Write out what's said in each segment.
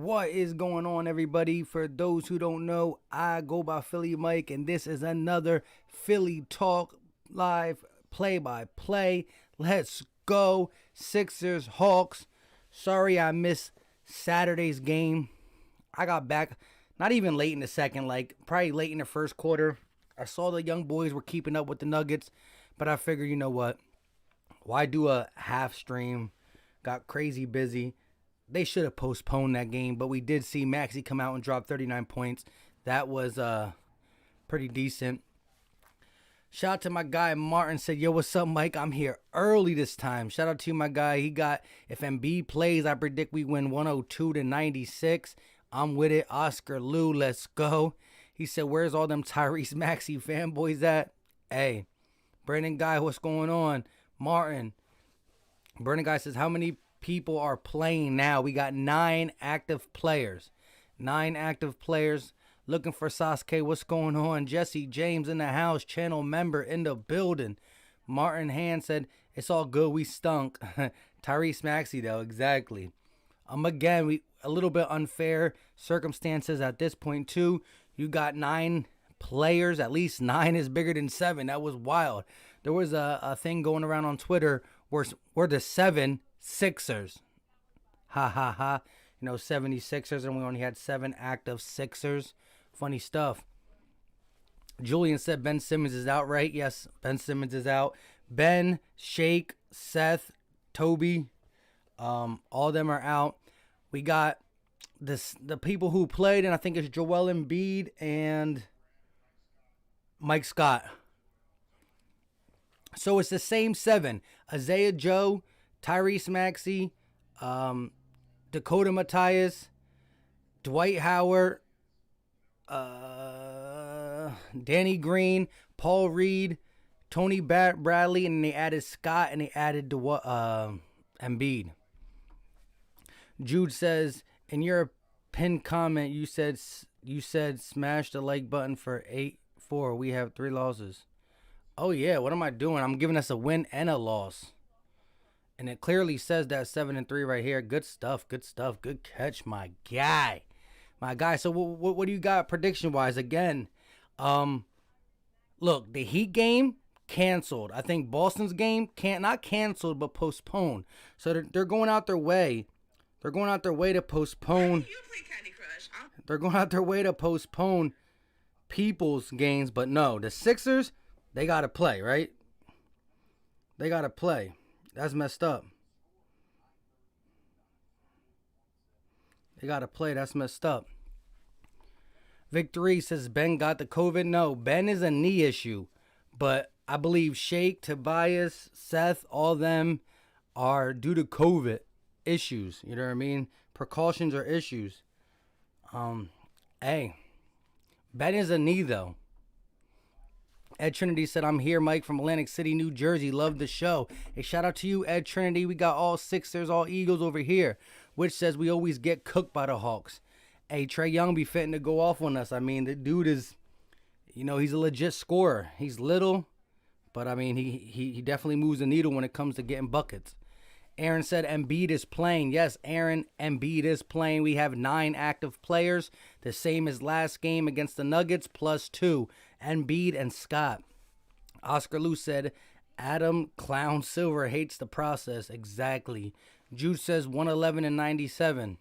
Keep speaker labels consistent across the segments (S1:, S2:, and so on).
S1: What is going on, everybody? For those who don't know, I go by Philly Mike, and this is another Philly Talk live play-by-play. Let's go, Sixers, Hawks. Sorry I missed Saturday's game. I got back not even late in the second, like probably late in the first quarter. I saw the young boys were keeping up with the Nuggets, but I figured, you know what? Why do a half stream? Got crazy busy. They should have postponed that game, but we did see Maxey come out and drop 39 points. That was pretty decent. Shout out to my guy Martin. Said, yo, what's up, Mike? I'm here early this time. Shout out to my guy. He got, if Embiid plays, I predict we win 102-96. I'm with it. Oscar Lou, let's go. He said, where's all them Tyrese Maxey fanboys at? Hey, Brandon Guy, what's going on? Martin. Brandon Guy says, how many people are playing now? We got 9 active players. 9 active players. Looking for Sasuke. What's going on? Jesse James in the house. Channel member in the building. Martin Hand said, it's all good. We stunk. Tyrese Maxey, though. Exactly. Again, we a little bit unfair circumstances at this point, too. You got 9 players. At least 9 is bigger than 7. That was wild. There was a thing going around on Twitter where the 7 Sixers. Ha ha ha. 76ers, and we only had 7 active Sixers. Funny stuff. Julian said Ben Simmons is out, right? Yes, Ben Simmons is out. Ben, Shake, Seth, Toby, all of them are out. We got the people who played, and I think it's Joel Embiid and Mike Scott. So it's the same 7. Isaiah Joe, Tyrese Maxey, Dakota Mathias, Dwight Howard, Danny Green, Paul Reed, Tony Bradley, and they added Scott, and they added Embiid. Jude says, in your pinned comment, you said smash the like button for 8-4. We have 3 losses. Oh yeah, what am I doing? I'm giving us a win and a loss. And it clearly says that 7-3 right here. Good stuff. Good stuff. Good catch, my guy. My guy. So what do you got prediction-wise? Again, look, the Heat game canceled. I think Boston's game not canceled, but postponed. So they're going out their way. They're going out their way to postpone.
S2: You play Candy Crush.
S1: They're going out their way to postpone people's games. But no, the Sixers, they got to play, right? They got to play. That's messed up. They got to play. That's messed up. Victory says Ben got the COVID. No, Ben is a knee issue. But I believe Shake, Tobias, Seth, all of them are due to COVID issues. You know what I mean? Precautions or issues. Hey, Ben is a knee, though. Ed Trinity said, I'm here, Mike, from Atlantic City, New Jersey. Love the show. Hey, shout out to you, Ed Trinity. We got all Sixers, all Eagles over here, which says we always get cooked by the Hawks. Hey, Trae Young be fitting to go off on us. I mean, the dude is, he's a legit scorer. He's little, but, I mean, he definitely moves the needle when it comes to getting buckets. Aaron said Embiid is playing. Yes, Aaron, Embiid is playing. We have 9 active players, the same as last game against the Nuggets, plus 2. Embiid and Scott. Oscar Lou said, Adam Clown Silver hates the process. Exactly. Jude says 111-97.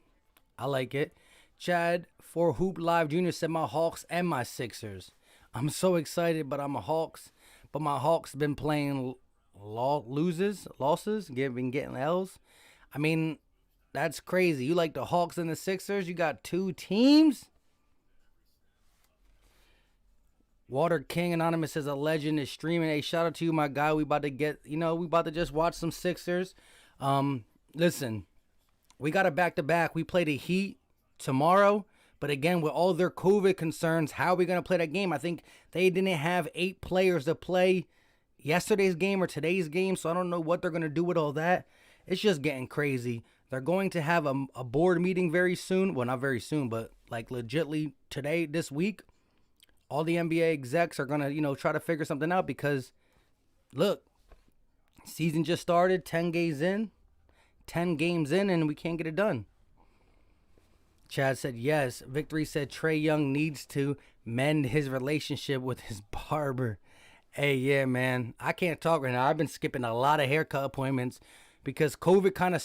S1: I like it. Chad for Hoop Live Jr. said my Hawks and my Sixers. I'm so excited, but I'm a Hawks. But my Hawks been playing losses, been getting L's. I mean, that's crazy. You like the Hawks and the Sixers? You got 2 teams? Water King Anonymous says a legend is streaming. Hey, shout out to you, my guy. We about to just watch some Sixers. Listen, we got a back-to-back. We play the Heat tomorrow. But again, with all their COVID concerns, how are we going to play that game? I think they didn't have 8 players to play yesterday's game or today's game. So I don't know what they're going to do with all that. It's just getting crazy. They're going to have a board meeting very soon. Well, not very soon, but like legitly today, this week. All the NBA execs are going to, try to figure something out because, look, season just started, 10 games in, and we can't get it done. Chad said yes. Victory said Trae Young needs to mend his relationship with his barber. Hey, yeah, man. I can't talk right now. I've been skipping a lot of haircut appointments because COVID kind of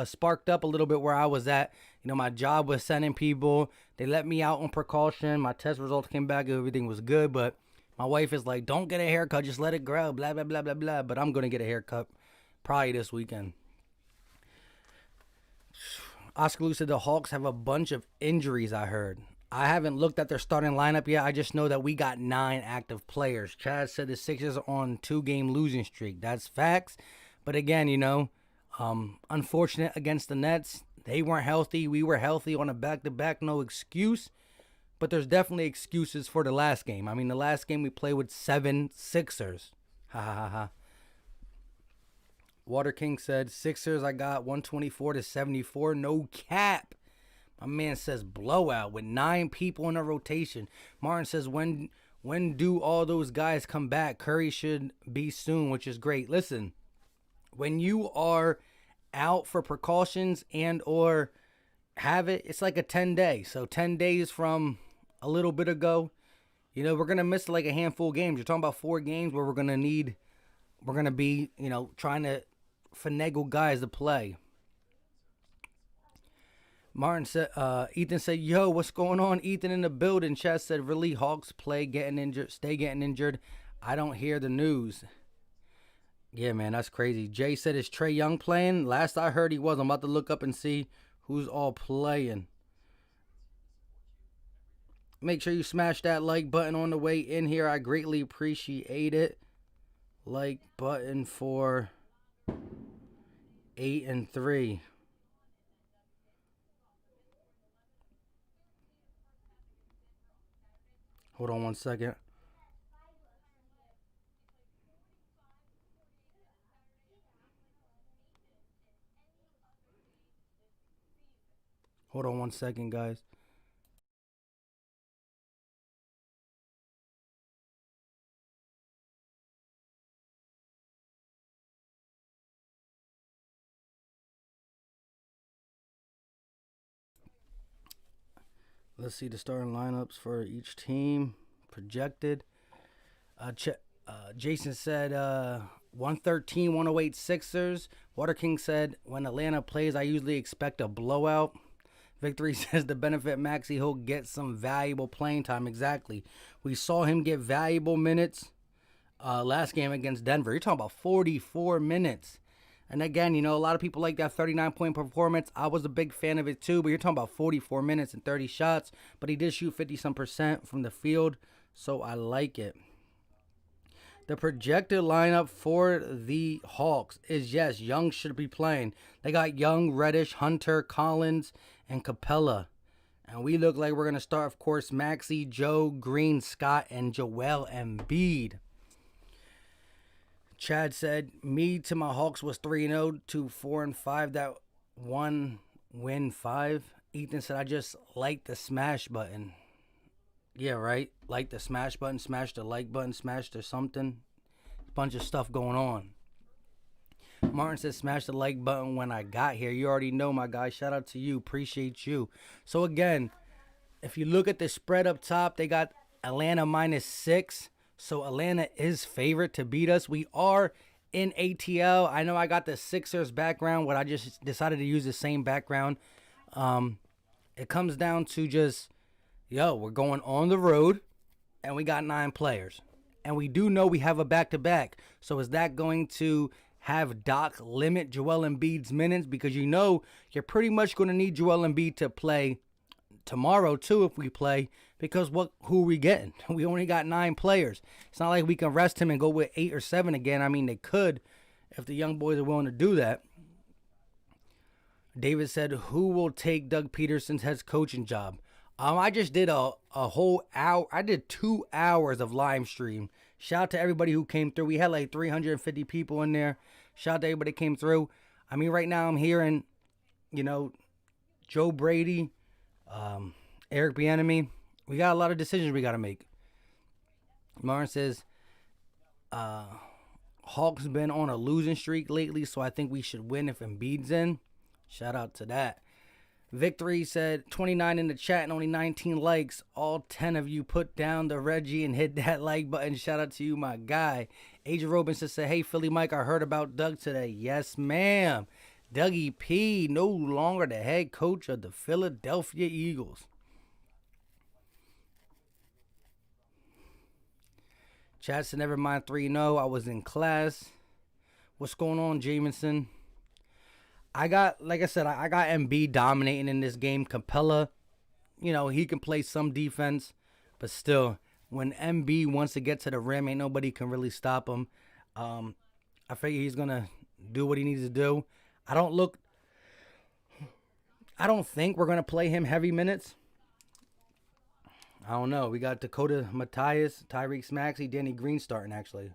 S1: sparked up a little bit where I was at. You know, my job was sending people. They let me out on precaution. My test results came back. Everything was good. But my wife is like, don't get a haircut. Just let it grow. Blah, blah, blah, blah, blah. But I'm going to get a haircut probably this weekend. Oscar Lou said the Hawks have a bunch of injuries, I heard. I haven't looked at their starting lineup yet. I just know that we got 9 active players. Chad said the Sixers are on 2-game losing streak. That's facts. But again, you know, unfortunate against the Nets. They weren't healthy. We were healthy on a back-to-back. No excuse. But there's definitely excuses for the last game. I mean, the last game we played with 7 Sixers. Ha ha ha ha. Water King said, Sixers, I got 124-74. No cap. My man says blowout with 9 people in a rotation. Martin says, when do all those guys come back? Curry should be soon, which is great. Listen, when you are out for precautions and or have it, it's like a 10-day. So 10 days from a little bit ago, you know, we're going to miss like a handful of games. You're talking about 4 games where we're going to be, you know, trying to finagle guys to play. Martin said, Ethan said, yo, what's going on? Ethan in the building. Chad said, really, Hawks stay getting injured. I don't hear the news. Yeah, man, that's crazy. Jay said, is Trae Young playing? Last I heard he was. I'm about to look up and see who's all playing. Make sure you smash that like button on the way in here. I greatly appreciate it. Like button for 8 and 3. Hold on one second. Hold on one second, guys. Let's see the starting lineups for each team projected. Jason said 113-108 Sixers. Water King said when Atlanta plays, I usually expect a blowout. Victory says to benefit Maxey, he'll get some valuable playing time. Exactly. We saw him get valuable minutes last game against Denver. You're talking about 44 minutes. And again, you know, a lot of people like that 39-point performance. I was a big fan of it too, but you're talking about 44 minutes and 30 shots. But he did shoot 50-some% from the field, so I like it. The projected lineup for the Hawks is, yes, Young should be playing. They got Young, Reddish, Hunter, Collins, and Capella. And we look like we're going to start, of course, Maxey, Joe, Green, Scott, and Joel Embiid. Chad said, me to my Hawks was 3-0 to 4-5. That 1-5. Ethan said, I just like the smash button. Yeah, right? Like the smash button, smash the like button, smash the something. Bunch of stuff going on. Martin said, smash the like button when I got here. You already know, my guy. Shout out to you. Appreciate you. So, again, if you look at the spread up top, they got Atlanta -6. So Atlanta is favorite to beat us. We are in ATL. I know I got the Sixers background, but I just decided to use the same background. It comes down to just, we're going on the road, and we got 9 players. And we do know we have a back-to-back. So is that going to have Doc limit Joel Embiid's minutes? Because you know you're pretty much going to need Joel Embiid to play tomorrow too if we play, because who are we getting? We only got 9 players. It's not like we can rest him and go with 8 or 7 again. I mean, they could if the young boys are willing to do that. David said, who will take Doug Peterson's head coaching job? I just did a whole hour. I did 2 hours of live stream. Shout out to everybody who came through. We had like 350 people in there. Shout out to everybody that came through. I mean, right now I'm hearing, Joe Brady, Eric Bieniemy. We got a lot of decisions we got to make. Martin says, Hawks been on a losing streak lately, so I think we should win if Embiid's in. Shout out to that. Victory said 29 in the chat and only 19 likes. All 10 of you put down the Reggie and hit that like button. Shout out to you, my guy. Agent Robinson said, hey, Philly Mike, I heard about Doug today. Yes, ma'am. Dougie P, no longer the head coach of the Philadelphia Eagles. Chad said, never mind 3-0. I was in class. What's going on, Jamison? I got Embiid dominating in this game. Capella, he can play some defense, but still, when Embiid wants to get to the rim, ain't nobody can really stop him. I figure he's going to do what he needs to do. I don't think we're going to play him heavy minutes. I don't know. We got Dakota Matthias, Tyrese Maxey, Danny Green starting, actually.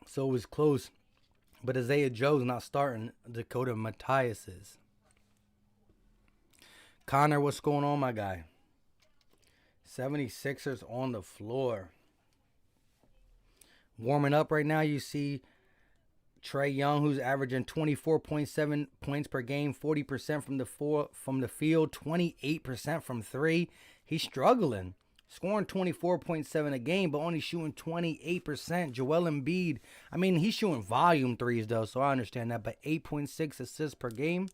S1: So it was close. But Isaiah Joe's not starting. Dakota Matthias is. Connor, what's going on, my guy? 76ers on the floor. Warming up right now, you see Trae Young, who's averaging 24.7 points per game, 40% from the field, 28% from three. He's struggling, scoring 24.7 a game, but only shooting 28%. Joel Embiid, he's shooting volume threes, though, so I understand that, but 8.6 assists per game.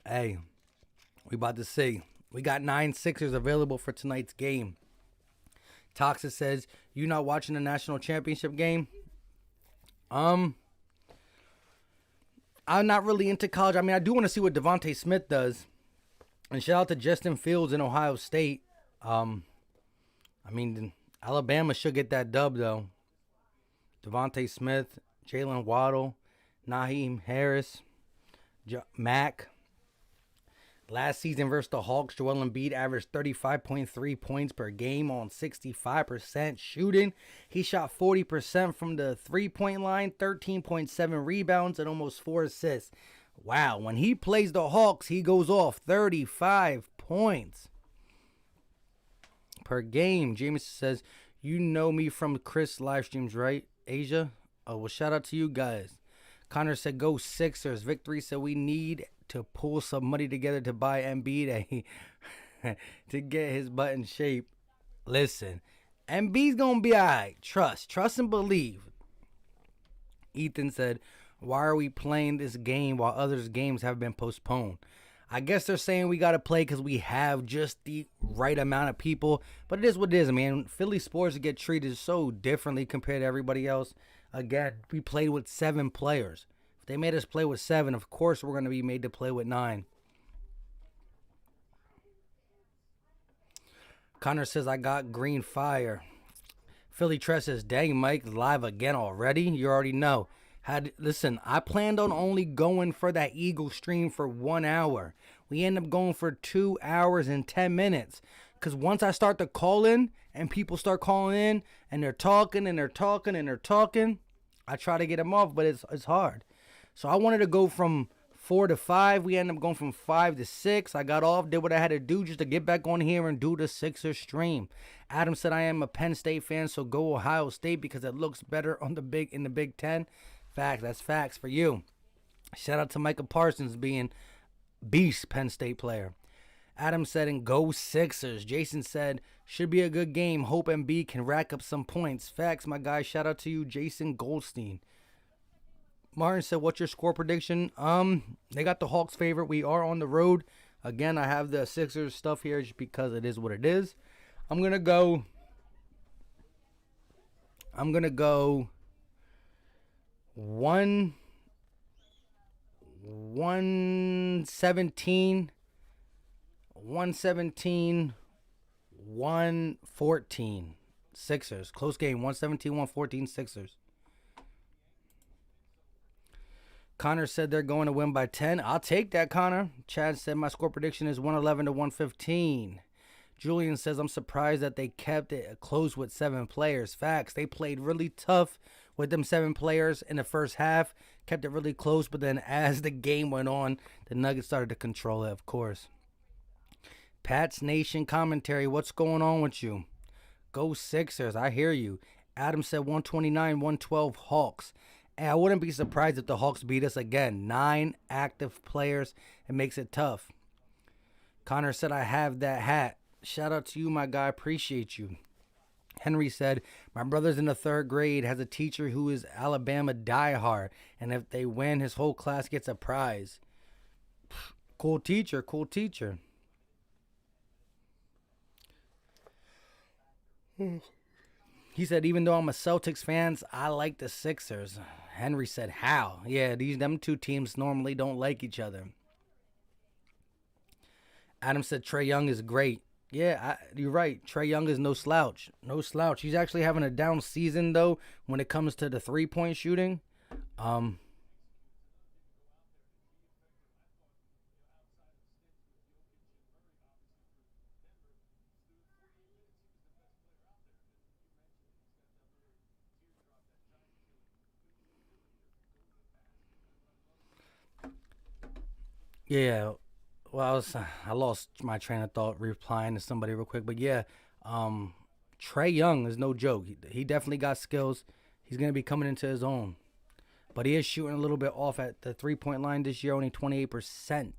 S1: Hey, we about to see. We got 9 Sixers available for tonight's game. Toxic says, you not watching the national championship game? I'm not really into college. I do want to see what Devontae Smith does. And shout out to Justin Fields in Ohio State. Alabama should get that dub, though. Devontae Smith, Jalen Waddle, Naheem Harris, Mack. Last season versus the Hawks, Joel Embiid averaged 35.3 points per game on 65% shooting. He shot 40% from the three-point line, 13.7 rebounds, and almost 4 assists. Wow, when he plays the Hawks, he goes off 35 points per game. Jameson says, you know me from Chris live streams, right, Asia? Oh, well, shout out to you guys. Connor said, go Sixers. Victory said, we need to pull some money together to buy Embiid to get his butt in shape. Listen, Embiid's going to be all right. Trust and believe. Ethan said, why are we playing this game while others' games have been postponed? I guess they're saying we got to play because we have just the right amount of people. But it is what it is, man. Philly sports get treated so differently compared to everybody else. Again, we played with 7 players. If they made us play with 7, of course we're going to be made to play with 9. Connor says, I got green fire. Philly Tress says, dang, Mike, live again already? You already know. Listen, I planned on only going for that Eagle stream for 1 hour. We end up going for 2 hours and 10 minutes. Because once I start to call in and people start calling in and they're talking and they're talking and they're talking, I try to get them off, but it's hard. So I wanted to go from 4 to 5. We ended up going from 5 to 6. I got off, did what I had to do just to get back on here and do the Sixers stream. Adam said I am a Penn State fan, so go Ohio State because it looks better in the Big Ten. Facts, that's facts for you. Shout out to Micah Parsons being beast Penn State player. Adam said, and go Sixers. Jason said, should be a good game. Hope Embiid can rack up some points. Facts, my guy. Shout out to you, Jason Goldstein. Martin said, what's your score prediction? They got the Hawks favorite. We are on the road. Again, I have the Sixers stuff here just because it is what it is. I'm going to go 117, 114. Sixers. Close game. 117-114 Sixers. Connor said they're going to win by 10. I'll take that, Connor. Chad said my score prediction is 111-115. Julian says I'm surprised that they kept it close with 7 players. Facts. They played really tough with them 7 players in the first half. Kept it really close, but then as the game went on, the Nuggets started to control it, of course. Pat's Nation commentary. What's going on with you? Go Sixers. I hear you. Adam said 129-112 Hawks. And I wouldn't be surprised if the Hawks beat us again. 9 active players. It makes it tough. Connor said, I have that hat. Shout out to you, my guy. Appreciate you. Henry said, my brother's in the 3rd grade, has a teacher who is Alabama diehard, and if they win, his whole class gets a prize. Cool teacher, cool teacher. He said, even though I'm a Celtics fan, I like the Sixers. Henry said, how? Yeah, them two teams normally don't like each other. Adam said, Trae Young is great. Yeah, you're right. Trae Young is no slouch. No slouch. He's actually having a down season, though, when it comes to the three-point shooting. Yeah, well, I lost my train of thought replying to somebody real quick, but yeah, Trae Young is no joke. He definitely got skills. He's gonna be coming into his own, but he is shooting a little bit off at the 3-point line this year, only 28%.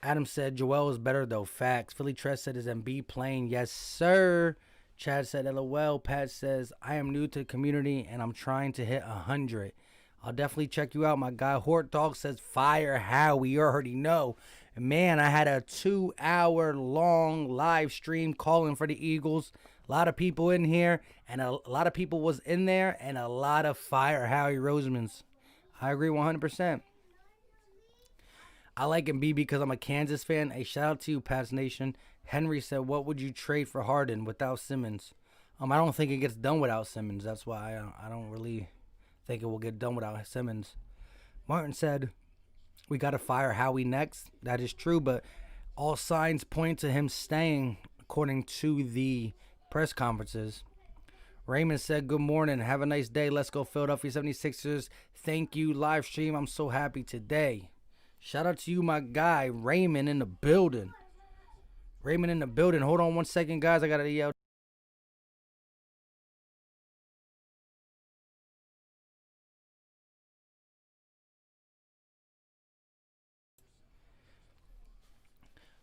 S1: Adam said Joel is better though. Facts. Philly Tress said is MB playing? Yes, sir. Chad said LOL. Pat says I am new to the community and I'm trying to hit 100. I'll definitely check you out. My guy Hort Dog says fire Howie. You already know. Man, I had a 2-hour long live stream calling for the Eagles. A lot of people in here, and a lot of people was in there, and a lot of fire Howie Rosemans. I agree 100%. I like Embiid because I'm a Kansas fan. A shout out to you, Pats Nation. Henry said, what would you trade for Harden without Simmons? I don't think it gets done without Simmons. That's why I don't really think it will get done without Simmons. Martin said, we got to fire Howie next. That is true, but all signs point to him staying, according to the press conferences. Raymond said, good morning. Have a nice day. Let's go Philadelphia 76ers. Thank you, live stream. I'm so happy today. Shout out to you, my guy, Raymond in the building. Raymond in the building. Hold on one second, guys. I got to yell.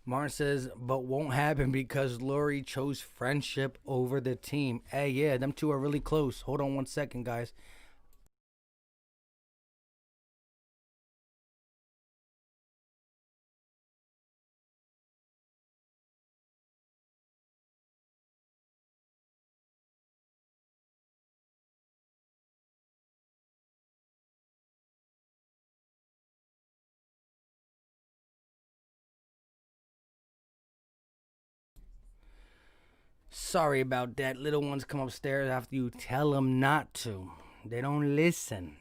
S1: Martin says, but won't happen because Lori chose friendship over the team. Hey, yeah, them two are really close. Hold on one second, guys. Sorry about that. Little ones come upstairs after you tell them not to. They don't listen.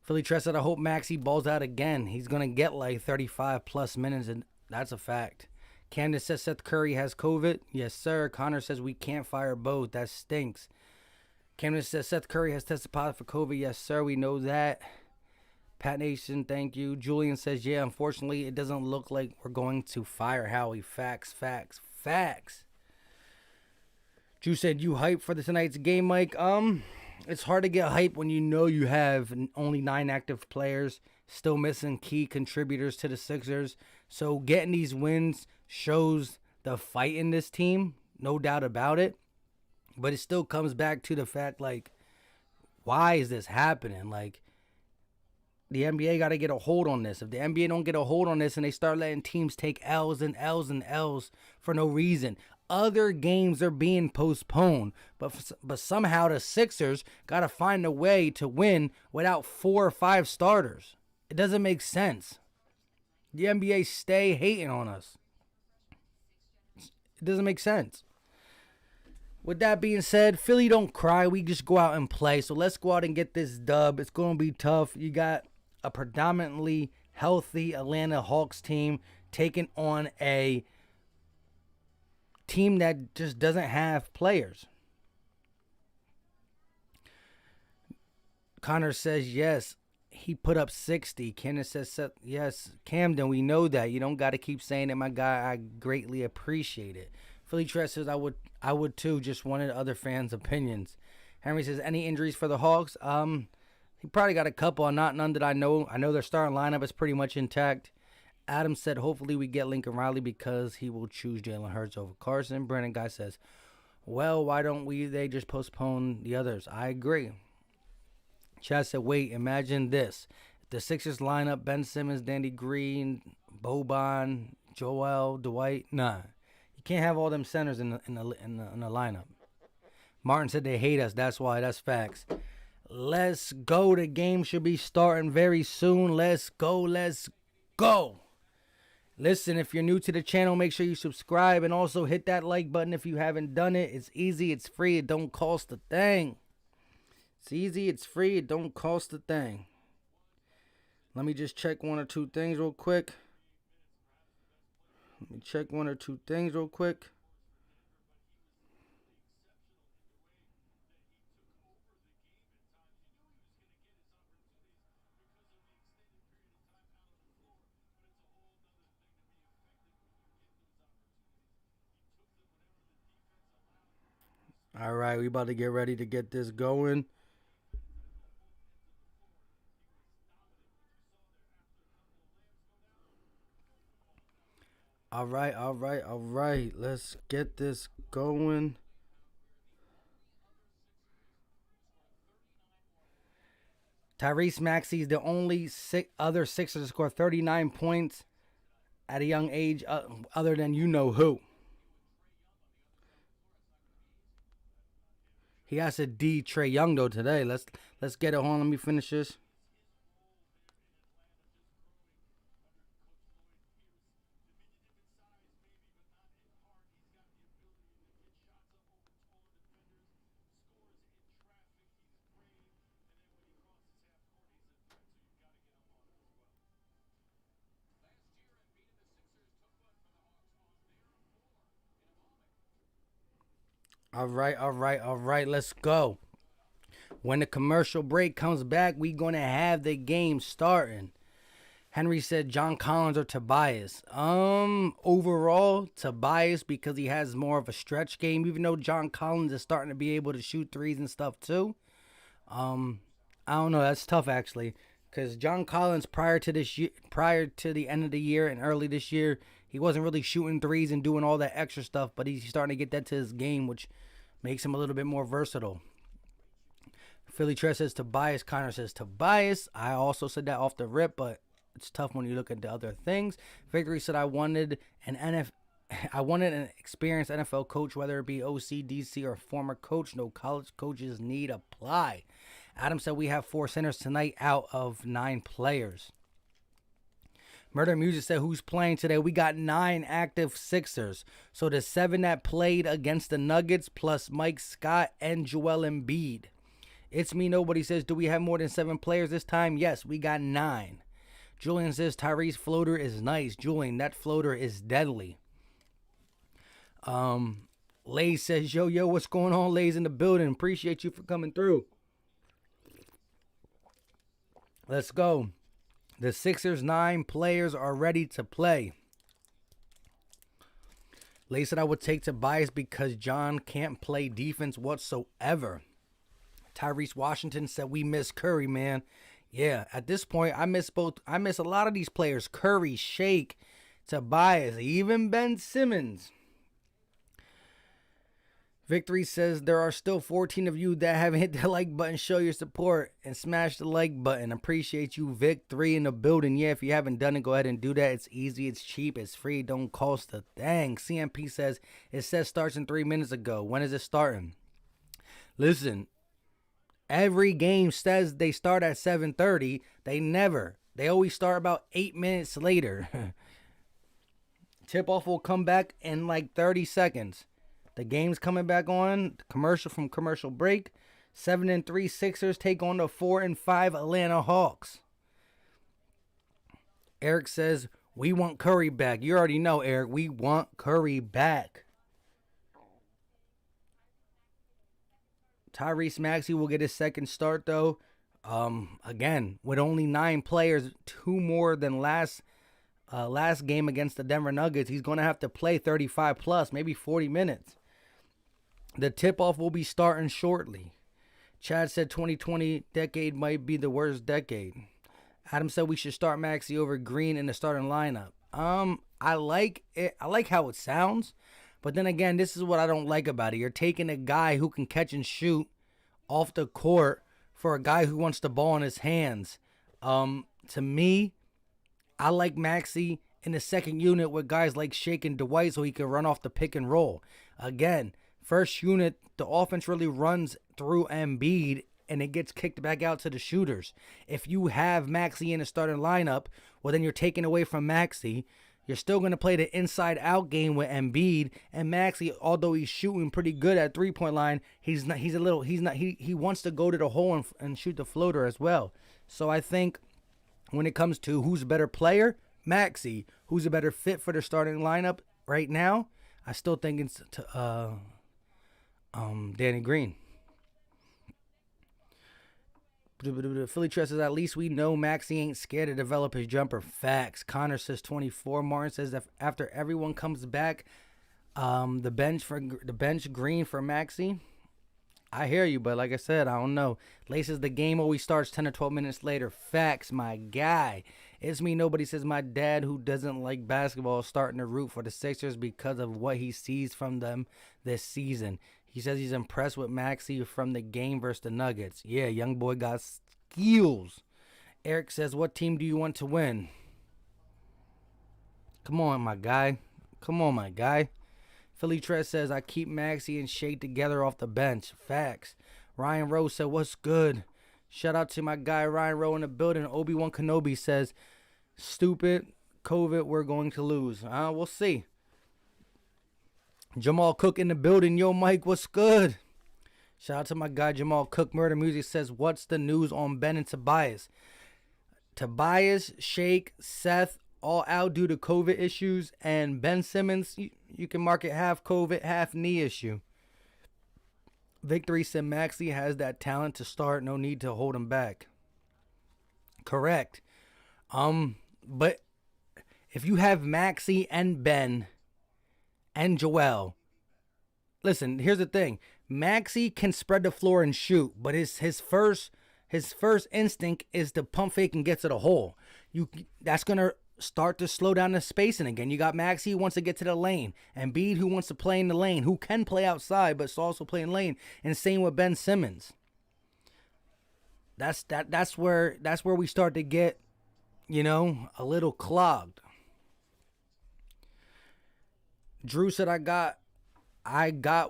S1: Philly Tress said, I hope Maxey balls out again. He's going to get like 35 plus minutes, and that's a fact. Candace says Seth Curry has COVID. Yes, sir. Connor says we can't fire both. That stinks. Candace says Seth Curry has tested positive for COVID. Yes, sir. We know that. Pat Nation, thank you. Julian says, yeah, unfortunately, it doesn't look like we're going to fire Howie. Facts, facts, facts. Drew said, you hype for tonight's game, Mike? It's hard to get hype when you know you have only 9 active players, still missing key contributors to the Sixers. So getting these wins shows the fight in this team, no doubt about it. But it still comes back to the fact, like, why is this happening? Like, the NBA got to get a hold on this. If the NBA don't get a hold on this and they start letting teams take L's and L's and L's for no reason, other games are being postponed. But somehow the Sixers got to find a way to win without 4 or 5 starters. It doesn't make sense. The NBA stay hating on us. It doesn't make sense. With that being said, Philly don't cry. We just go out and play. So let's go out and get this dub. It's going to be tough. You got a predominantly healthy Atlanta Hawks team taking on a team that just doesn't have players. Connor says yes. He put up 60. Kenneth says yes. Camden, we know that. You don't got to keep saying it, my guy. I greatly appreciate it. Philly Tress says I would too. Just wanted other fans' opinions. Henry says, any injuries for the Hawks? He probably got a couple, none that I know. I know their starting lineup is pretty much intact. Adam said, hopefully we get Lincoln Riley because he will choose Jalen Hurts over Carson. Brandon Guy says, well, why don't they just postpone the others? I agree. Chad said, wait, imagine this. If the Sixers line up Ben Simmons, Danny Green, Boban, Joel, Dwight. Nah, you can't have all them centers in the lineup. Martin said they hate us. That's why. That's facts. Let's go. The game should be starting very soon. Let's go. Let's go. Listen, if you're new to the channel, make sure you subscribe and also hit that like button if you haven't done it. It's easy. It's free. It don't cost a thing. It's easy. It's free. It don't cost a thing. Let me just check one or two things real quick. All right, we about to get ready to get this going. All right. Let's get this going. Tyrese Maxey is the only other Sixer to score 39 points at a young age, other than you know who. He has to D Trae Young though today. Let's get it on. Let me finish this. All right. Let's go. When the commercial break comes back, we gonna have the game starting. Henry said John Collins or Tobias. Overall, Tobias because he has more of a stretch game. Even though John Collins is starting to be able to shoot threes and stuff too. I don't know. That's tough actually, because John Collins prior to the end of the year and early this year, he wasn't really shooting threes and doing all that extra stuff. But he's starting to get that to his game, which makes him a little bit more versatile. Philly Tress says Tobias. Connor says Tobias. I also said that off the rip, but it's tough when you look at the other things. Victory said I wanted an experienced NFL coach, whether it be OC, DC, or former coach. No college coaches need apply. Adam said we have 4 centers tonight out of 9 players. Murder Music said who's playing today? We got 9 active Sixers. So the 7 that played against the Nuggets plus Mike Scott and Joel Embiid. It's me, nobody says, do we have more than 7 players this time? Yes, we got 9. Julian says Tyrese floater is nice. Julian, that floater is deadly. Lay says, yo, what's going on? Lay's in the building. Appreciate you for coming through. Let's go. The Sixers' 9 players are ready to play. Lay said I would take Tobias because John can't play defense whatsoever. Tyrese Washington said we miss Curry, man. Yeah, at this point, I miss a lot of these players. Curry, Shake, Tobias, even Ben Simmons. Victory says there are still 14 of you that haven't hit the like button. Show your support and smash the like button. Appreciate you, Vic3 in the building. Yeah, if you haven't done it, go ahead and do that. It's easy, it's cheap, it's free, don't cost a thing. CMP says it says starts in 3 minutes ago. When is it starting? Listen, every game says they start at 7:30. They always start about 8 minutes later. Tip-off will come back in like 30 seconds. The game's coming back on. Commercial break. 7-3 Sixers take on the 4-5 Atlanta Hawks. Eric says, we want Curry back. You already know, Eric. We want Curry back. Tyrese Maxey will get his second start, though. Again, with only 9 players, 2 more than last game against the Denver Nuggets, he's going to have to play 35 plus, maybe 40 minutes. The tip-off will be starting shortly. Chad said 2020 decade might be the worst decade. Adam said we should start Maxey over Green in the starting lineup. I like it. I like how it sounds, but then again, this is what I don't like about it. You're taking a guy who can catch and shoot off the court for a guy who wants the ball in his hands. To me, I like Maxey in the second unit with guys like Shake and Dwight so he can run off the pick and roll. Again, first unit, the offense really runs through Embiid and it gets kicked back out to the shooters. If you have Maxey in the starting lineup, well, then you're taking away from Maxey. You're still going to play the inside-out game with Embiid and Maxey. Although he's shooting pretty good at three-point line, he wants to go to the hole and shoot the floater as well. So I think when it comes to who's a better player, Maxey. Who's a better fit for the starting lineup right now, I still think it's Danny Green. Philly Trust says, at least we know Maxey ain't scared to develop his jumper. Facts. Connor says 24. Martin says that after everyone comes back, the bench Green for Maxey. I hear you, but like I said, I don't know. Lace says the game always starts 10 or 12 minutes later. Facts, my guy. It's me. Nobody says my dad, who doesn't like basketball, is starting to root for the Sixers because of what he sees from them this season. He says he's impressed with Maxey from the game versus the Nuggets. Yeah, young boy got skills. Eric says, what team do you want to win? Come on, my guy. Come on, my guy. Philly Tress says, I keep Maxey and Shea together off the bench. Facts. Ryan Rowe said, what's good? Shout out to my guy Ryan Rowe in the building. Obi-Wan Kenobi says, stupid COVID, we're going to lose. We'll see. Jamal Cook in the building. Yo, Mike, what's good? Shout out to my guy Jamal Cook. Murder Music says, what's the news on Ben and Tobias? Tobias, Shake, Seth, all out due to COVID issues. And Ben Simmons, you can mark it half COVID, half knee issue. Victory said Maxey has that talent to start. No need to hold him back. Correct. But if you have Maxey and Ben and Joel, listen, here's the thing. Maxey can spread the floor and shoot, but his first instinct is to pump fake and get to the hole. That's gonna start to slow down the spacing again. You got Maxey who wants to get to the lane, and Embiid who wants to play in the lane, who can play outside but also play in lane, and same with Ben Simmons. That's where we start to get, a little clogged. Drew said, I got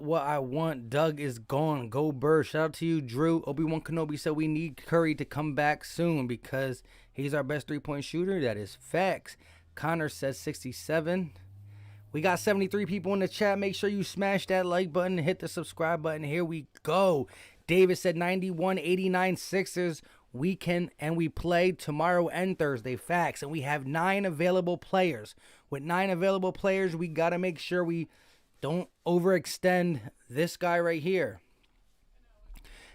S1: what I want. Doug is gone. Go Bird. Shout out to you, Drew. Obi-Wan Kenobi said we need Curry to come back soon because he's our best three-point shooter. That is facts. Connor says 67. We got 73 people in the chat. Make sure you smash that like button and hit the subscribe button. Here we go. David said 91-89 Sixers. We play tomorrow and Thursday. Facts. And we have 9 available players. With 9 available players, we got to make sure we don't overextend this guy right here.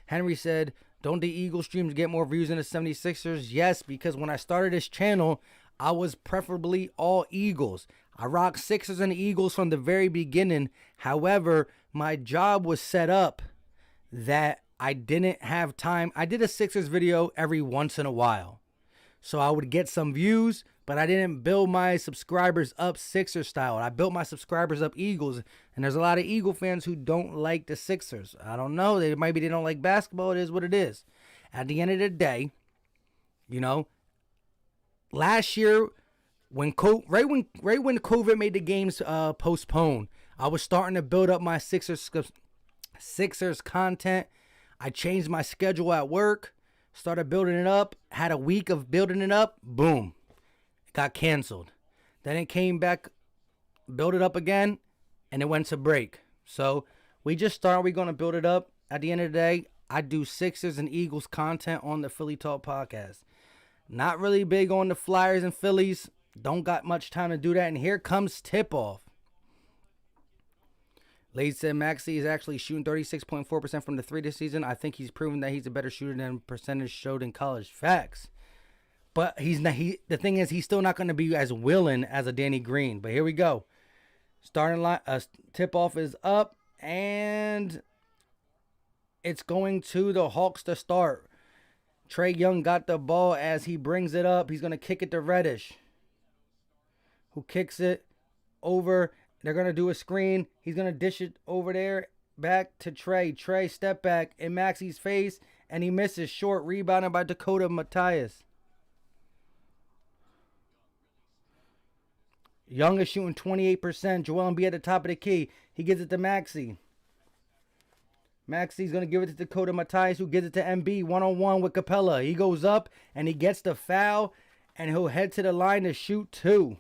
S1: Henry said, don't the Eagle streams get more views than the 76ers? Yes, because when I started this channel, I was preferably all Eagles. I rocked Sixers and Eagles from the very beginning. However, my job was set up that I didn't have time. I did a Sixers video every once in a while. So I would get some views, but I didn't build my subscribers up Sixers style. I built my subscribers up Eagles. And there's a lot of Eagle fans who don't like the Sixers. I don't know. Maybe they don't like basketball. It is what it is. At the end of the day, last year, right when COVID made the games postpone, I was starting to build up my Sixers content. I changed my schedule at work, started building it up, had a week of building it up, boom, it got canceled. Then it came back, built it up again, and it went to break. So we're going to build it up. At the end of the day, I do Sixers and Eagles content on the Philly Talk podcast. Not really big on the Flyers and Phillies. Don't got much time to do that. And here comes tip-off. Lade said Maxey is actually shooting 36.4% from the three this season. I think he's proven that he's a better shooter than percentage showed in college. Facts. But he's not. The thing is, he's still not going to be as willing as a Danny Green. But here we go. Starting line, tip-off is up, and It's going to the Hawks to start. Trae Young got the ball as he brings it up. He's going to kick it to Reddish, who kicks it over. They're going to do a screen. He's going to dish it over there back to Trae. Trae step back in Maxey's face, and he misses. Short, rebounded by Dakota Mathias. Young is shooting 28%. Joel Embiid at the top of the key. He gives it to Maxey. Maxey's going to give it to Dakota Mathias, who gives it to Embiid one-on-one with Capella. He goes up, and he gets the foul, and he'll head to the line to shoot 2.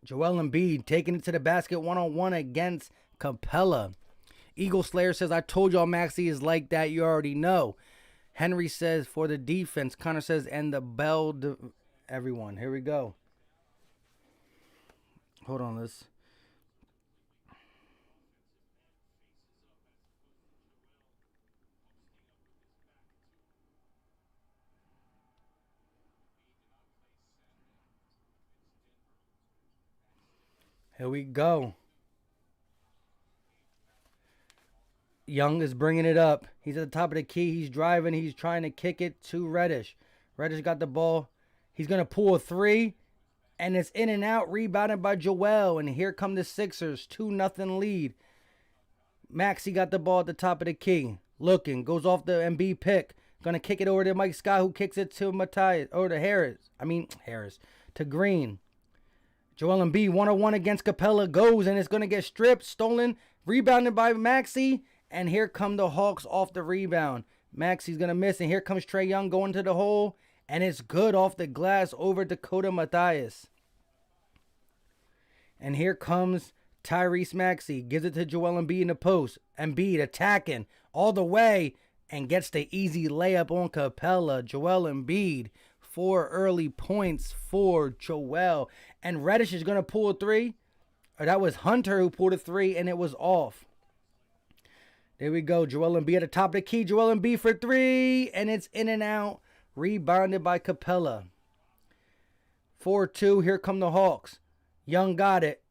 S1: Joel Embiid taking it to the basket one-on-one against Capella. Eagle Slayer says, I told y'all Maxey is like that. You already know. Henry says, for the defense. Connor says, and the bell. Everyone. Here we go. Hold on. Let's. Here we go. Young is bringing it up. He's at the top of the key. He's driving. He's trying to kick it to Reddish. Reddish got the ball. He's going to pull a 3. And it's in and out. Rebounded by Joel. And here come the Sixers. 2-0 lead. Maxey got the ball at the top of the key. Looking. Goes off the Embiid pick. Going to kick it over to Mike Scott, who kicks it to Mathias. Or to Harris. To Green. Joel Embiid, 1-on-1 against Capella, goes, and it's going to get stripped, stolen, rebounded by Maxey, and here come the Hawks off the rebound. Maxey's going to miss, and here comes Trae Young going to the hole, and it's good off the glass over Dakota Mathias. And here comes Tyrese Maxey, gives it to Joel Embiid in the post. Embiid attacking all the way, and gets the easy layup on Capella. Joel Embiid, 4 early points for Joel. And Reddish is going to pull a 3. Or that was Hunter who pulled a 3, and it was off. There we go. Joel Embiid at the top of the key. Joel Embiid for 3, and it's in and out. Rebounded by Capella. 4-2. Here come the Hawks. Young got it.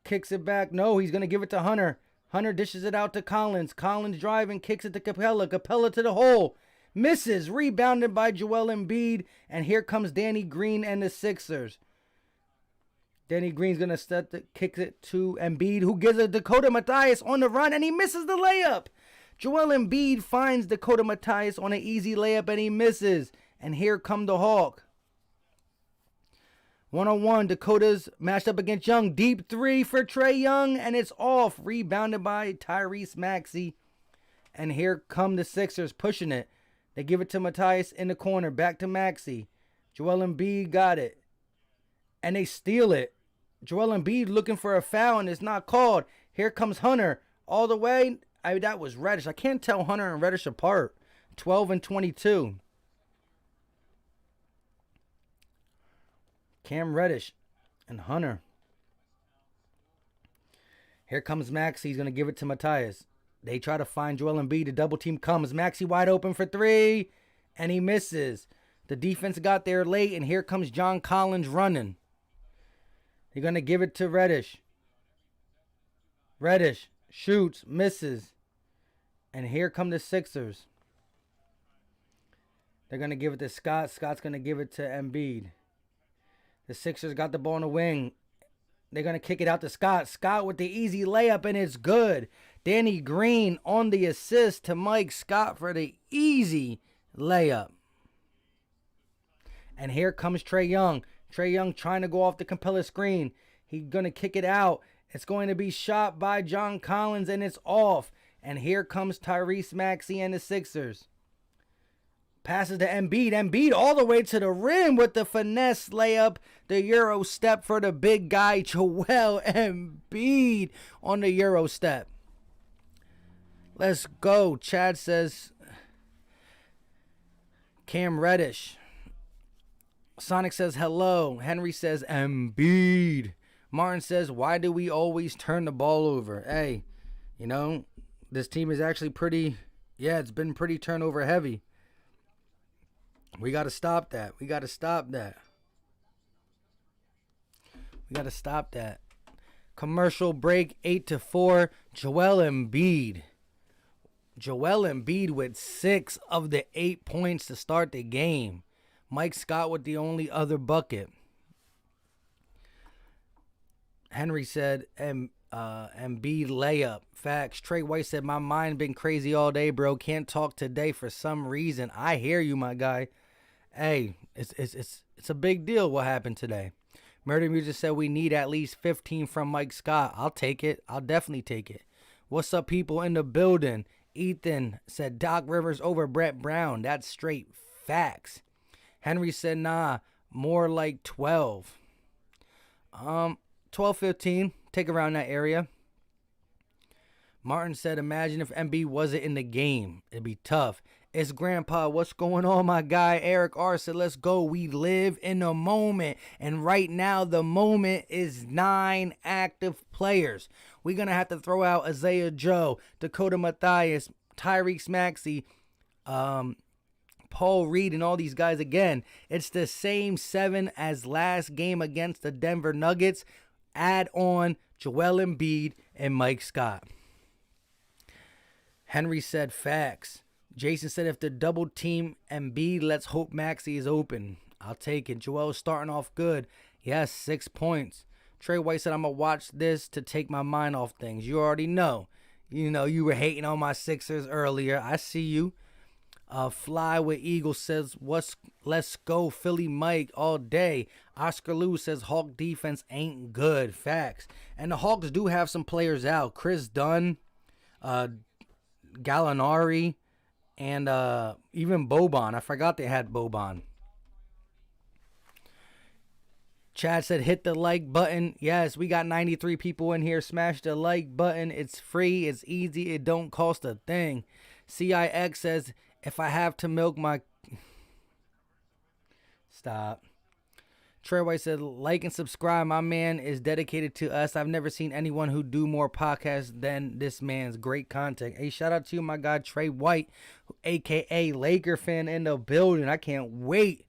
S1: Kicks it back. No, he's going to give it to Hunter. Hunter dishes it out to Collins. Collins driving, kicks it to Capella. Capella to the hole. Misses. Rebounded by Joel Embiid. And here comes Danny Green and the Sixers. Danny Green's going to kick it to Embiid, who gives it Dakota Mathias on the run, and he misses the layup. Joel Embiid finds Dakota Mathias on an easy layup, and he misses. And here come the Hawk. 1-on-1, Dakota's matched up against Young. Deep 3 for Trae Young, and it's off. Rebounded by Tyrese Maxey. And here come the Sixers pushing it. They give it to Mathias in the corner. Back to Maxey. Joel Embiid got it. And they steal it. Joel Embiid looking for a foul, and it's not called. Here comes Hunter all the way. That was Reddish. I can't tell Hunter and Reddish apart. 12 and 22. Cam Reddish and Hunter. Here comes Maxey. He's going to give it to Mathias. They try to find Joel Embiid. The double team comes. Maxey wide open for 3, and he misses. The defense got there late, and here comes John Collins running. They're going to give it to Reddish. Reddish shoots, misses. And here come the Sixers. They're going to give it to Scott. Scott's going to give it to Embiid. The Sixers got the ball on the wing. They're going to kick it out to Scott. Scott with the easy layup, and it's good. Danny Green on the assist to Mike Scott for the easy layup. And here comes Trae Young. Trae Young trying to go off the Capella screen. He's going to kick it out. It's going to be shot by John Collins, and it's off. And here comes Tyrese Maxey and the Sixers. Passes to Embiid. Embiid all the way to the rim with the finesse layup. The Euro step for the big guy, Joel Embiid, on the Euro step. Let's go. Chad says Cam Reddish. Sonic says hello. Henry says Embiid. Martin says, why do we always turn the ball over? Hey, you know, this team is actually pretty, it's been pretty turnover heavy. We got to stop that. We got to stop that. Commercial break, 8-4. Joel Embiid. Joel Embiid with 6 of the 8 points to start the game. Mike Scott with the only other bucket. Henry said, Embiid layup. Facts. Trey White said, my mind been crazy all day, bro. Can't talk today for some reason. I hear you, my guy. Hey, it's a big deal what happened today. Murder Music said we need at least 15 from Mike Scott. I'll take it. I'll definitely take it. What's up, people in the building? Ethan said Doc Rivers over Brett Brown. That's straight facts. Henry said, nah, more like 12. 12, 15. Take around that area. Martin said, imagine if Embiid wasn't in the game. It'd be tough. It's Grandpa. What's going on, my guy? Eric R. said, let's go. We live in a moment. And right now, the moment is 9 active players. We're going to have to throw out Isaiah Joe, Dakota Mathias, Tyrese Maxey, Paul Reed, and all these guys again. It's the same 7 as last game against the Denver Nuggets. Add on Joel Embiid and Mike Scott. Henry said facts. Jason said if the double team Embiid, let's hope Maxey is open. I'll take it. Joel's starting off good. Yes, 6 points. Trey White said I'm going to watch this to take my mind off things. You already know. You know, you were hating on my Sixers earlier. I see you. Fly with Eagle says, let's go Philly Mike all day. Oscar Lou says Hawk defense ain't good. Facts. And the Hawks do have some players out. Chris Dunn, Gallinari, and even Boban. I forgot they had Boban. Chad said hit the like button. Yes, we got 93 people in here. Smash the like button. It's free. It's easy. It don't cost a thing. CIX says if I have to milk my... Stop. Trey White said like and subscribe. My man is dedicated to us. I've never seen anyone who do more podcasts than this man's great content. Hey, shout out to you, my guy Trey White, a.k.a. Laker fan in the building. I can't wait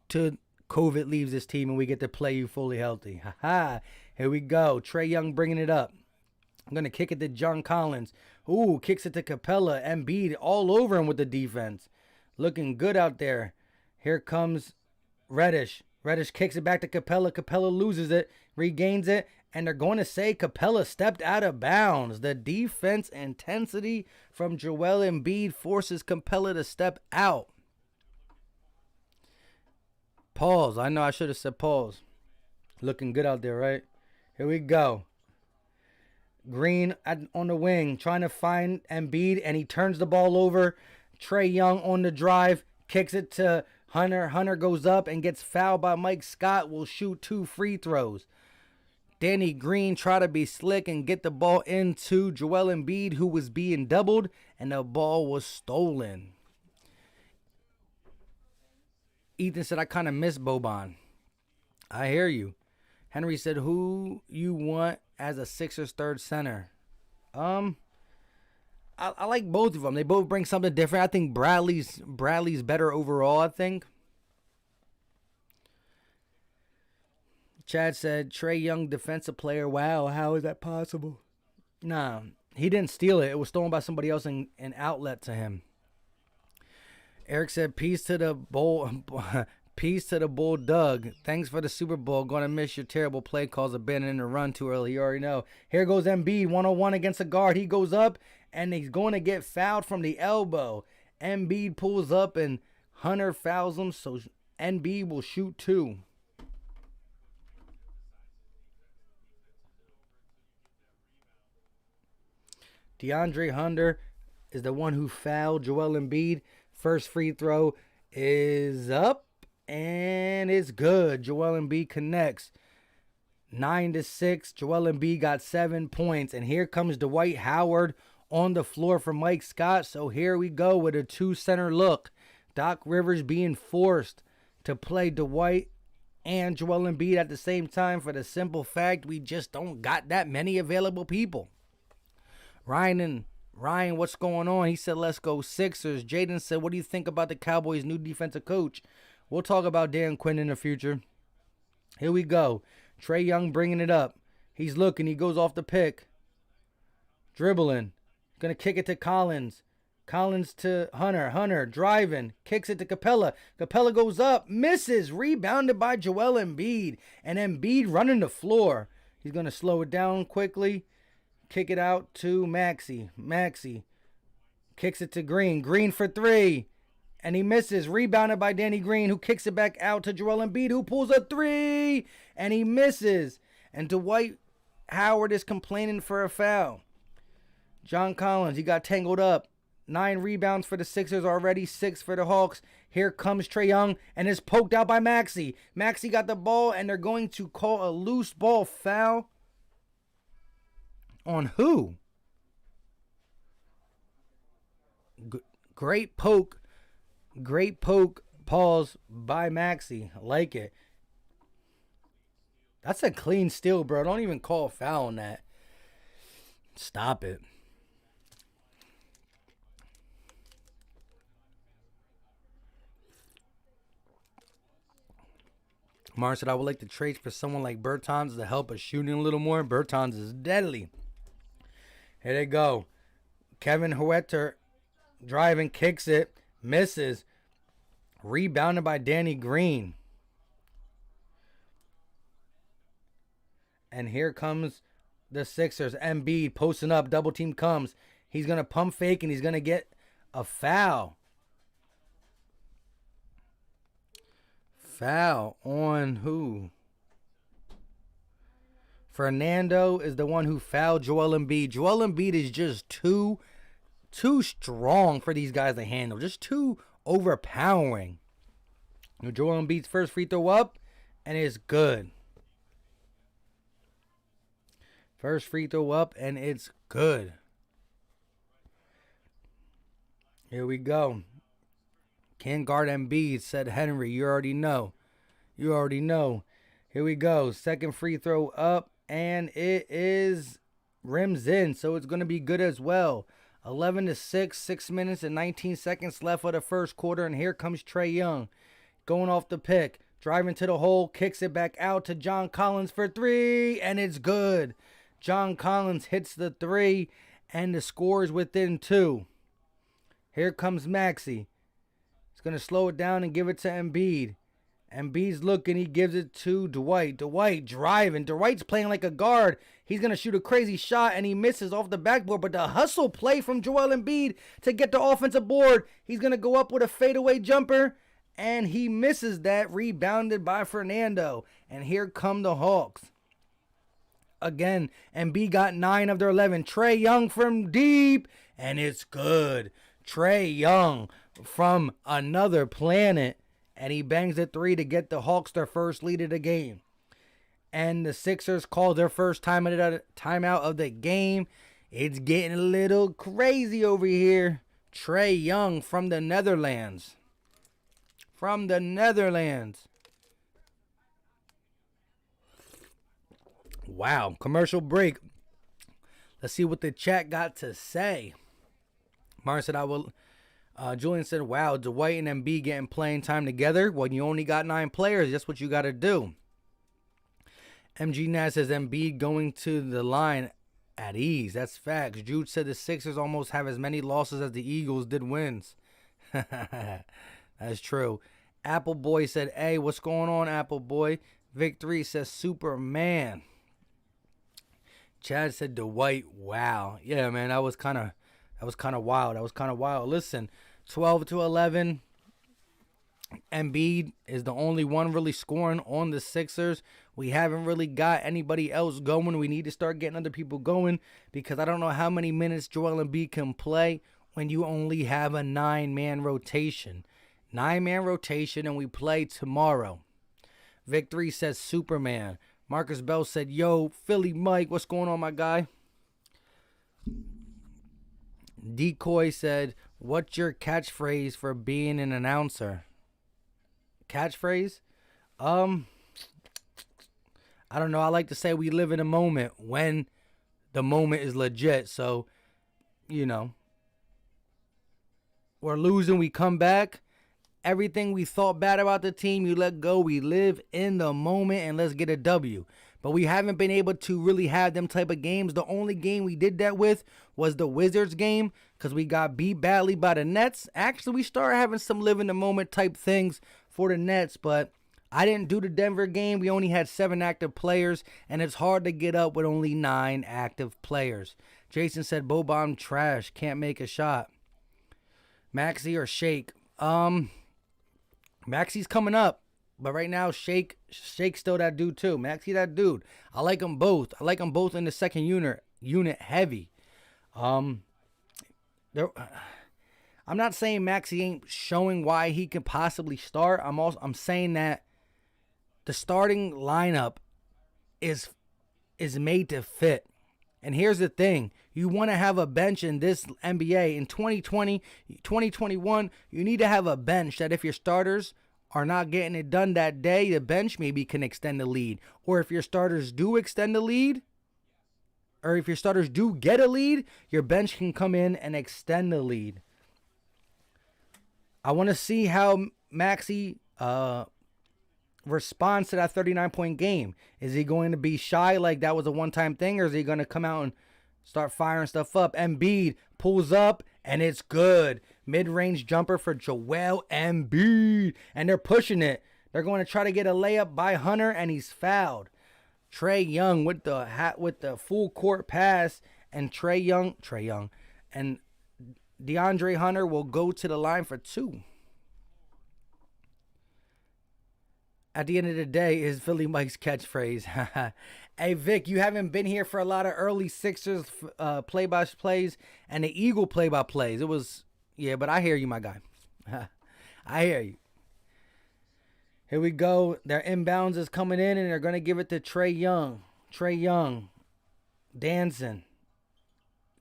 S1: till COVID leaves this team and we get to play you fully healthy. Haha. Here we go. Trae Young bringing it up. I'm going to kick it to John Collins. Ooh, kicks it to Capella. Embiid all over him with the defense. Looking good out there. Here comes Reddish. Reddish kicks it back to Capella. Capella loses it, regains it, and they're going to say Capella stepped out of bounds. The defense intensity from Joel Embiid forces Capella to step out. Pause. I know I should have said pause. Looking good out there, right? Here we go. Green on the wing, trying to find Embiid, and he turns the ball over. Trae Young on the drive, kicks it to Hunter. Hunter goes up and gets fouled by Mike Scott. Will shoot 2 free throws. Danny Green try to be slick and get the ball into Joel Embiid, who was being doubled, and the ball was stolen. Ethan said, I kind of miss Boban. I hear you. Henry said, who you want as a Sixers third center? I like both of them. They both bring something different. I think Bradley's better overall, I think. Chad said, Trae Young, defensive player. Wow, how is that possible? Nah, he didn't steal it. It was stolen by somebody else and an outlet to him. Eric said, peace to the bull. Peace to the Bulldog. Thanks for the Super Bowl. Gonna miss your terrible play calls, abandoning the run too early. You already know. Here goes Embiid, 1-on-1 against a guard. He goes up, and he's going to get fouled from the elbow. Embiid pulls up, and Hunter fouls him, so Embiid will shoot 2. DeAndre Hunter is the one who fouled Joel Embiid. First free throw is up. And it's good. Joel Embiid connects. 9-6. Joel Embiid got 7 points. And here comes Dwight Howard on the floor for Mike Scott. So here we go with a 2-center look. Doc Rivers being forced to play Dwight and Joel Embiid at the same time for the simple fact we just don't got that many available people. Ryan, what's going on? He said, let's go Sixers. Jaden said, what do you think about the Cowboys' new defensive coach? We'll talk about Dan Quinn in the future. Here we go. Trae Young bringing it up. He's looking. He goes off the pick. Dribbling. Gonna kick it to Collins. Collins to Hunter. Hunter driving. Kicks it to Capella. Capella goes up. Misses. Rebounded by Joel Embiid. And Embiid running the floor. He's gonna slow it down quickly. Kick it out to Maxey. Maxey kicks it to Green. Green for three. And he misses. Rebounded by Danny Green, who kicks it back out to Joel Embiid, who pulls a three. And he misses. And Dwight Howard is complaining for a foul. John Collins, he got tangled up. 9 rebounds for the Sixers already, 6 for the Hawks. Here comes Trae Young, and is poked out by Maxey. Maxey got the ball, and they're going to call a loose ball foul. On who? Great poke. Great poke, pause, by Maxey. I like it. That's a clean steal, bro. Don't even call a foul on that. Stop it. Martin said, I would like to trade for someone like Bertans to help us shooting a little more. Bertans is deadly. Here they go. Kevin Huerter driving, kicks it, misses. Rebounded by Danny Green. And here comes the Sixers. Embiid posting up. Double team comes. He's going to pump fake and he's going to get a foul. Foul on who? Fernando is the one who fouled Joel Embiid. Joel Embiid is just too strong for these guys to handle. Just too overpowering. Joel Embiid's first free throw up, and it's good. First free throw up, and it's good. Here we go. Can't guard Embiid, said Henry. You already know. You already know. Here we go. Second free throw up, and it is rims in, so it's going to be good as well. 11-6, 6 minutes and 19 seconds left of the first quarter, and here comes Trae Young. Going off the pick, driving to the hole, kicks it back out to John Collins for three, and it's good. John Collins hits the three, and the score is within 2. Here comes Maxey. He's going to slow it down and give it to Embiid. Embiid's looking. He gives it to Dwight. Dwight driving. Dwight's playing like a guard. He's going to shoot a crazy shot, and he misses off the backboard. But the hustle play from Joel Embiid to get the offensive board. He's going to go up with a fadeaway jumper, and he misses that. Rebounded by Fernando. And here come the Hawks. Again, Embiid got 9 of their 11. Trae Young from deep, and it's good. Trae Young from another planet, and he bangs a 3 to get the Hawks their first lead of the game. And the Sixers call their first timeout of the game. It's getting a little crazy over here. Trae Young from the Netherlands. From the Netherlands. Wow. Commercial break. Let's see what the chat got to say. Martin said, Julian said, wow, Dwight and Embiid getting playing time together. When you only got 9 players, that's what you got to do. MG Naz says, Embiid going to the line at ease. That's facts. Jude said the Sixers almost have as many losses as the Eagles did wins. That's true. Apple Boy said, hey, what's going on, Apple Boy? Vic3 says, Superman. Chad said, Dwight, wow. Yeah, man, that was kind of wild. That was kind of wild. Listen, 12-11. Embiid is the only one really scoring on the Sixers. We haven't really got anybody else going. We need to start getting other people going because I don't know how many minutes Joel Embiid can play when you only have a 9-man rotation. 9-man rotation, and we play tomorrow. Vic3 says Superman. Marcus Bell said, yo, Philly Mike, what's going on, my guy? Decoy said, what's your catchphrase for being an announcer? Catchphrase? I don't know. I like to say we live in a moment when the moment is legit. So, you know, we're losing, we come back. Everything we thought bad about the team, you let go. We live in the moment and let's get a W. But we haven't been able to really have them type of games. The only game we did that with was the Wizards game because we got beat badly by the Nets. Actually, we started having some live in the moment type things for the Nets, but I didn't do the Denver game. We only had 7 active players, and it's hard to get up with only 9 active players. Jason said, Boban trash, can't make a shot. Maxey or Shake? Maxey's coming up, but right now Shake's still that dude too. Maxey that dude. I like them both. I like them both in the second unit heavy. I'm not saying Maxey ain't showing why he could possibly start. I'm saying that the starting lineup is made to fit. And here's the thing. You want to have a bench in this NBA in 2020, 2021. You need to have a bench that if your starters are not getting it done that day, the bench maybe can extend the lead. Or if your starters do extend the lead, or if your starters do get a lead, your bench can come in and extend the lead. I want to see how Maxey responds to that 39-point game. Is he going to be shy like that was a one-time thing, or is he going to come out and start firing stuff up? Embiid pulls up, and it's good. Mid-range jumper for Joel Embiid, and they're pushing it. They're going to try to get a layup by Hunter, and he's fouled. Trae Young with the full court pass, and Trae Young, and DeAndre Hunter will go to the line for 2. At the end of the day, is Philly Mike's catchphrase. Hey, Vic, you haven't been here for a lot of early Sixers play-by-plays and the Eagle play-by-plays. It was, yeah, but I hear you, my guy. I hear you. Here we go. Their inbounds is coming in, and they're going to give it to Trae Young. Trae Young dancing.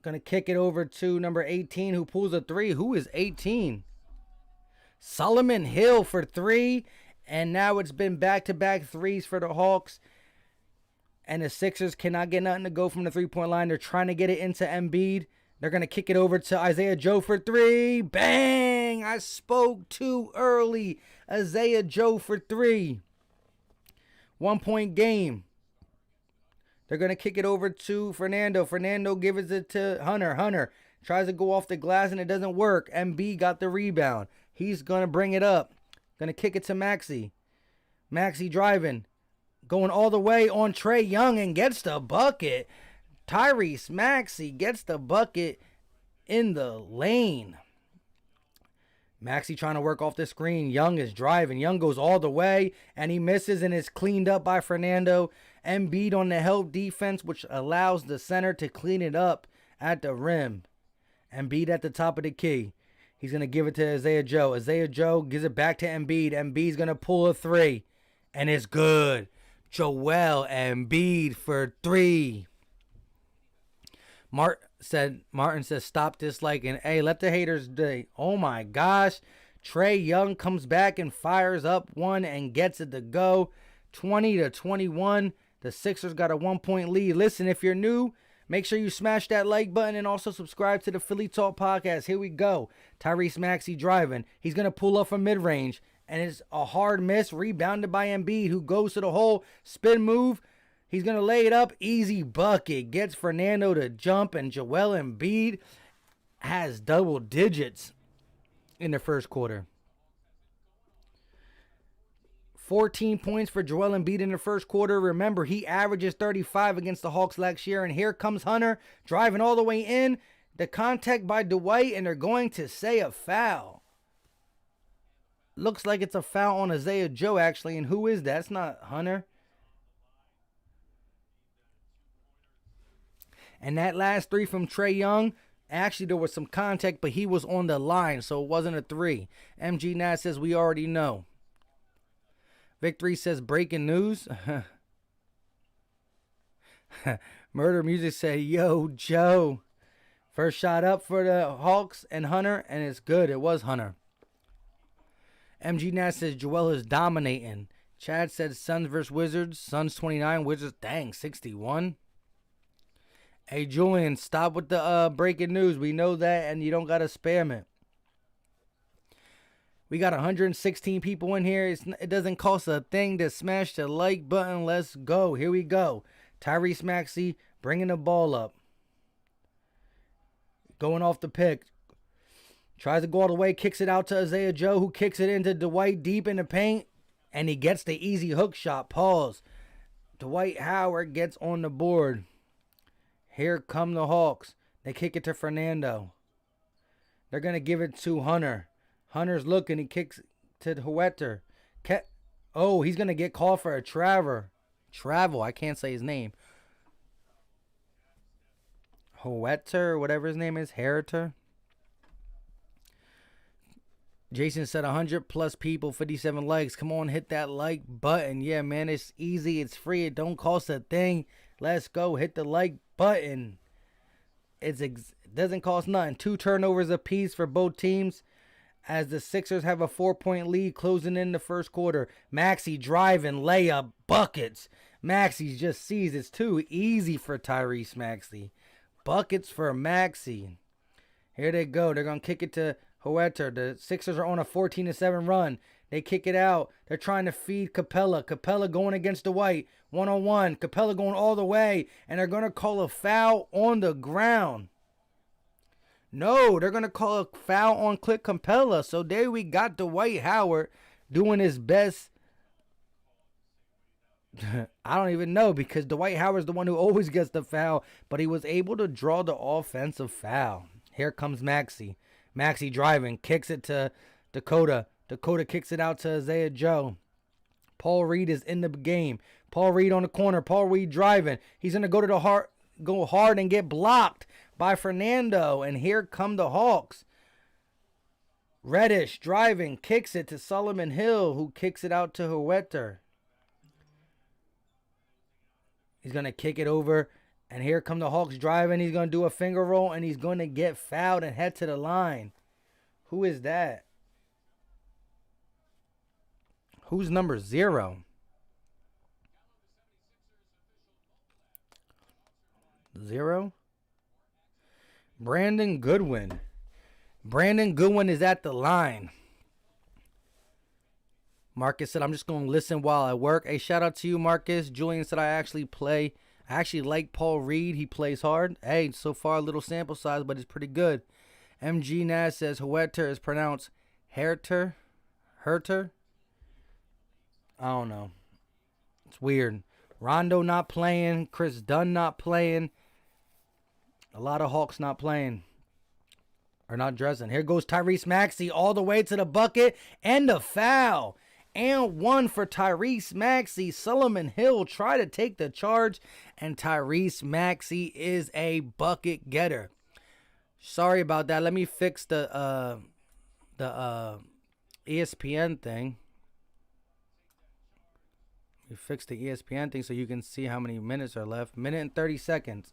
S1: Going to kick it over to number 18, who pulls a 3. Who is 18? Solomon Hill for 3. And now it's been back-to-back threes for the Hawks. And the Sixers cannot get nothing to go from the three-point line. They're trying to get it into Embiid. They're going to kick it over to Isaiah Joe for 3. Bang! I spoke too early. Isaiah Joe for 3. 1-point game. They're going to kick it over to Fernando. Fernando gives it to Hunter. Hunter tries to go off the glass, and it doesn't work. Embiid got the rebound. He's going to bring it up. Going to kick it to Maxey. Maxey driving. Going all the way on Trae Young and gets the bucket. Tyrese Maxey gets the bucket in the lane. Maxey trying to work off the screen. Young is driving. Young goes all the way, and he misses, and is cleaned up by Fernando. Embiid on the help defense, which allows the center to clean it up at the rim. Embiid at the top of the key. He's going to give it to Isaiah Joe. Isaiah Joe gives it back to Embiid. Embiid's going to pull a 3. And it's good. Joel Embiid for 3. Martin says, stop disliking. Hey, let the haters day. Oh, my gosh. Trae Young comes back and fires up 1 and gets it to go. 20-21. The Sixers got a 1-point lead. Listen, if you're new, make sure you smash that like button and also subscribe to the Philly Talk Podcast. Here we go. Tyrese Maxey driving. He's going to pull up from mid-range. And it's a hard miss. Rebounded by Embiid, who goes to the hole. Spin move. He's going to lay it up. Easy bucket. Gets Fernando to jump. And Joel Embiid has double digits in the first quarter. 14 points for Joel Embiid in the first quarter. Remember, he averages 35 against the Hawks last year. And here comes Hunter driving all the way in. The contact by Dwight, and they're going to say a foul. Looks like it's a foul on Isaiah Joe, actually. And who is that? It's not Hunter. And that last 3 from Trae Young, actually there was some contact, but he was on the line, so it wasn't a 3. MG Nat says, we already know. Victory says, breaking news. Murder Music said, yo, Joe. First shot up for the Hawks and Hunter, and it's good. It was Hunter. MG Nat says, Joel is dominating. Chad said, Suns versus Wizards. Suns 29, Wizards, dang, 61. Hey, Julian, stop with the breaking news. We know that, and you don't got to spam it. We got 116 people in here. It doesn't cost a thing to smash the like button. Let's go. Here we go. Tyrese Maxey bringing the ball up. Going off the pick. Tries to go all the way. Kicks it out to Isaiah Joe, who kicks it into Dwight deep in the paint. And he gets the easy hook shot. Pause. Dwight Howard gets on the board. Here come the Hawks. They kick it to Fernando. They're going to give it to Hunter. Hunter's looking. He kicks to Huerter. Oh, he's going to get called for a travel. I can't say his name. Huerter, whatever his name is. Herter. Jason said 100 plus people, 57 likes. Come on, hit that like button. Yeah, man, it's easy. It's free. It don't cost a thing. Let's go. Hit the like button. It doesn't cost nothing. 2 turnovers apiece for both teams as the Sixers have a 4-point lead closing in the first quarter. Maxey driving, layup, buckets. Maxey just sees it's too easy for Tyrese Maxey. Buckets for Maxey. Here they go. They're going to kick it to Huerter. The Sixers are on a 14-7 run. They kick it out. They're trying to feed Capella. Capella going against Dwight. One-on-one. Capella going all the way. And they're going to call a foul on the ground. No, they're going to call a foul on Clint Capella. So there we got Dwight Howard doing his best. I don't even know because Dwight Howard's the one who always gets the foul. But he was able to draw the offensive foul. Here comes Maxey. Maxey driving. Kicks it to Dakota. Dakota kicks it out to Isaiah Joe. Paul Reed is in the game. Paul Reed on the corner. Paul Reed driving. He's going to go hard and get blocked by Fernando. And here come the Hawks. Reddish driving. Kicks it to Solomon Hill, who kicks it out to Huerter. He's going to kick it over. And here come the Hawks driving. He's going to do a finger roll. And he's going to get fouled and head to the line. Who is that? Who's number 0? 0? Brandon Goodwin. Brandon Goodwin is at the line. Marcus said, I'm just going to listen while I work. Hey, shout out to you, Marcus. Julian said, I actually like Paul Reed. He plays hard. Hey, so far a little sample size, but it's pretty good. MG Nash says, Huerter is pronounced Herter. I don't know. It's weird. Rondo not playing. Chris Dunn not playing. A lot of Hawks not playing. Or not dressing. Here goes Tyrese Maxey all the way to the bucket. And the foul. And 1 for Tyrese Maxey. Solomon Hill try to take the charge. And Tyrese Maxey is a bucket getter. Sorry about that. Let me fix the ESPN thing. We fixed the ESPN thing so you can see how many minutes are left. Minute and 30 seconds.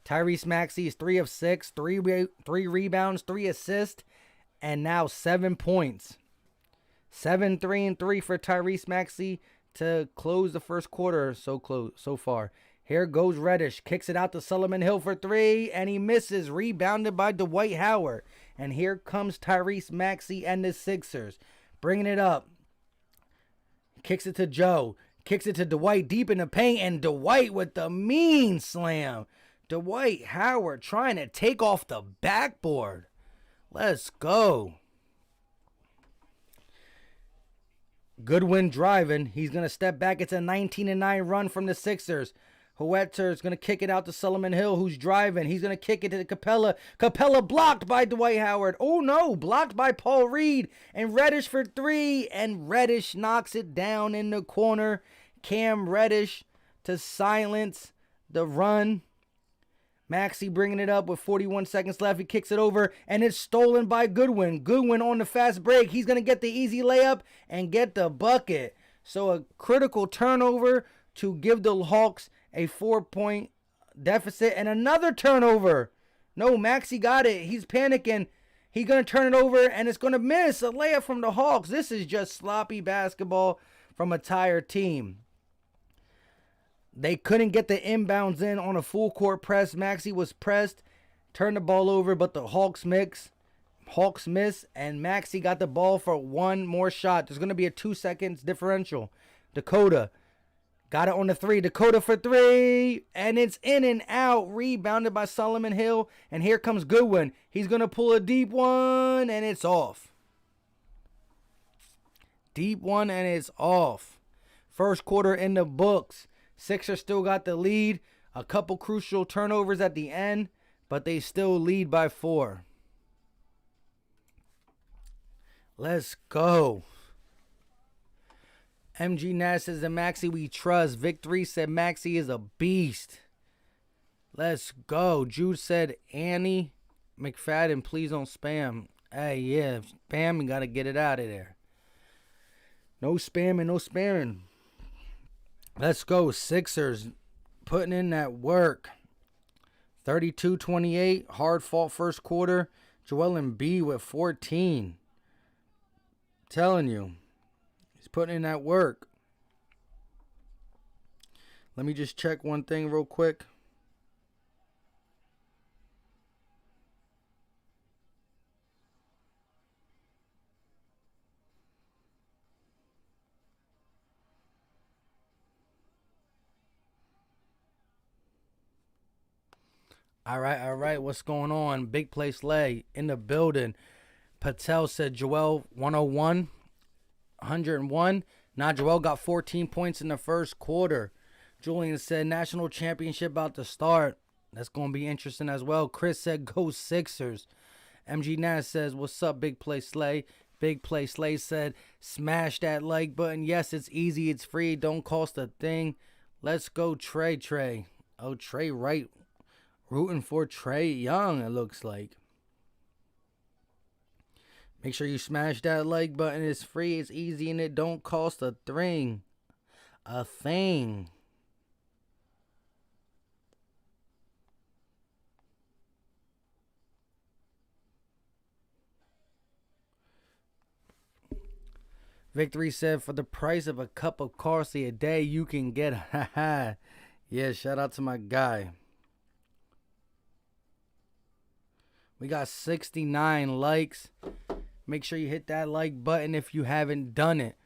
S1: Tyrese Maxey is 3 of 6. 3 rebounds, 3 assists, and now 7 points. 7, 3, and 3 for Tyrese Maxey to close the first quarter so far. Here goes Reddish. Kicks it out to Solomon Hill for 3, and he misses. Rebounded by Dwight Howard. And here comes Tyrese Maxey and the Sixers. Bringing it up. Kicks it to Joe. Kicks it to Dwight deep in the paint, and Dwight with the mean slam. Dwight Howard trying to take off the backboard. Let's go. Goodwin driving. He's going to step back. It's a 19-9 run from the Sixers. Huerter is going to kick it out to Solomon Hill, who's driving. He's going to kick it to Capella. Capella blocked by Dwight Howard. Oh, no. Blocked by Paul Reed. And Reddish for 3. And Reddish knocks it down in the corner. Cam Reddish to silence the run. Maxey bringing it up with 41 seconds left. He kicks it over, and it's stolen by Goodwin. Goodwin on the fast break. He's going to get the easy layup and get the bucket. So a critical turnover to give the Hawks a 4-point deficit, and another turnover. No, Maxey got it. He's panicking. He's going to turn it over, and it's going to miss a layup from the Hawks. This is just sloppy basketball from a tired team. They couldn't get the inbounds in on a full court press. Maxey was pressed, turned the ball over, but the Hawks Hawks miss, and Maxey got the ball for one more shot. There's going to be a 2 seconds differential. Dakota got it on the three. Dakota for three, and it's in and out. Rebounded by Solomon Hill, and here comes Goodwin. He's going to pull a deep one, and it's off. Deep one, and it's off. First quarter in the books. Sixers still got the lead. A couple crucial turnovers at the end, but they still lead by 4. Let's go. MG Nash says the Maxey we trust. Victory said Maxey is a beast. Let's go. Jude said Annie McFadden, please don't spam. Hey, yeah, spam, you got to get it out of there. No spamming, no spamming. Let's go. Sixers putting in that work. 32-28. Hard fought first quarter. Joel Embiid with 14. Telling you. He's putting in that work. Let me just check one thing real quick. All right. What's going on? Big Play Slay in the building. Patel said Joel 101, 101. Now Joel got 14 points in the first quarter. Julian said national championship about to start. That's going to be interesting as well. Chris said go Sixers. MG Nash says what's up, Big Play Slay. Big Play Slay said smash that like button. Yes, it's easy. It's free. Don't cost a thing. Let's go Trey. Oh, Trey right. Rooting for Trey Young, it looks like. Make sure you smash that like button. It's free, it's easy, and it don't cost a thing. A thing. Victory said for the price of a cup of coffee a day, you can get. Yeah, shout out to my guy. We got 69 likes. Make sure you hit that like button if you haven't done it.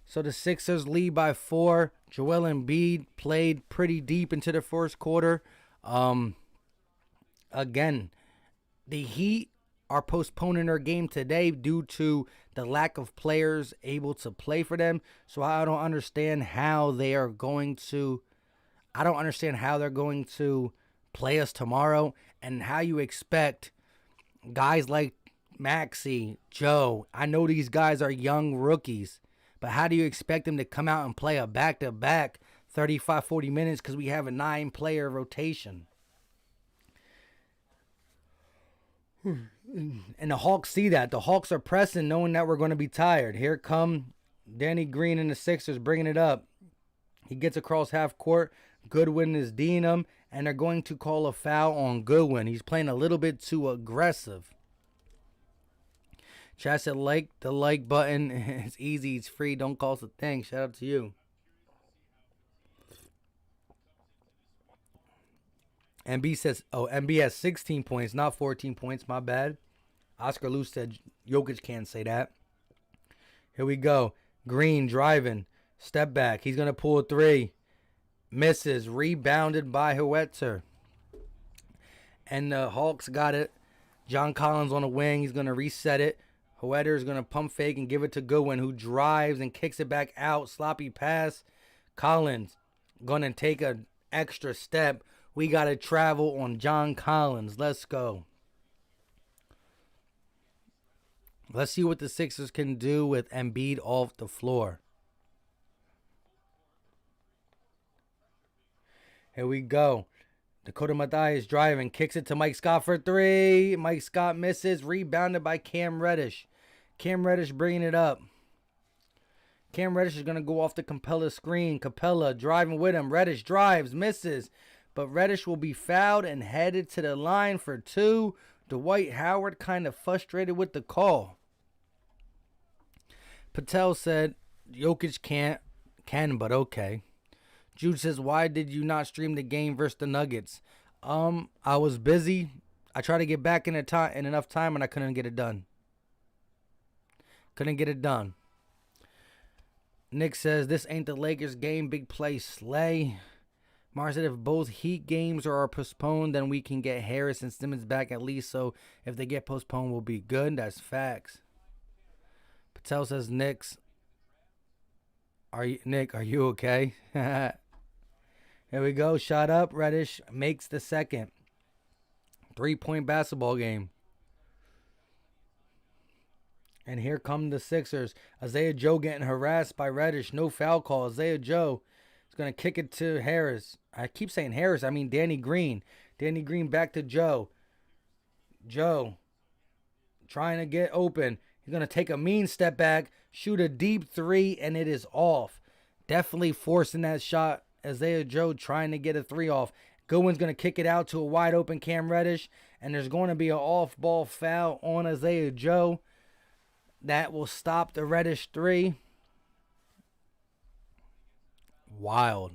S1: So the Sixers lead by 4. Joel Embiid played pretty deep into the first quarter. Again, the Heat are postponing their game today due to the lack of players able to play for them. So I don't understand how they are going to. I don't understand how they're going to play us tomorrow, and how you expect guys like Maxey, Joe, I know these guys are young rookies, but how do you expect them to come out and play a back-to-back 35, 40 minutes because we have a 9-player rotation? And the Hawks see that. The Hawks are pressing, knowing that we're going to be tired. Here come Danny Green and the Sixers bringing it up. He gets across half court. Goodwin is D'ing him, and they're going to call a foul on Goodwin. He's playing a little bit too aggressive. Chat said like the like button. It's easy. It's free. Don't cost a thing. Shout out to you. MB says, oh, MB has 16 points, not 14 points. My bad. Oscar Lou said Jokic can't say that. Here we go. Green driving. Step back. He's going to pull a 3. Misses. Rebounded by Huerter. And the Hawks got it. John Collins on the wing. He's going to reset it. Huerter is going to pump fake and give it to Goodwin, who drives and kicks it back out. Sloppy pass. Collins going to take an extra step. We got to travel on John Collins. Let's go. Let's see what the Sixers can do with Embiid off the floor. Here we go. Dakota Mathias is driving. Kicks it to Mike Scott for 3. Mike Scott misses. Rebounded by Cam Reddish. Cam Reddish bringing it up. Cam Reddish is going to go off the Capella screen. Capella driving with him. Reddish drives. Misses. But Reddish will be fouled and headed to the line for 2. Dwight Howard kind of frustrated with the call. Patel said, Jokic can, but okay. Jude says, why did you not stream the game versus the Nuggets? I was busy. I tried to get back in enough time, and I couldn't get it done. Couldn't get it done. Nick says, this ain't the Lakers game. Big play, Slay. Mar said, if both Heat games are postponed, then we can get Harris and Simmons back at least. So if they get postponed, we'll be good. That's facts. Patel says, Nick, are you okay? Here we go. Shot up. Reddish makes the second. 3-point basketball game. And here come the Sixers. Isaiah Joe getting harassed by Reddish. No foul call. Isaiah Joe is going to kick it to Harris. I keep saying Harris. I mean Danny Green. Danny Green back to Joe. Joe trying to get open. He's going to take a mean step back, shoot a deep three, and it is off. Definitely forcing that shot. Isaiah Joe trying to get a three off. Goodwin's going to kick it out to a wide open Cam Reddish, and there's going to be an off-ball foul on Isaiah Joe. That will stop the Reddish three. Wild.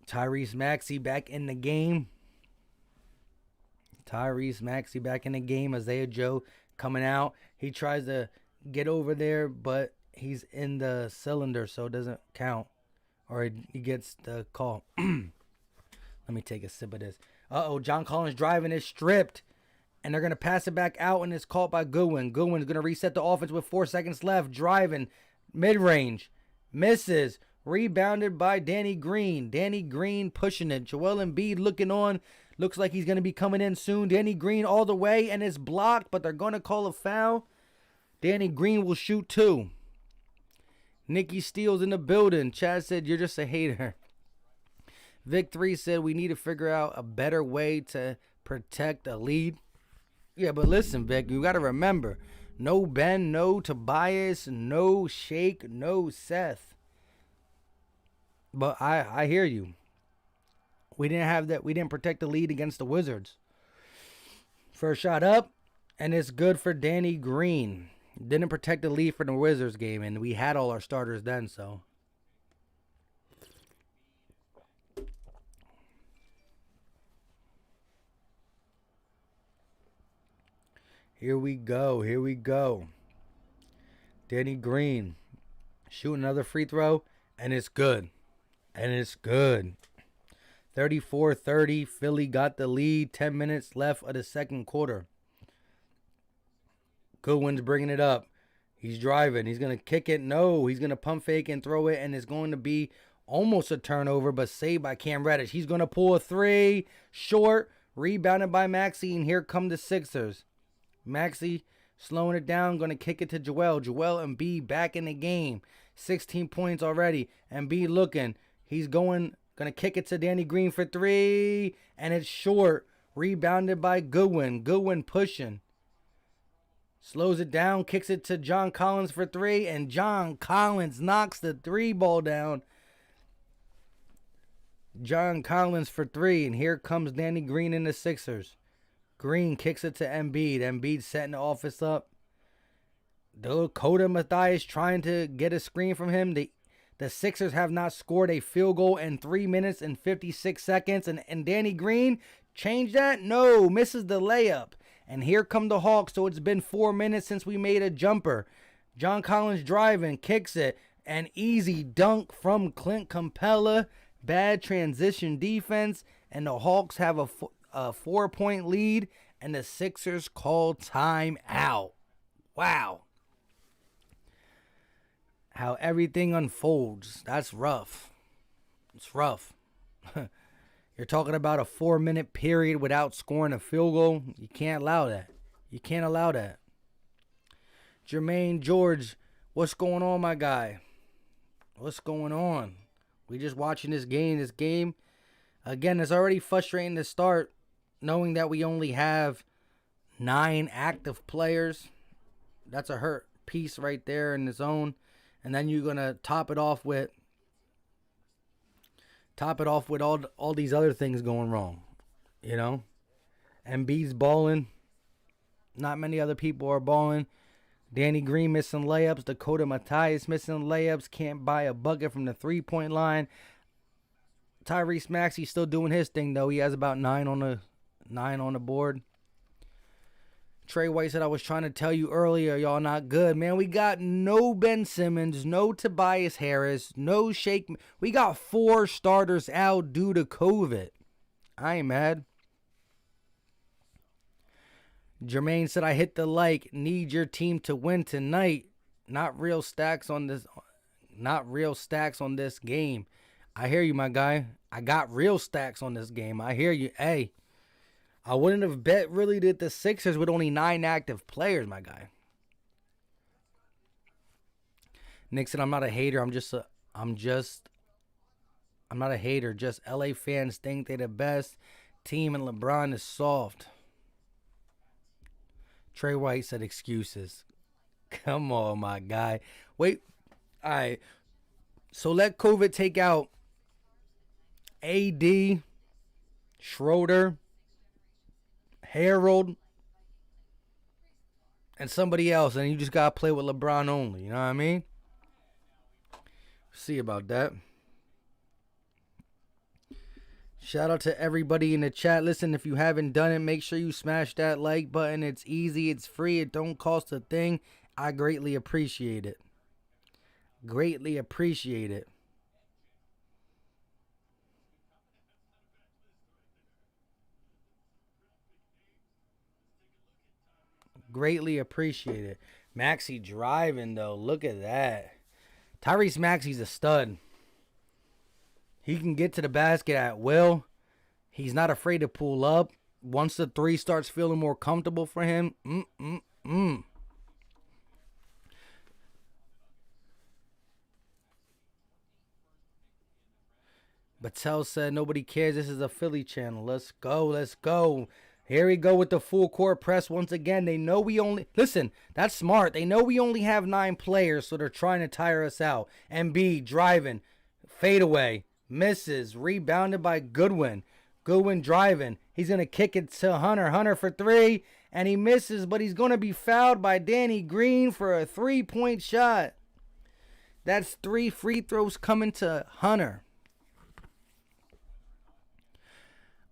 S1: Tyrese Maxey back in the game. Isaiah Joe coming out. He tries to get over there, but he's in the cylinder, so it doesn't count. Or he gets the call. Let me take a sip of this. John Collins driving is stripped. And they're going to pass it back out, and it's caught by Goodwin. Goodwin's going to reset the offense with 4 seconds left. Driving. Mid-range. Misses. Rebounded by Danny Green. Danny Green pushing it. Joel Embiid looking on. Looks like he's going to be coming in soon. Danny Green all the way, and it's blocked, but they're going to call a foul. Danny Green will shoot 2. Nikki Steele's in the building. Chad said, you're just a hater. Vic 3 said, we need to figure out a better way to protect a lead. Yeah, but listen, Vic, you got to remember, no Ben, no Tobias, no Shake, no Seth. But I hear you. We didn't have that. We didn't protect the lead against the Wizards. First shot up, and it's good for Danny Green. Didn't protect the lead for the Wizards game, and we had all our starters then, so. Here we go. Danny Green shooting another free throw, and it's good. 34-30, Philly got the lead. 10 minutes left of the second quarter. Goodwin's bringing it up. He's driving. He's going to kick it. No, he's going to pump fake and throw it, and it's going to be almost a turnover, but saved by Cam Reddish. He's going to pull a three. Short. Rebounded by Maxey, and here come the Sixers. Maxey slowing it down, going to kick it to Joel. Joel Embiid back in the game. 16 points already. Embiid looking. He's going to kick it to Danny Green for 3. And it's short. Rebounded by Goodwin. Goodwin pushing. Slows it down. Kicks it to John Collins for 3. And John Collins knocks the 3 ball down. John Collins for 3. And here comes Danny Green in the Sixers. Green kicks it to Embiid. Embiid setting the offense up. Dakota Mathias trying to get a screen from him. The Sixers have not scored a field goal in 3 minutes and 56 seconds. And Danny Green changed that? No, misses the layup. And here come the Hawks. So it's been 4 minutes since we made a jumper. John Collins driving, kicks it. An easy dunk from Clint Capella. Bad transition defense. And the Hawks have a 4-point lead, and the Sixers call timeout. Wow. How everything unfolds. That's rough. It's rough. You're talking about a 4-minute period without scoring a field goal. You can't allow that. Jermaine George, what's going on, my guy? What's going on? We just watching this game. Again, it's already frustrating to start knowing that we only have 9 active players. That's a hurt piece right there in its own. And then you're going to top it off with all these other things going wrong. You know? Embiid's balling. Not many other people are balling. Danny Green missing layups. Dakota Mathias missing layups. Can't buy a bucket from the 3-point line. Tyrese Maxey still doing his thing though. He has about 9 on the board. Trey White said, I was trying to tell you earlier, y'all not good. Man, we got no Ben Simmons, no Tobias Harris, no Shake. We got 4 starters out due to COVID. I ain't mad. Jermaine said, I hit the like. Need your team to win tonight. Not real stacks on this game. I hear you, my guy. I got real stacks on this game. I hear you. Hey, I wouldn't have bet really that the Sixers with only 9 active players, my guy. Nick said, I'm not a hater. I'm not a hater. Just LA fans think they're the best team and LeBron is soft. Trey White said excuses. Come on, my guy. Wait. All right. So let COVID take out AD, Schroeder, Harold, and somebody else, and you just got to play with LeBron only. You know what I mean? See about that. Shout out to everybody in the chat. Listen, if you haven't done it, make sure you smash that like button. It's easy. It's free. It don't cost a thing. I greatly appreciate it. Greatly appreciate it. Greatly appreciate it. Maxey driving, though. Look at that. Tyrese Maxey's a stud. He can get to the basket at will. He's not afraid to pull up. Once the 3 starts feeling more comfortable for him, Battelle said, nobody cares. This is a Philly channel. Let's go. Let's go. Here we go with the full court press once again. They know we only... Listen, that's smart. They know we only have 9 players, so they're trying to tire us out. Embiid driving. Fadeaway. Misses. Rebounded by Goodwin. Goodwin driving. He's going to kick it to Hunter. Hunter for 3. And he misses, but he's going to be fouled by Danny Green for a 3-point shot. That's 3 free throws coming to Hunter.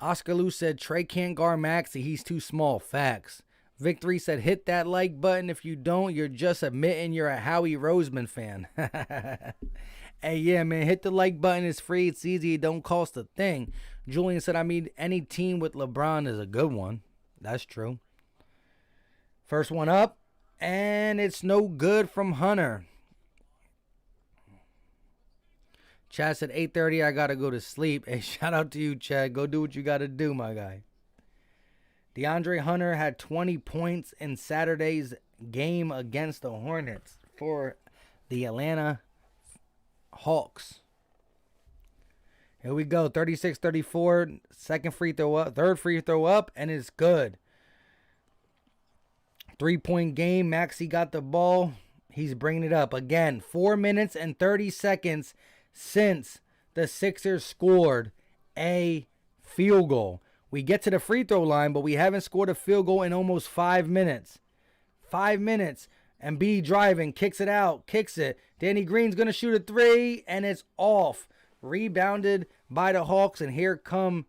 S1: Oscar Lou said, Trey can't guard Maxey. He's too small. Facts. Victory said, hit that like button. If you don't, you're just admitting you're a Howie Roseman fan. Hey, yeah, man. Hit the like button. It's free. It's easy. It don't cost a thing. Julian said, I mean, any team with LeBron is a good one. That's true. First one up. And it's no good from Hunter. Chad said 8:30, I got to go to sleep. Hey, shout out to you, Chad. Go do what you got to do, my guy. DeAndre Hunter had 20 points in Saturday's game against the Hornets for the Atlanta Hawks. Here we go. 36-34. Second free throw up. Third free throw up, and it's good. 3-point game. Maxey got the ball. He's bringing it up. Again, 4 minutes and 30 seconds since the Sixers scored a field goal. We get to the free throw line, but we haven't scored a field goal in almost 5 minutes. 5 minutes. Embiid driving, kicks it out, kicks it. Danny Green's going to shoot a 3, and it's off. Rebounded by the Hawks, and here comes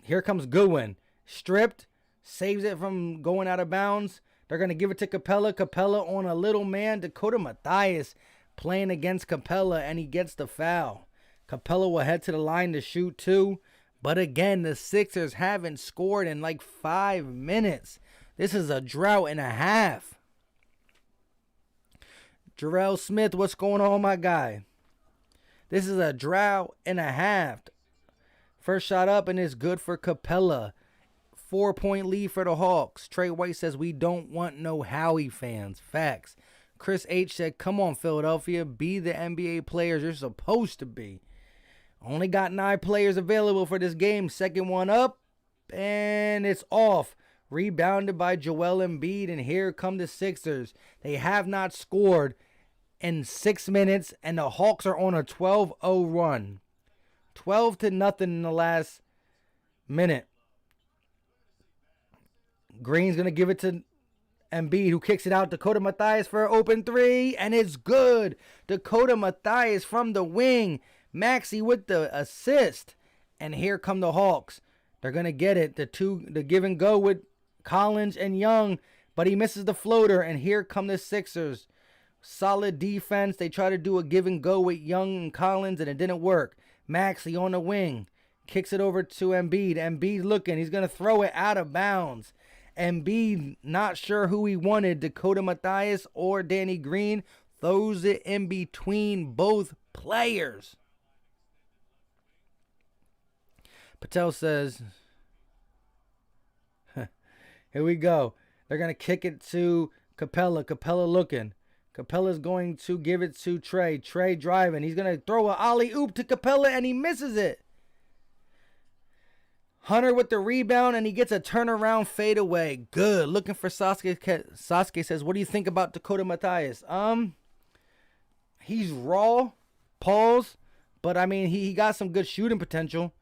S1: Goodwin. Stripped, saves it from going out of bounds. They're going to give it to Capella. Capella on a little man. Dakota Mathias playing against Capella, and he gets the foul. Capella will head to the line to shoot 2. But again, the Sixers haven't scored in like 5 minutes. This is a drought and a half. Jarrell Smith, what's going on, my guy? This is a drought and a half. First shot up, and it's good for Capella. 4-point lead for the Hawks. Trey White says, we don't want no Howie fans. Facts. Chris H said, come on, Philadelphia. Be the NBA players you're supposed to be. Only got 9 players available for this game. Second one up, and it's off. Rebounded by Joel Embiid, and here come the Sixers. They have not scored in 6 minutes, and the Hawks are on a 12-0 run. 12-0 in the last minute. Green's going to give it to Embiid, who kicks it out. Dakota Mathias for an open 3, and it's good. Dakota Mathias from the wing Maxey with the assist. And here come the Hawks. They're going to get it. The give and go with Collins and Young. But he misses the floater. And here come the Sixers. Solid defense. They try to do a give and go with Young and Collins, and it didn't work. Maxey on the wing. Kicks it over to Embiid. Embiid looking. He's going to throw it out of bounds. Embiid, not sure who he wanted, Dakota Mathias or Danny Green. Throws it in between both players. Patel says, here we go. They're going to kick it to Capella. Capella looking. Capella's going to give it to Trey. Trey driving. He's going to throw an alley-oop to Capella, and he misses it. Hunter with the rebound, and he gets a turnaround fadeaway. Good. Looking for Sasuke. Sasuke says, what do you think about Dakota Mathias? He's raw. Pause. But, I mean, he got some good shooting potential.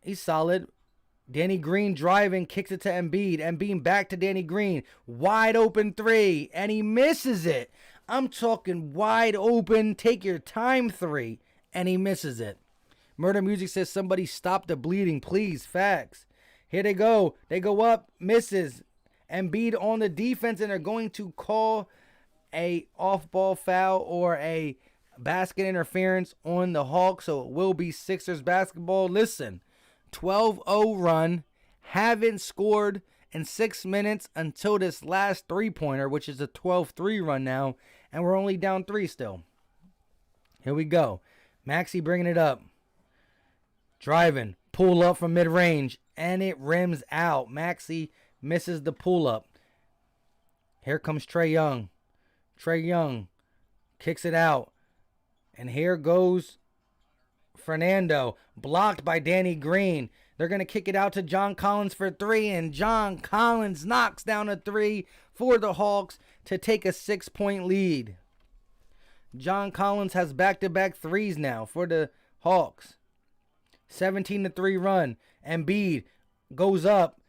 S1: He's solid. Danny Green driving, kicks it to Embiid. Embiid back to Danny Green. Wide open three, and he misses it. I'm talking wide open, take your time three, and he misses it. Murder Music says, somebody stop the bleeding, please. Facts. Here they go. They go up, misses. Embiid on the defense, and they're going to call a off-ball foul or a basket interference on the Hawks, so it will be Sixers basketball. Listen, 12-0 run, haven't scored in 6 minutes until this last three-pointer, which is a 12-3 run now, and we're only down 3 still. Here we go. Maxey bringing it up. Driving, pull up from mid-range, and it rims out. Maxey misses the pull-up. Here comes Trae Young. Trae Young kicks it out. And here goes Fernando, blocked by Danny Green. They're going to kick it out to John Collins for 3, and John Collins knocks down a 3 for the Hawks to take a 6-point lead. John Collins has back-to-back threes now for the Hawks. 17-3 run. Embiid goes up,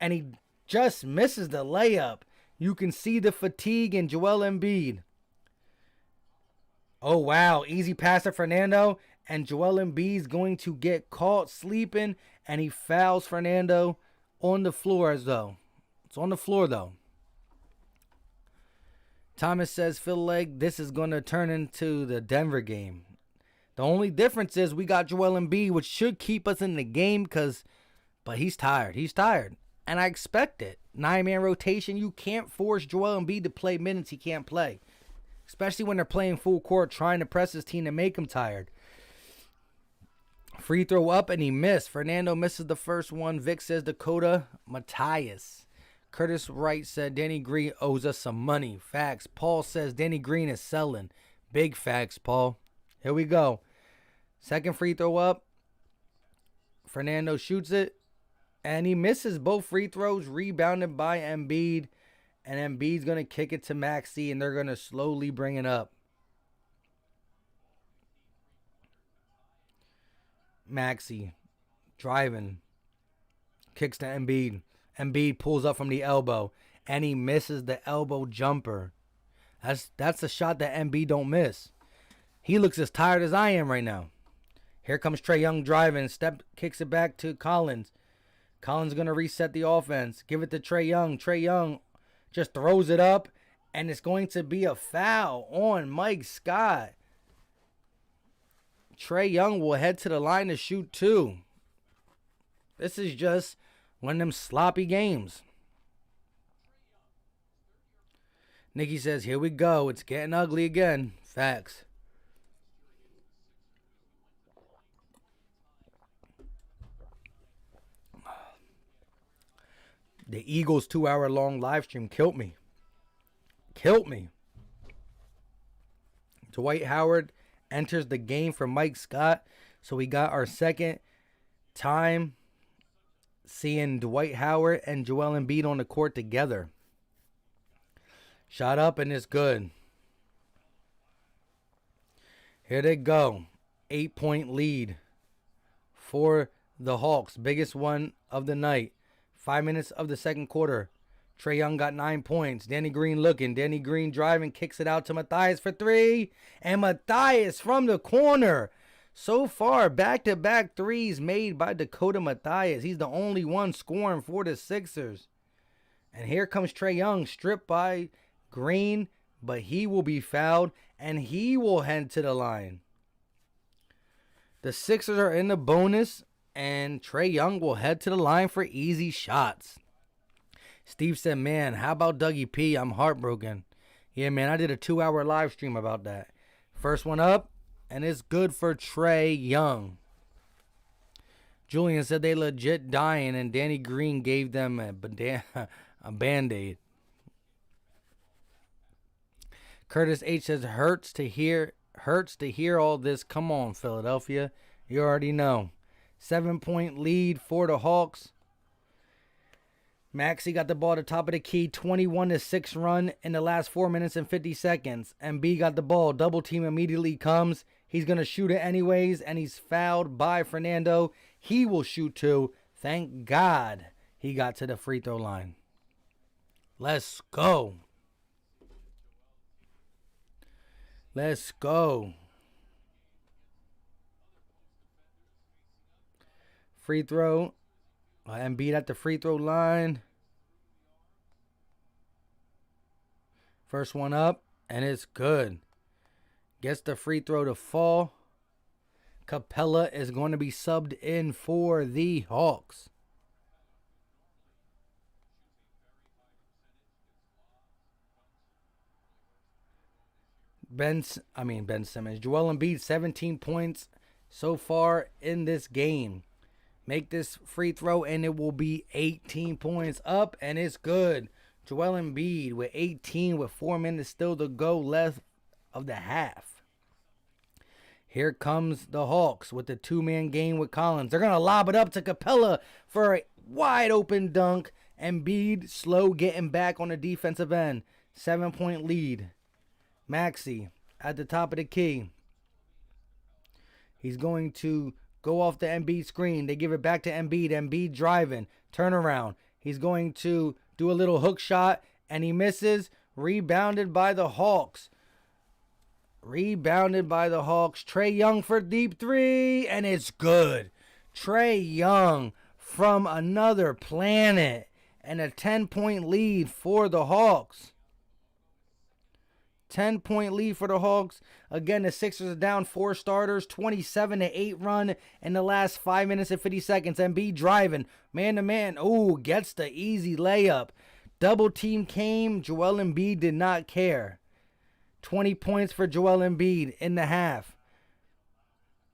S1: and he just misses the layup. You can see the fatigue in Joel Embiid. Oh, wow. Easy pass to Fernando. And Joel Embiid's going to get caught sleeping. And he fouls Fernando on the floor as though. It's on the floor, though. Thomas says, feel like this is going to turn into the Denver game. The only difference is we got Joel Embiid, which should keep us in the game. But he's tired. He's tired. And I expect it. 9-man rotation. You can't force Joel Embiid to play minutes he can't play. Especially when they're playing full court, trying to press his team to make him tired. Free throw up, and he missed. Fernando misses the first one. Vic says Dakota Mathias. Curtis Wright said Danny Green owes us some money. Facts. Paul says Danny Green is selling. Big facts, Paul. Here we go. Second free throw up. Fernando shoots it, and he misses both free throws. Rebounded by Embiid. And Embiid's going to kick it to Maxey, and they're going to slowly bring it up. Maxey driving. Kicks to Embiid. Embiid pulls up from the elbow, and he misses the elbow jumper. That's a shot that Embiid don't miss. He looks as tired as I am right now. Here comes Trae Young driving. Kicks it back to Collins. Collins going to reset the offense. Give it to Trae Young. Trae Young just throws it up, and it's going to be a foul on Mike Scott. Trae Young will head to the line to shoot 2. This is just one of them sloppy games. Nikki says, here we go. It's getting ugly again. Facts. The Eagles' 2-hour-long live stream killed me. Killed me. Dwight Howard enters the game for Mike Scott. So we got our second time seeing Dwight Howard and Joel Embiid on the court together. Shot up, and it's good. Here they go. 8-point lead for the Hawks. Biggest one of the night. 5 minutes of the second quarter. Trae Young got 9 points. Danny Green looking. Danny Green driving. Kicks it out to Mathias for 3. And Mathias from the corner So far, back-to-back threes made by Dakota Mathias. He's the only one scoring for the Sixers. And here comes Trae Young, stripped by Green, but he will be fouled, and he will head to the line. The Sixers are in the bonus, and Trae Young will head to the line for easy shots. Steve said, man, how about Dougie P? I'm heartbroken. Yeah, man, I did a 2-hour live stream about that. First one up, and it's good for Trae Young. Julian said they legit dying, and Danny Green gave them a Band-Aid. Curtis H says, hurts to hear all this. Come on, Philadelphia. You already know. 7-point lead for the Hawks. Maxey got the ball at the top of the key, 21-6 run in the last 4 minutes and 50 seconds. Embiid got the ball. Double team immediately comes. He's going to shoot it anyways, and he's fouled by Fernando. He will shoot too. Thank God he got to the free throw line. Let's go. Let's go. Free throw. Embiid at the free throw line. First one up, and it's good. Gets the free throw to fall. Capella is going to be subbed in for the Hawks. Ben Simmons. Joel Embiid, 17 points so far in this game. Make this free throw, and it will be 18 points up, and it's good. Joel Embiid with 18 with 4 minutes still to go left of the half. Here comes the Hawks with the two-man game with Collins. They're going to lob it up to Capella for a wide-open dunk. Embiid slow getting back on the defensive end. 7-point lead. Maxey at the top of the key. He's going to go off the Embiid screen. They give it back to Embiid. Embiid driving. Turnaround. He's going to do a little hook shot, and he misses. Rebounded by the Hawks. Trae Young for deep three, and it's good. Trae Young from another planet, and a 10-point lead for the Hawks. 10-point lead for the Hawks. Again, the Sixers are down 4 starters. 27-8 run in the last 5 minutes and 50 seconds. Embiid driving. Man-to-man. Oh, gets the easy layup. Double team came. Joel Embiid did not care. 20 points for Joel Embiid in the half.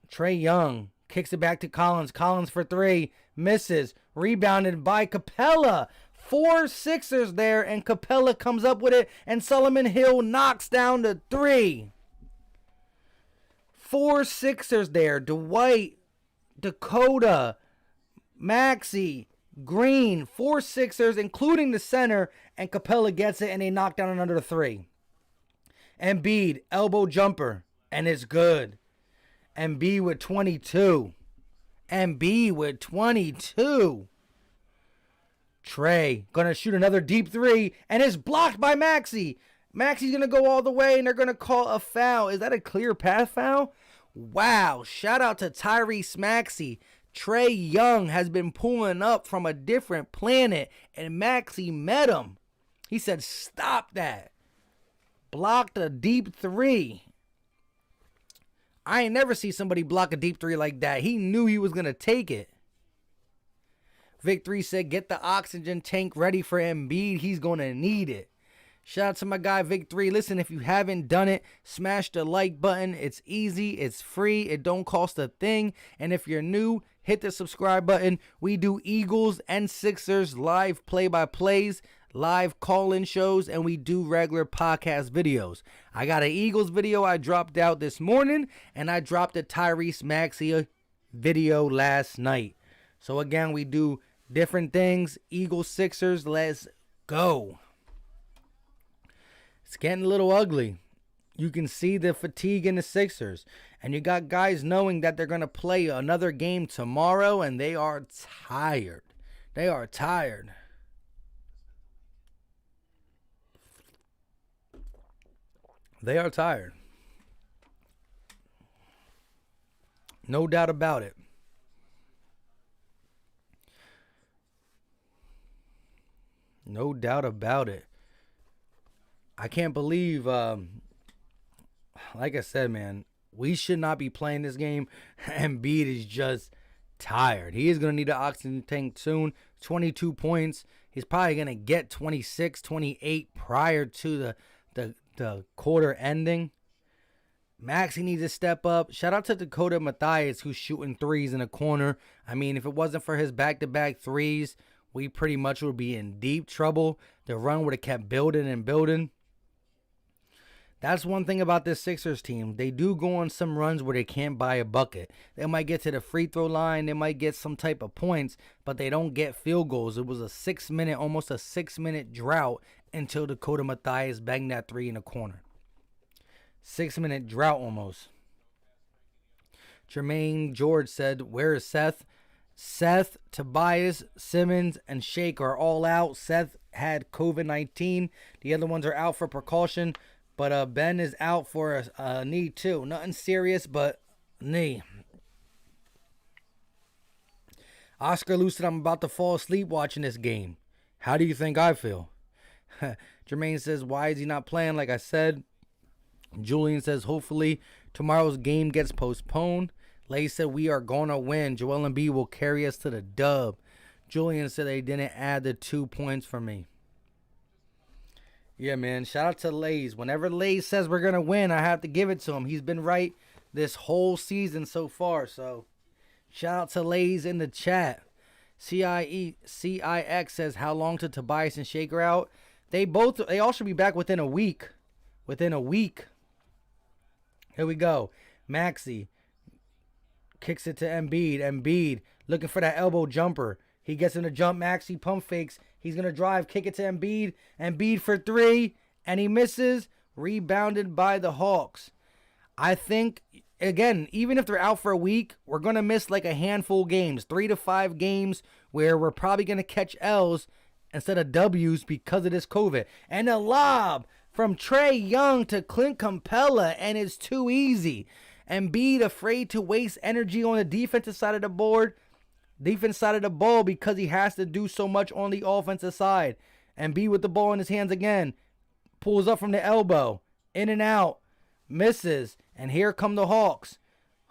S1: Trae Young kicks it back to Collins. Collins for 3. Misses. Rebounded by Capella. 4 Sixers there, and Capella comes up with it, and Solomon Hill knocks down the 3. 4 Sixers there. Dwight, Dakota, Maxey, Green. 4 Sixers, including the center, and Capella gets it, and they knock down another 3. Embiid, elbow jumper, and it's good. Embiid with 22. Trae gonna shoot another deep 3, and it's blocked by Maxey. Maxey's gonna go all the way, and they're gonna call a foul. Is that a clear path foul? Wow, shout out to Tyrese Maxey. Trae Young has been pulling up from a different planet, and Maxey met him. He said, stop that. Blocked a deep 3. I ain't never see somebody block a deep 3 like that. He knew he was gonna take it. Vic3 said, get the oxygen tank ready for Embiid. He's going to need it. Shout out to my guy, Vic3. Listen, if you haven't done it, smash the like button. It's easy. It's free. It don't cost a thing. And if you're new, hit the subscribe button. We do Eagles and Sixers live play-by-plays, live call-in shows, and we do regular podcast videos. I got an Eagles video I dropped out this morning, and I dropped a Tyrese Maxey video last night. So, again, we do different things. Eagles, Sixers, let's go. It's getting a little ugly. You can see the fatigue in the Sixers. And you got guys knowing that they're going to play another game tomorrow, and they are tired. They are tired. No doubt about it. No doubt about it. I can't believe, like I said, man, we should not be playing this game. Embiid is just tired. He is going to need an oxygen tank soon. 22 points. He's probably going to get 26, 28 prior to the quarter ending. Maxey needs to step up. Shout out to Dakota Mathias, who's shooting threes in the corner. I mean, if it wasn't for his back-to-back threes, we pretty much would be in deep trouble. The run would have kept building and building. That's one thing about this Sixers team. They do go on some runs where they can't buy a bucket. They might get to the free throw line. They might get some type of points, but they don't get field goals. It was almost a 6-minute drought until Dakota Mathias banged that three in the corner. 6-minute drought almost. Jermaine George said, where is Seth? Seth, Tobias, Simmons, and Shake are all out. Seth had COVID-19. The other ones are out for precaution. But Ben is out for a knee too. Nothing serious, but knee. Oscar Lucid, I'm about to fall asleep watching this game. How do you think I feel? Jermaine says, why is he not playing? Like I said. Julian says, hopefully tomorrow's game gets postponed. Lay said, we are going to win. Joel Embiid will carry us to the dub. Julian said they didn't add the 2 points for me. Yeah, man. Shout out to Lays. Whenever Lays says we're going to win, I have to give it to him. He's been right this whole season so far. So, shout out to Lays in the chat. CIX says, how long to Tobias and Shaker out? They all should be back within a week. Within a week. Here we go. Maxey kicks it to Embiid. Embiid looking for that elbow jumper. He gets in the jump. Maxey pump fakes. He's going to drive, kick it to Embiid. Embiid for three, and he misses. Rebounded by the Hawks. I think, again, even if they're out for a week, we're going to miss like a handful of games. 3 to 5 games where we're probably going to catch L's instead of W's because of this COVID. And a lob from Trae Young to Clint Capella, and it's too easy. Embiid afraid to waste energy on the defensive side of the board. Defense side of the ball because he has to do so much on the offensive side. Embiid with the ball in his hands again. Pulls up from the elbow. In and out. Misses. And here come the Hawks.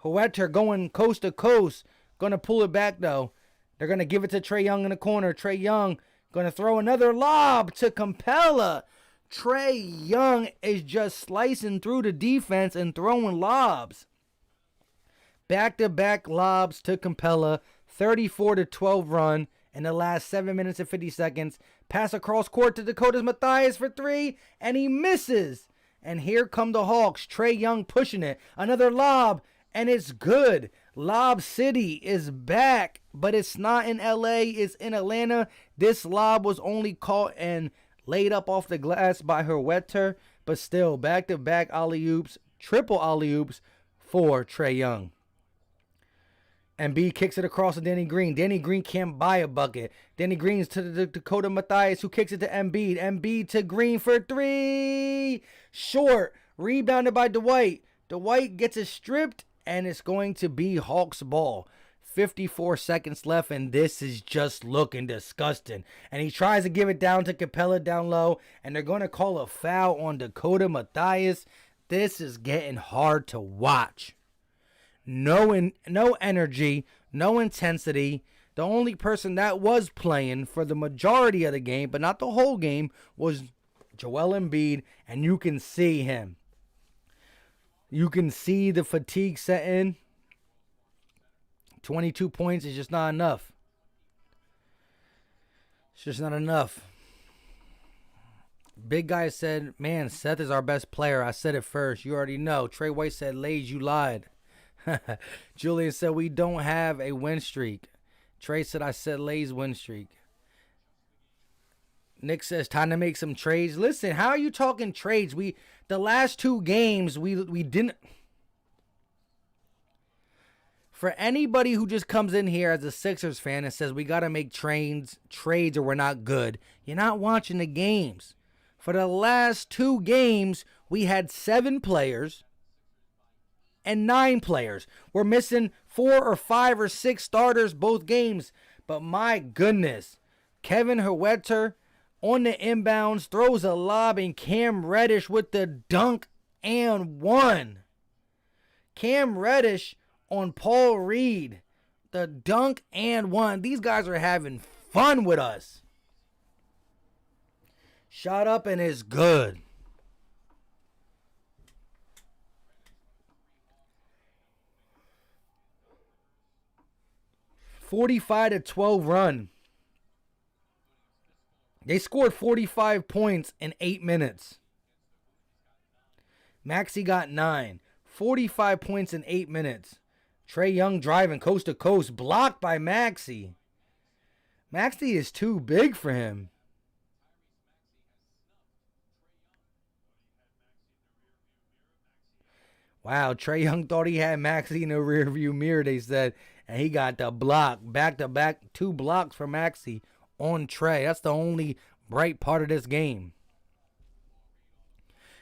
S1: Huerter going coast to coast. Going to pull it back though. They're going to give it to Trae Young in the corner. Trae Young going to throw another lob to Capella. Trae Young is just slicing through the defense and throwing lobs. Back-to-back lobs to Capella. 34-12 run in the last 7 minutes and 50 seconds. Pass across court to Dakota Mathias for three, and he misses. And here come the Hawks. Trae Young pushing it. Another lob, and it's good. Lob City is back, but it's not in LA. It's in Atlanta. This lob was only caught and laid up off the glass by Huerter, but still back-to-back alley-oops, triple alley-oops for Trae Young. Embiid kicks it across to Danny Green. Danny Green can't buy a bucket. Danny Green's to the Dakota Mathias, who kicks it to Embiid. Embiid to Green for three. Short. Rebounded by Dwight. Dwight gets it stripped, and it's going to be Hawks ball. 54 seconds left, and this is just looking disgusting. And he tries to give it down to Capella down low, and they're going to call a foul on Dakota Mathias. This is getting hard to watch. No energy, no intensity. The only person that was playing for the majority of the game, but not the whole game, was Joel Embiid, and you can see him. You can see the fatigue set in. 22 points is just not enough. It's just not enough. Big guy said, man, Seth is our best player. I said it first. You already know. Trey White said, Lays, you lied. Julian said, we don't have a win streak. Trey said, I said Lays win streak. Nick says, time to make some trades. Listen, how are you talking trades? The last 2 games, we didn't. For anybody who just comes in here as a Sixers fan and says we got to make trades or we're not good, you're not watching the games. For the last 2 games, we had 7 players and 9 players. We're missing 4 or 5 or 6 starters both games. But my goodness, Kevin Huerter on the inbounds throws a lob, and Cam Reddish with the dunk and one. Cam Reddish on Paul Reed, the dunk and one. These guys are having fun with us. Shot up and is good. $45-12 run. They scored 45 points in 8 minutes. Maxey got 9. 45 points in 8 minutes. Trae Young driving coast to coast. Blocked by Maxey. Maxey is too big for him. Wow, Trae Young thought he had Maxey in the rearview mirror, they said. And he got the block. Back-to-back 2 blocks for Maxey on Trae. That's the only bright part of this game.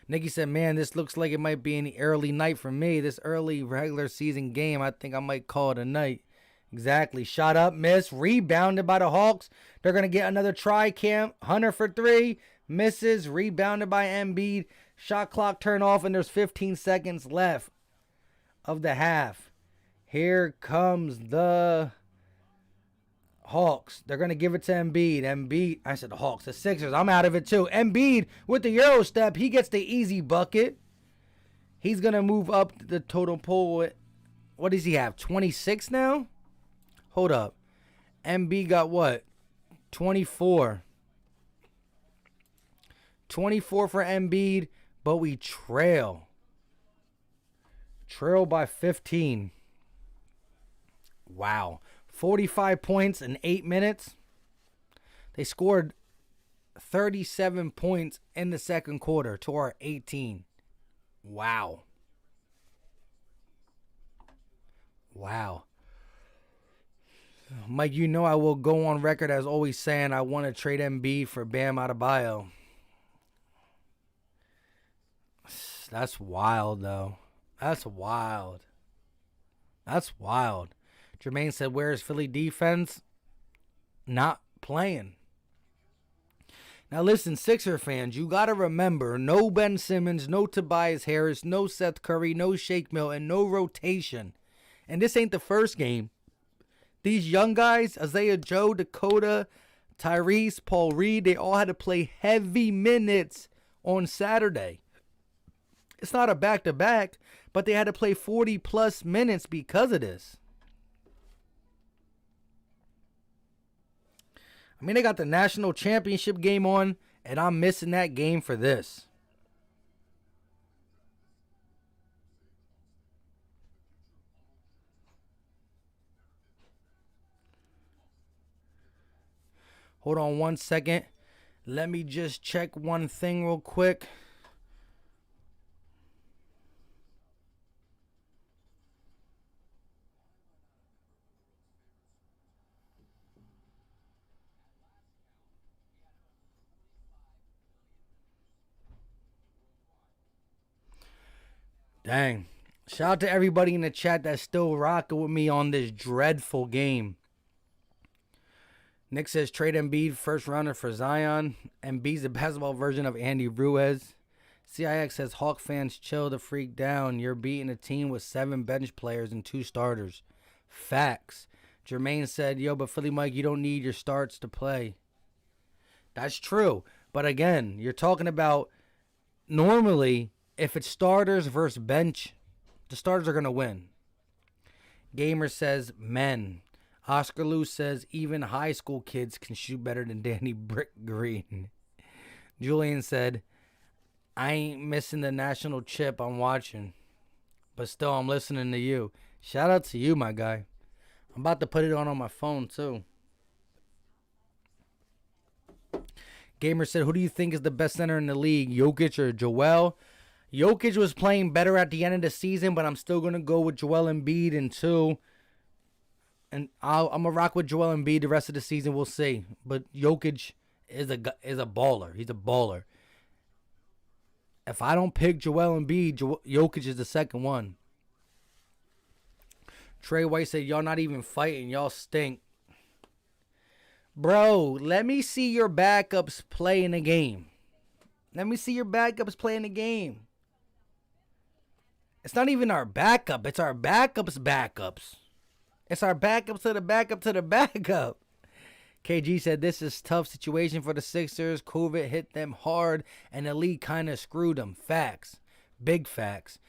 S1: Nikki said, man, this looks like it might be an early night for me. This early regular season game, I think I might call it a night. Exactly. Shot up, miss. Rebounded by the Hawks. They're going to get another try. Cam Hunter for 3. Misses. Rebounded by Embiid. Shot clock turned off, and there's 15 seconds left of the half. Here comes the Hawks. They're going to give it to Embiid. I said the Hawks. The Sixers. I'm out of it too. Embiid with the Euro step. He gets the easy bucket. He's going to move up the total pool. What does he have? 26 now? Hold up. Embiid got what? 24. 24 for Embiid, but we trail. Trail by 15. Wow. 45 points in 8 minutes. They scored 37 points in the second quarter to our 18. Wow. Wow. Mike, you know I will go on record as always saying I want to trade Embiid for Bam Adebayo. That's wild, though. That's wild. That's wild. Jermaine said, where's Philly defense? Not playing. Now listen, Sixer fans, you got to remember, no Ben Simmons, no Tobias Harris, no Seth Curry, no Shake Milton, no rotation. And this ain't the first game. These young guys, Isaiah Joe, Dakota, Tyrese, Paul Reed, they all had to play heavy minutes on Saturday. It's not a back-to-back, but they had to play 40-plus minutes because of this. I mean, they got the national championship game on, and I'm missing that game for this. Hold on one second. Let me just check one thing real quick. Dang. Shout out to everybody in the chat that's still rocking with me on this dreadful game. Nick says trade Embiid first rounder for Zion. Embiid's the basketball version of Andy Ruiz. CIX says Hawk fans chill the freak down. You're beating a team with 7 bench players and 2 starters. Facts. Jermaine said, yo, but Philly Mike, you don't need your starts to play. That's true. But again, you're talking about normally if it's starters versus bench, the starters are going to win. Gamer says men. Oscar Lou says even high school kids can shoot better than Danny Brick Green. Julian said, I ain't missing the national chip I'm watching. But still, I'm listening to you. Shout out to you, my guy. I'm about to put it on my phone, too. Gamer said, who do you think is the best center in the league, Jokic or Joel? Jokic was playing better at the end of the season, but I'm still going to go with Joel Embiid in 2. And I'm going to rock with Joel Embiid the rest of the season. We'll see. But Jokic is a baller. He's a baller. If I don't pick Joel Embiid, Jokic is the second one. Trey White said, y'all not even fighting. Y'all stink. Bro, let me see your backups play in the game. Let me see your backups play in the game. It's not even our backup. It's our backups' backups. It's our backup to the backup to the backup. KG said this is a tough situation for the Sixers. COVID hit them hard, and the league kind of screwed them. Facts. Big facts.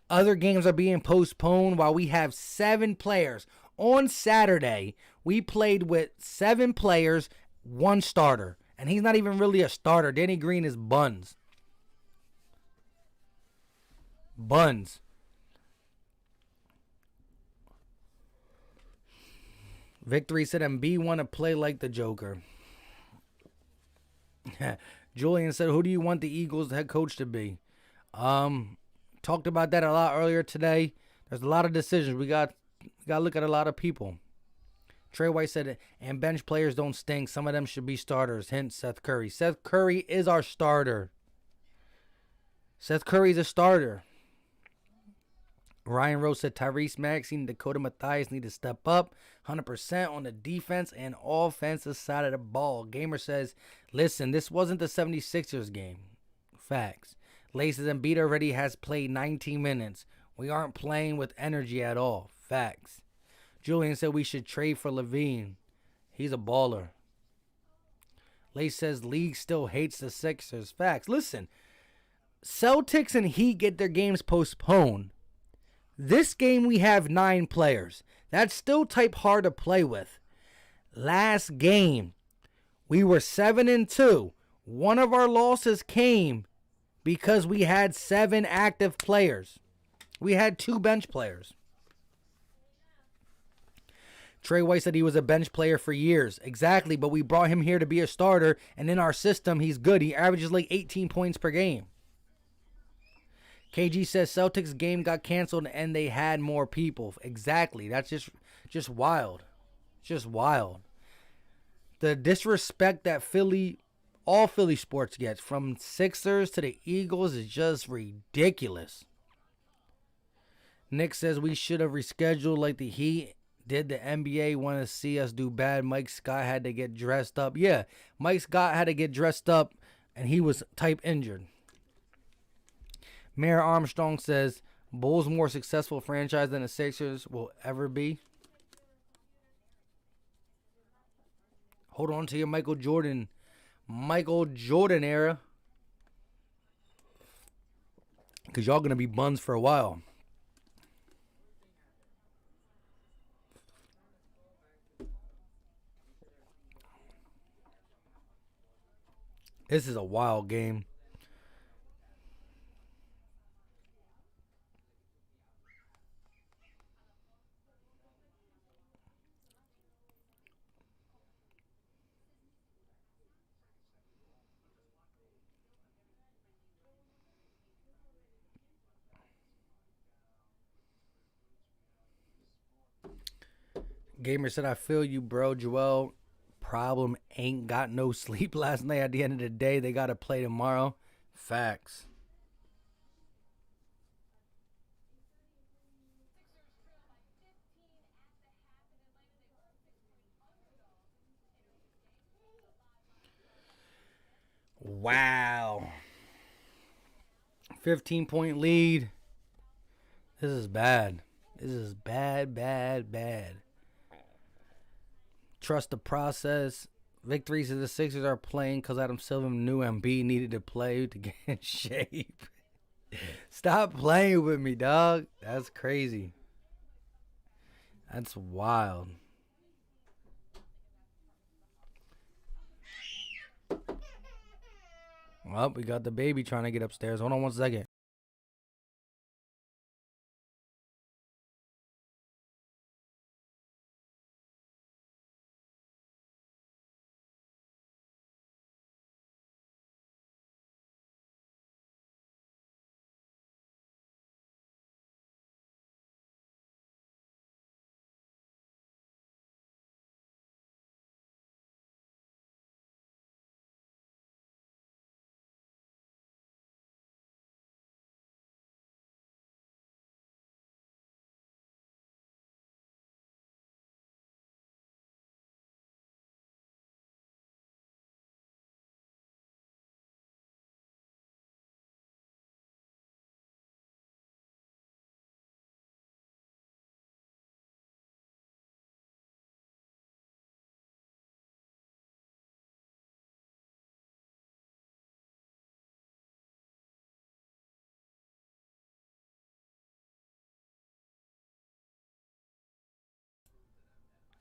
S1: Other games are being postponed while we have 7 players. On Saturday, we played with 7 players, 1 starter. And he's not even really a starter. Danny Green is buns. Buns. Victory said Embiid want to play like the Joker. Julian said, who do you want the Eagles head coach to be? Talked about that a lot earlier today. There's a lot of decisions. We got to look at a lot of people. Trey White said, and bench players don't stink. Some of them should be starters. Hint, Seth Curry. Seth Curry is our starter. Seth Curry's a starter. Ryan Rose said Tyrese Maxey and Dakota Mathias need to step up 100% on the defense and offensive side of the ball. Gamer says, listen, this wasn't the 76ers game. Facts. Laces Embiid already has played 19 minutes. We aren't playing with energy at all. Facts. Julian said we should trade for Levine. He's a baller. Lace says league still hates the Sixers. Facts. Listen, Celtics and Heat get their games postponed. This game we have 9 players. That's still type hard to play with. Last game, we were 7-2. One of our losses came because we had 7 active players. We had 2 bench players. Trey White said he was a bench player for years. Exactly, but we brought him here to be a starter, and in our system, he's good. He averages like 18 points per game. KG says Celtics game got canceled and they had more people. Exactly. That's just wild. Just wild. The disrespect that all Philly sports gets, from Sixers to the Eagles, is just ridiculous. Nick says we should have rescheduled like the Heat did. The NBA want to see us do bad. Mike Scott had to get dressed up. Yeah, Mike Scott had to get dressed up and he was type injured. Mayor Armstrong says Bulls more successful franchise than the Sixers will ever be. Hold on to your Michael Jordan era, because y'all going to be buns for a while. This is a wild game. Gamer said, I feel you, bro. Joel, problem ain't got no sleep last night. At the end of the day, they got to play tomorrow. Facts. Wow. 15-point lead. This is bad. This is bad, bad, bad. Trust the process. Victories of the Sixers are playing because Adam Silver knew Embiid needed to play to get in shape. Stop playing with me, dog. That's crazy. That's wild. Well, we got the baby trying to get upstairs. Hold on 1 second.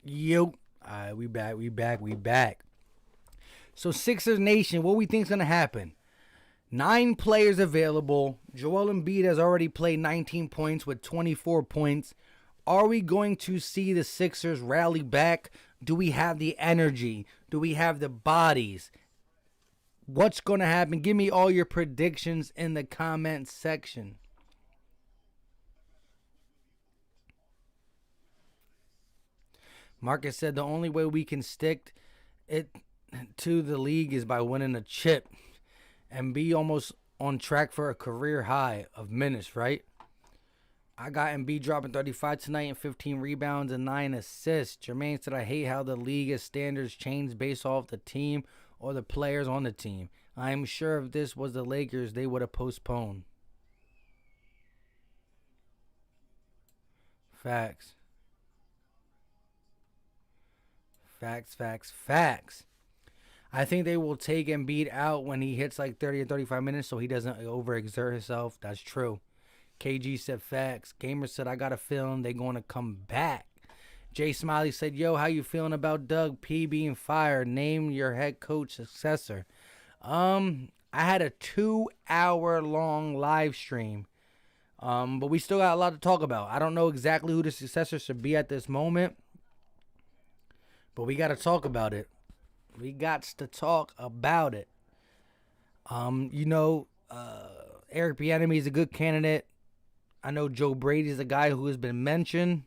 S1: Yo. Alright, we back. So Sixers Nation, what we think's gonna happen? 9 players available. Joel Embiid has already played 19 points with 24 points. Are we going to see the Sixers rally back? Do we have the energy? Do we have the bodies? What's going to happen? Give me all your predictions in the comment section. Marcus said the only way we can stick it to the league is by winning a chip and be almost on track for a career high of minutes, right? I got Embiid dropping 35 tonight and 15 rebounds and 9 assists. Jermaine said, I hate how the league's standards change based off the team or the players on the team. I am sure if this was the Lakers, they would have postponed. Facts. Facts. I think they will take Embiid out when he hits like 30 or 35 minutes so he doesn't overexert himself. That's true. KG said facts. Gamer said, I got a feeling they're going to come back. Jay Smiley said, yo, how you feeling about Doug P being fired? Name your head coach successor. I had a 2-hour long live stream. But we still got a lot to talk about. I don't know exactly who the successor should be at this moment. But we got to talk about it. We got to talk about it. Eric Bieniemy is a good candidate. I know Joe Brady is a guy who has been mentioned.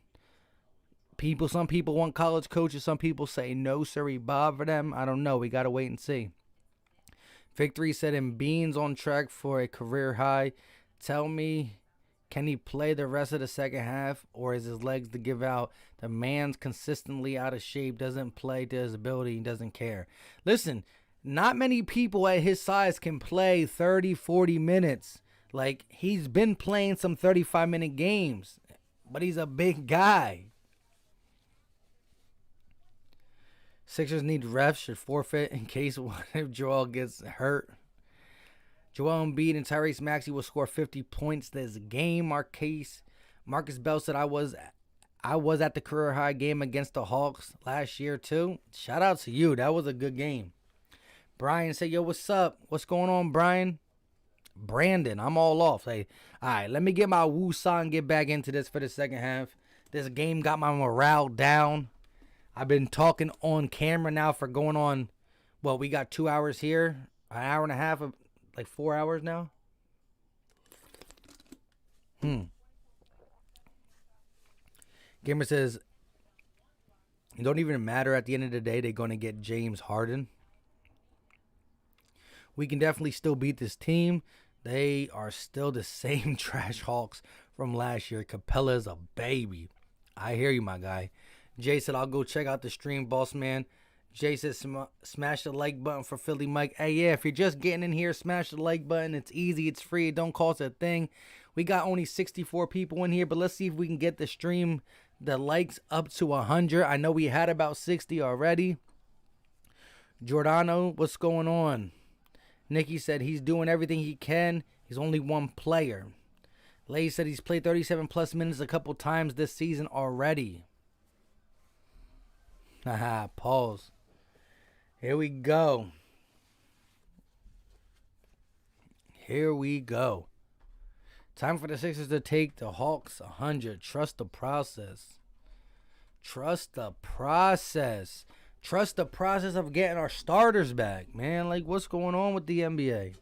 S1: Some people want college coaches. Some people say no, sorry, Bob, for them. I don't know. We got to wait and see. Victory said Embiid's on track for a career high. Tell me, can he play the rest of the second half, or is his legs to give out? The man's consistently out of shape, doesn't play to his ability, and doesn't care. Listen, not many people at his size can play 30, 40 minutes. Like, he's been playing some 35-minute games, but he's a big guy. Sixers need refs, should forfeit in case one if Joel gets hurt. Joel Embiid and Tyrese Maxey will score 50 points this game. Marcus Bell said, I was at the career high game against the Hawks last year too. Shout out to you. That was a good game. Brian said, yo, what's up? What's going on, Brian? Brandon, I'm all off. Hey, all right, let me get my woo-saw and get back into this for the second half. This game got my morale down. I've been talking on camera now for going on, well, we got 2 hours here, an hour and a half, of like 4 hours now. Gamer says, it don't even matter at the end of the day. They're going to get James Harden. We can definitely still beat this team. They are still the same trash Hawks from last year. Capella's a baby. I hear you, my guy. Jay said, I'll go check out the stream, boss man. Jay said, smash the like button for Philly Mike. Hey, yeah, if you're just getting in here, smash the like button. It's easy. It's free. It don't cost a thing. We got only 64 people in here, but let's see if we can get the stream, the likes up to 100. I know we had about 60 already. Giordano, what's going on? Nikki said he's doing everything he can. He's only one player. Lay said he's played 37 plus minutes a couple times this season already. Haha, pause. Here we go. Time for the Sixers to take the Hawks 100. Trust the process. Trust the process of getting our starters back, man. Like, what's going on with the NBA?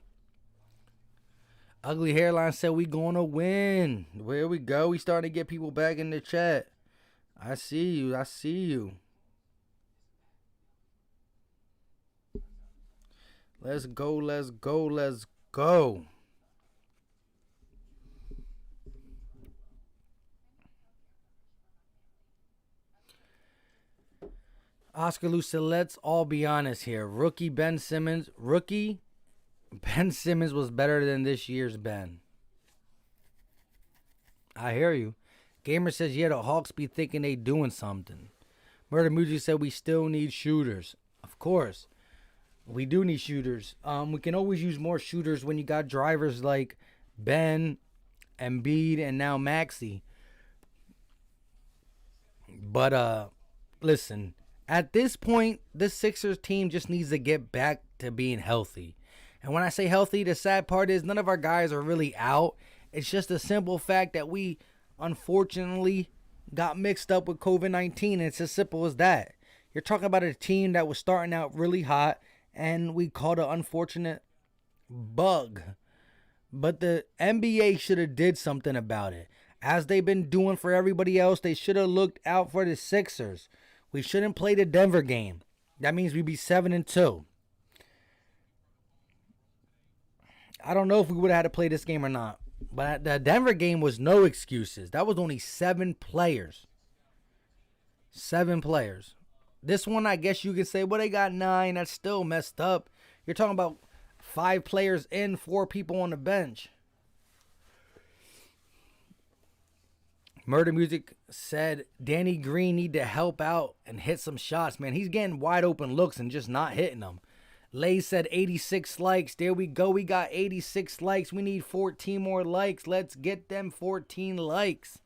S1: Ugly Hairline said we gonna win. Here we go. We starting to get people back in the chat. I see you. Let's go. Oscar Lou said, let's all be honest here. Rookie Ben Simmons was better than this year's Ben. I hear you. Gamer says, yeah, the Hawks be thinking they doing something. Murder Muji said, we still need shooters. Of course. We do need shooters. We can always use more shooters when you got drivers like Ben, Embiid, and now Maxey. But, listen, at this point, this Sixers team just needs to get back to being healthy. And when I say healthy, the sad part is none of our guys are really out. It's just a simple fact that we, unfortunately, got mixed up with COVID-19. It's as simple as that. You're talking about a team that was starting out really hot, and we caught an unfortunate bug. But the NBA should have did something about it. As they've been doing for everybody else, they should have looked out for the Sixers. We shouldn't play the Denver game. That means we'd be 7-2. I don't know if we would have had to play this game or not. But the Denver game was no excuses. That was only 7 players. 7 players. This one, I guess you could say, well, they got 9. That's still messed up. You're talking about 5 players in, 4 people on the bench. Murder Music said Danny Green need to help out and hit some shots, man. He's getting wide open looks and just not hitting them. Lay said 86 likes. There we go. We got 86 likes. We need 14 more likes. Let's get them 14 likes.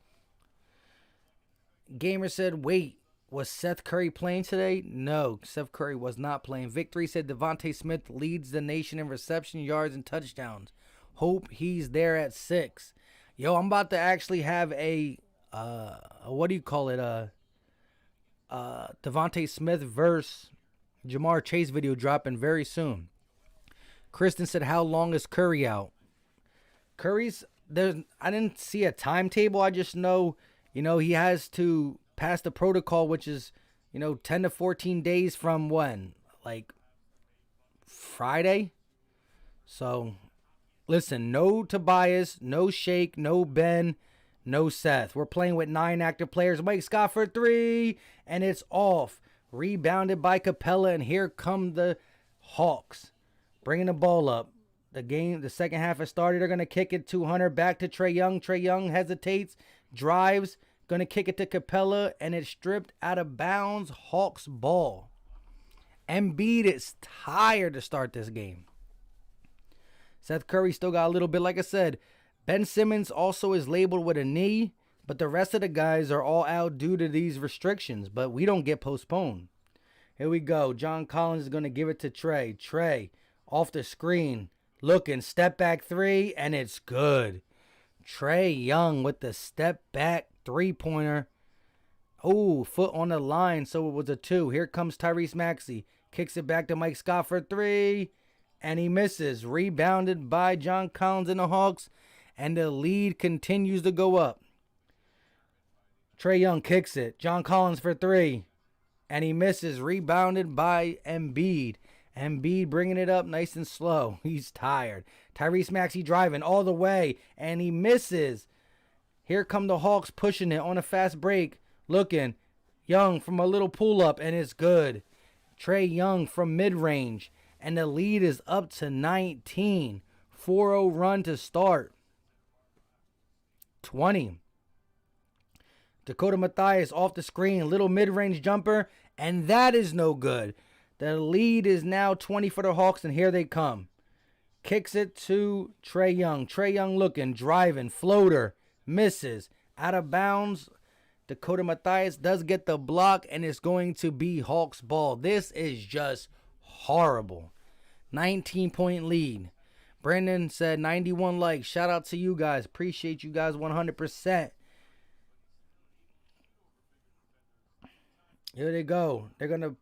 S1: Gamer said, wait, was Seth Curry playing today? No, Seth Curry was not playing. Victory said Devontae Smith leads the nation in reception yards and touchdowns. Hope he's there at 6. Yo, I'm about to actually have a what do you call it? Devontae Smith versus Jamar Chase video dropping very soon. Kristen said, how long is Curry out? Curry's there. I didn't see a timetable. I just know, he has to pass the protocol, which is, 10 to 14 days from when? Like Friday? So, listen, no Tobias, no Shake, no Ben, no Seth. We're playing with 9 active players. Mike Scott for 3, and it's off. Rebounded by Capella, and here come the Hawks. Bringing the ball up. The second half has started. They're going to kick it to Hunter, back to Trae Young. Trae Young hesitates, drives, going to kick it to Capella, and it's stripped out of bounds. Hawks ball. Embiid is tired to start this game. Seth Curry still got a little bit, like I said. Ben Simmons also is labeled with a knee, but the rest of the guys are all out due to these restrictions, but we don't get postponed. Here we go. John Collins is going to give it to Trae. Trae off the screen, looking, step back 3, and it's good. Trae Young with the step back 3-pointer. Oh, foot on the line, so it was a 2. Here comes Tyrese Maxey. Kicks it back to Mike Scott for 3, and he misses. Rebounded by John Collins and the Hawks, and the lead continues to go up. Trae Young kicks it. John Collins for 3, and he misses. Rebounded by Embiid. Embiid bringing it up nice and slow. He's tired. Tyrese Maxey driving all the way, and he misses. Here come the Hawks pushing it on a fast break. Looking. Young from a little pull-up, and it's good. Trae Young from mid-range, and the lead is up to 19. 4-0 run to start. 20. Dakota Mathias off the screen. Little mid-range jumper, and that is no good. The lead is now 20 for the Hawks, and here they come. Kicks it to Trae Young. Trae Young looking, driving, floater, misses. Out of bounds. Dakota Mathias does get the block, and it's going to be Hawks ball. This is just horrible. 19-point lead. Brandon said 91 likes. Shout out to you guys. Appreciate you guys 100%. Here they go. They're going to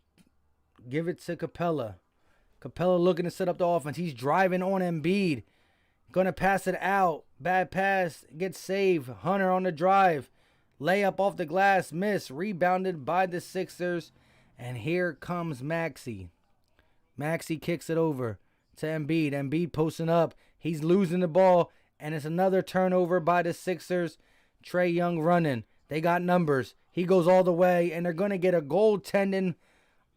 S1: give it to Capella. Capella looking to set up the offense. He's driving on Embiid. Going to pass it out. Bad pass. Gets saved. Hunter on the drive. Layup off the glass. Miss. Rebounded by the Sixers. And here comes Maxey. Maxey kicks it over to Embiid. Embiid posting up. He's losing the ball. And it's another turnover by the Sixers. Trae Young running. They got numbers. He goes all the way. And they're going to get a goaltending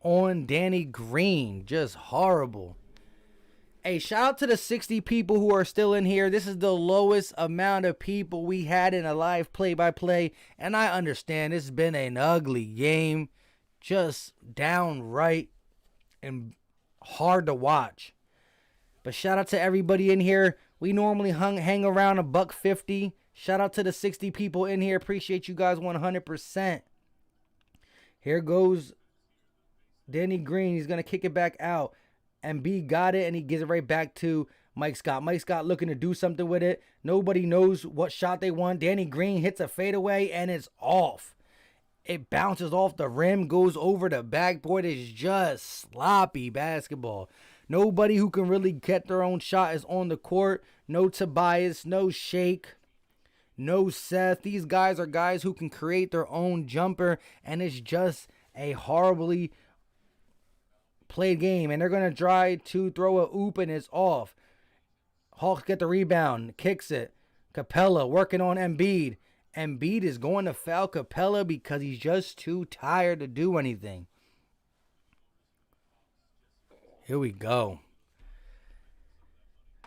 S1: on Danny Green. Just horrible. Hey, shout out to the 60 people who are still in here. This is the lowest amount of people we had in a live play-by-play. And I understand this has been an ugly game. Just downright and hard to watch. But shout out to everybody in here. We normally hang around $150. Shout out to the 60 people in here. Appreciate you guys 100%. Here goes Danny Green. He's going to kick it back out. Embiid got it, and he gives it right back to Mike Scott. Mike Scott looking to do something with it. Nobody knows what shot they want. Danny Green hits a fadeaway, and it's off. It bounces off the rim, goes over the backboard. It's just sloppy basketball. Nobody who can really get their own shot is on the court. No Tobias, no Shake, no Seth. These guys are guys who can create their own jumper, and it's just a horribly played game. And they're going to try to throw a oop, and it's off. Hawks get the rebound, kicks it. Capella working on Embiid. Embiid is going to foul Capella because he's just too tired to do anything. Here we go.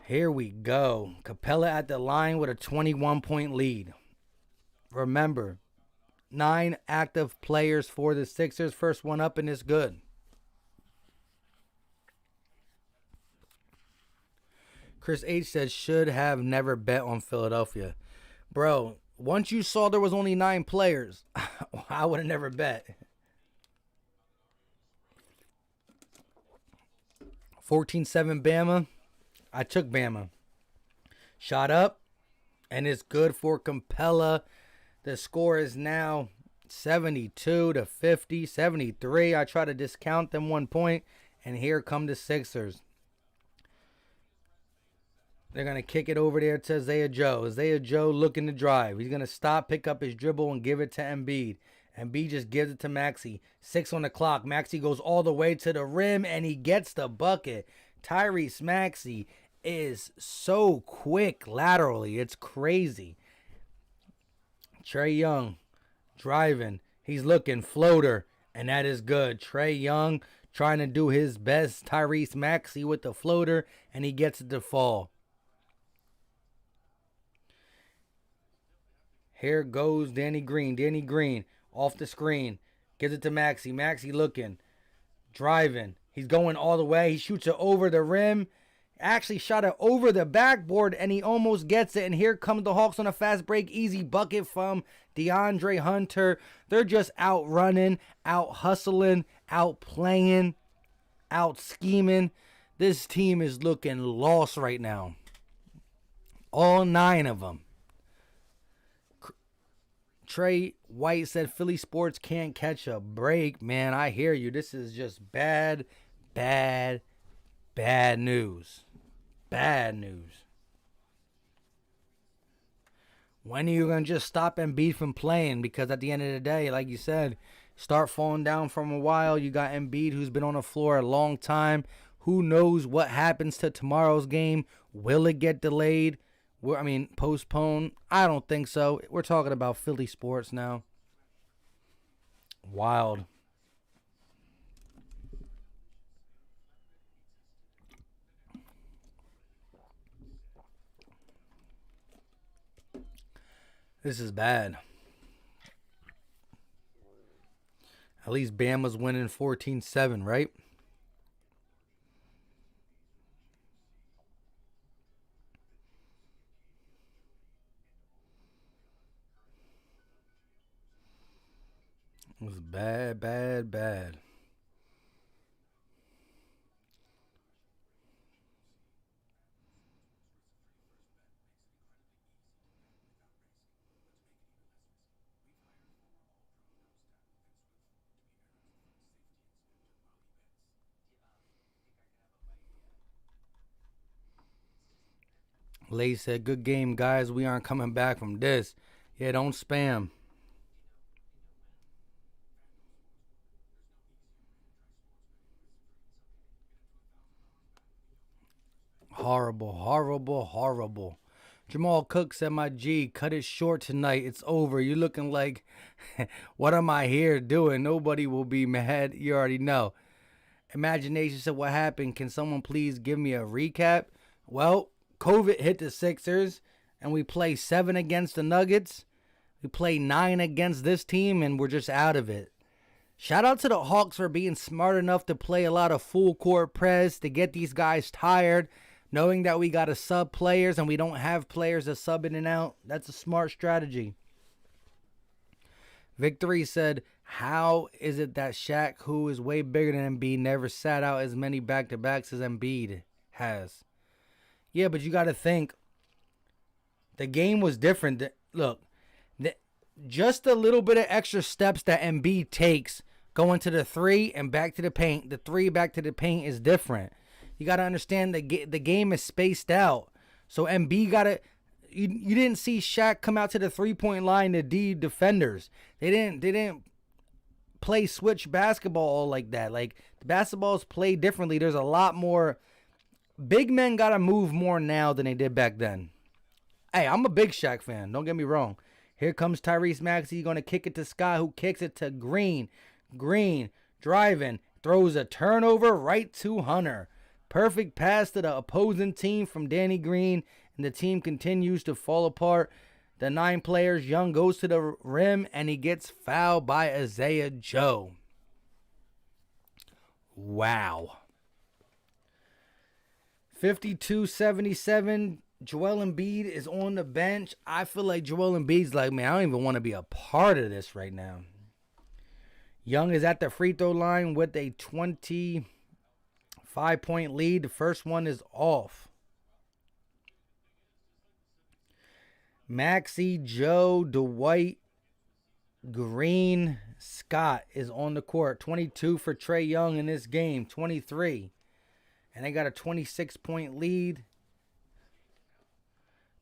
S1: Here we go. Capella at the line with a 21-point lead. Remember, 9 active players for the Sixers. First one up, and it's good. Chris H says, should have never bet on Philadelphia. Bro, once you saw there was only 9 players, I would have never bet. 14-7 Bama. I took Bama. Shot up, and it's good for Capella. The score is now 72-50, 73. I try to discount them 1 point, and here come the Sixers. They're going to kick it over there to Isaiah Joe. Isaiah Joe looking to drive. He's going to stop, pick up his dribble, and give it to Embiid. Embiid just gives it to Maxey. 6 on the clock. Maxey goes all the way to the rim, and he gets the bucket. Tyrese Maxey is so quick laterally. It's crazy. Trae Young driving. He's looking floater, and that is good. Trae Young trying to do his best. Tyrese Maxey with the floater, and he gets it to fall. Here goes Danny Green. Danny Green off the screen. Gives it to Maxey. Maxey looking. Driving. He's going all the way. He shoots it over the rim. Actually shot it over the backboard, and he almost gets it. And here comes the Hawks on a fast break. Easy bucket from DeAndre Hunter. They're just out running, out hustling, out playing, out scheming. This team is looking lost right now. All 9 of them. Trey White said Philly sports can't catch a break. Man, I hear you. This is just bad news. Bad news. When are you going to just stop Embiid from playing? Because at the end of the day, like you said, start falling down from a while. You got Embiid who's been on the floor a long time. Who knows what happens to tomorrow's game? Will it get delayed? Postponed? I don't think so. We're talking about Philly sports now. Wild. This is bad. At least Bama's winning 14-7, right? It was bad. Lay said, good game, guys. We aren't coming back from this. Yeah, don't spam. Horrible. Jamal Cook said, my G, cut it short tonight. It's over. You're looking like, what am I here doing? Nobody will be mad. You already know. Imagination said, what happened? Can someone please give me a recap? Well, COVID hit the Sixers, and we play 7 against the Nuggets. We play 9 against this team, and we're just out of it. Shout out to the Hawks for being smart enough to play a lot of full court press to get these guys tired, knowing that we got to sub players and we don't have players to sub in and out. That's a smart strategy. Victory said, how is it that Shaq, who is way bigger than Embiid, never sat out as many back-to-backs as Embiid has? Yeah, but you got to think, the game was different. Look, just a little bit of extra steps that Embiid takes going to the three and back to the paint. The three back to the paint is different. You got to understand the game is spaced out. So Embiid got to... You didn't see Shaq come out to the three-point line to D defenders. They didn't play switch basketball like that. Like, the basketballs play differently. There's a lot more... Big men got to move more now than they did back then. Hey, I'm a big Shaq fan. Don't get me wrong. Here comes Tyrese Maxey going to kick it to Scott, who kicks it to Green. Green driving, throws a turnover right to Hunter. Perfect pass to the opposing team from Danny Green, and the team continues to fall apart. The 9 players, Young goes to the rim, and he gets fouled by Isaiah Joe. Wow. 52-77. Joel Embiid is on the bench. I feel like Joel Embiid's like, man, I don't even want to be a part of this right now. Young is at the free throw line with a 25-point lead. The first one is off. Maxey, Joe, Dwight, Green, Scott is on the court. 22 for Trae Young in this game. 23. And they got a 26-point lead.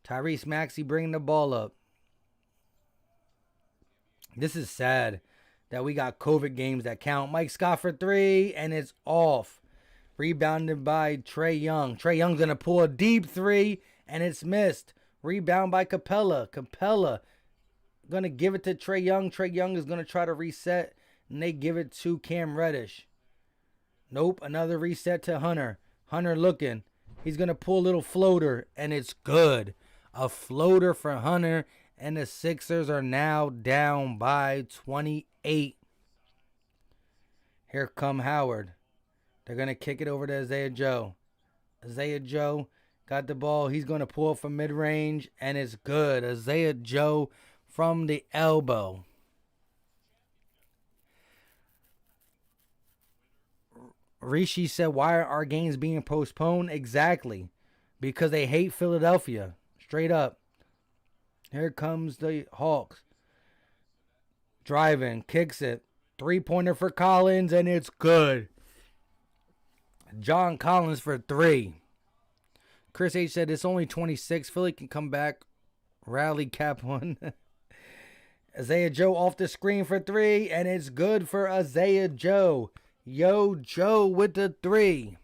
S1: Tyrese Maxey bringing the ball up. This is sad that we got COVID games that count. Mike Scott for 3, and it's off. Rebounded by Trae Young. Trae Young's going to pull a deep 3, and it's missed. Rebound by Capella. Capella going to give it to Trae Young. Trae Young is going to try to reset, and they give it to Cam Reddish. Nope, another reset to Hunter. Hunter looking. He's going to pull a little floater, and it's good. A floater for Hunter, and the Sixers are now down by 28. Here come Howard. They're going to kick it over to Isaiah Joe. Isaiah Joe got the ball. He's going to pull from mid-range, and it's good. Isaiah Joe from the elbow. Rishi said, why are our games being postponed? Exactly. Because they hate Philadelphia. Straight up. Here comes the Hawks. Driving. Kicks it. 3-pointer for Collins, and it's good. John Collins for 3. Chris H said, it's only 26. Philly can come back. Rally cap one. Isaiah Joe off the screen for 3, and it's good for Isaiah Joe. Yo, Joe with the 3.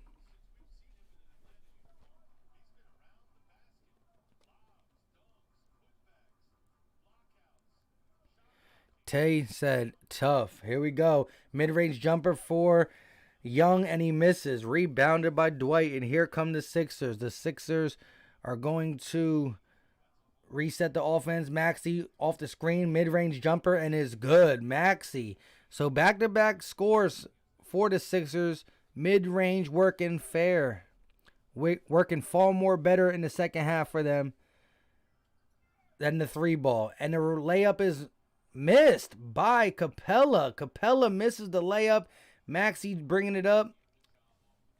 S1: Tay said, tough. Here we go. Mid-range jumper for Young, and he misses. Rebounded by Dwight, and here come the Sixers. The Sixers are going to reset the offense. Maxey off the screen. Mid-range jumper, and is good. Maxey. So back-to-back scores for the Sixers. Mid-range working fair. Working far more better in the second half for them than the 3-ball. And the layup is missed by Capella. Capella misses the layup. Maxey bringing it up.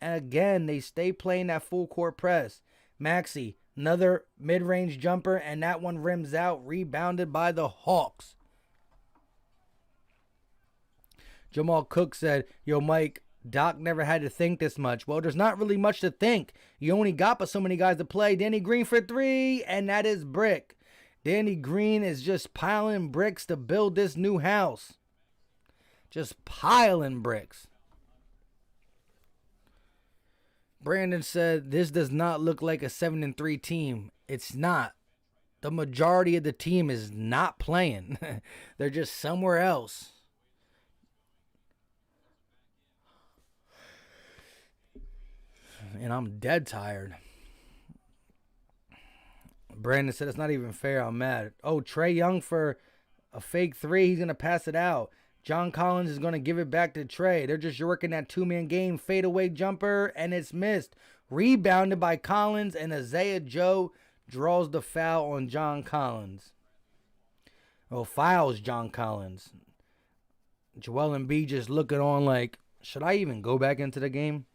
S1: And again, they stay playing that full court press. Maxey, another mid-range jumper, and that one rims out. Rebounded by the Hawks. Jamal Cook said, yo, Mike, Doc never had to think this much. Well, there's not really much to think. You only got but so many guys to play. Danny Green for 3, and that is brick. Danny Green is just piling bricks to build this new house. Just piling bricks. Brandon said, this does not look like a 7-3 team. It's not. The majority of the team is not playing. They're just somewhere else. And I'm dead tired. Brandon said, it's not even fair. I'm mad. Oh, Trae Young for a fake 3. He's going to pass it out. John Collins is going to give it back to Trae. They're just working that 2-man game. Fadeaway jumper, and it's missed. Rebounded by Collins, and Isaiah Joe draws the foul on John Collins. Oh, fouls John Collins. Joel Embiid just looking on like, should I even go back into the game?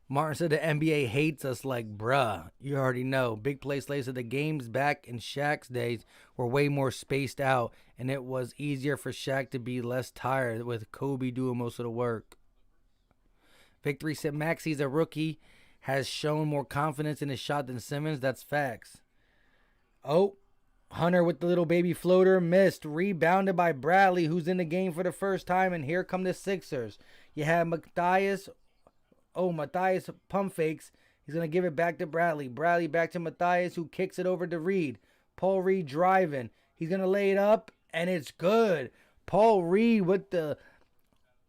S1: Martin said the NBA hates us like, bruh. You already know. Big Play Slay said the games back in Shaq's days were way more spaced out, and it was easier for Shaq to be less tired with Kobe doing most of the work. Victory said Maxi's a rookie, has shown more confidence in his shot than Simmons. That's facts. Oh, Hunter with the little baby floater missed. Rebounded by Bradley, who's in the game for the first time, and here come the Sixers. You have Matthias. Oh, Matthias pump fakes. He's going to give it back to Bradley. Bradley back to Matthias, who kicks it over to Reed. Paul Reed driving. He's going to lay it up, and it's good. Paul Reed with the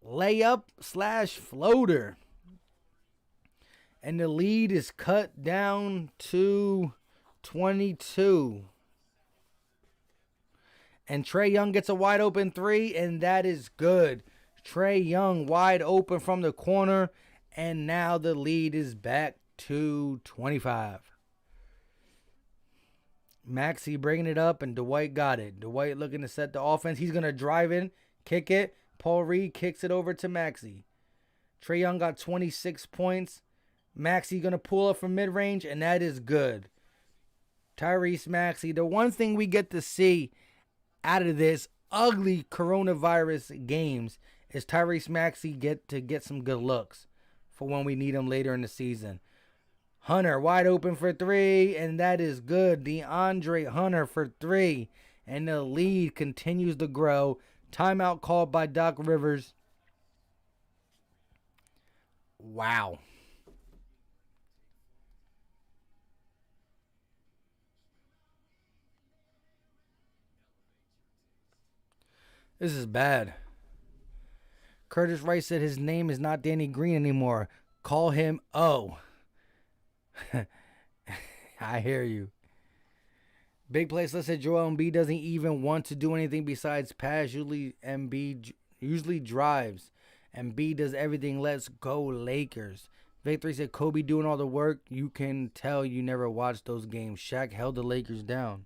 S1: layup / floater. And the lead is cut down to 22. And Trae Young gets a wide open three, and that is good. Trae Young wide open from the corner. And now the lead is back to 25. Maxey bringing it up, and Dwight got it. Dwight looking to set the offense. He's going to drive in, kick it. Paul Reed kicks it over to Maxey. Trae Young got 26 points. Maxey going to pull up from mid-range, and that is good. Tyrese Maxey. The one thing we get to see out of this ugly coronavirus games is Tyrese Maxey get some good looks for when we need him later in the season. Hunter wide open for three, and that is good. DeAndre Hunter for three, and the lead continues to grow. Timeout called by Doc Rivers. Wow. This is bad. Curtis Wright said his name is not Danny Green anymore. Call him O. I hear you. Big Place said Joel Embiid doesn't even want to do anything besides pass. Usually drives. Embiid does everything. Let's go Lakers. Victory said Kobe doing all the work. You can tell you never watched those games. Shaq held the Lakers down.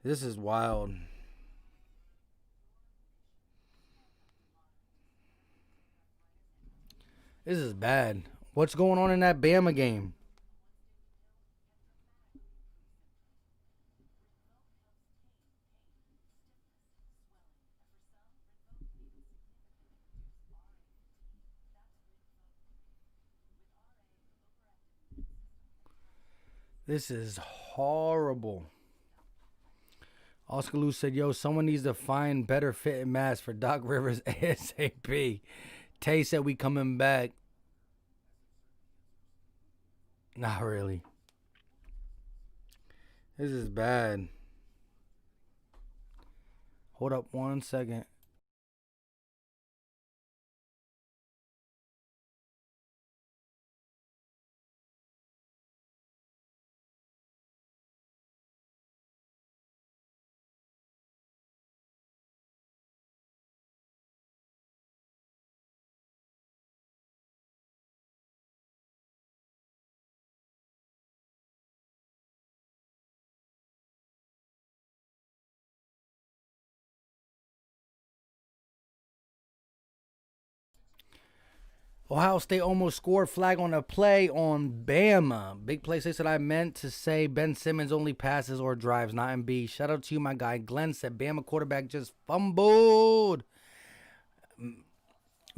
S1: This is wild. This is bad. What's going on in that Bama game? This is horrible. Oscar Lou said, yo, someone needs to find better fitting masks for Doc Rivers ASAP. Tay said we coming back. Not really. This is bad. Hold up 1 second. Ohio State almost scored. Flag on a play on Bama. Big play said I meant to say Ben Simmons only passes or drives, not Embiid. Shout out to you, my guy. Glenn said Bama quarterback just fumbled.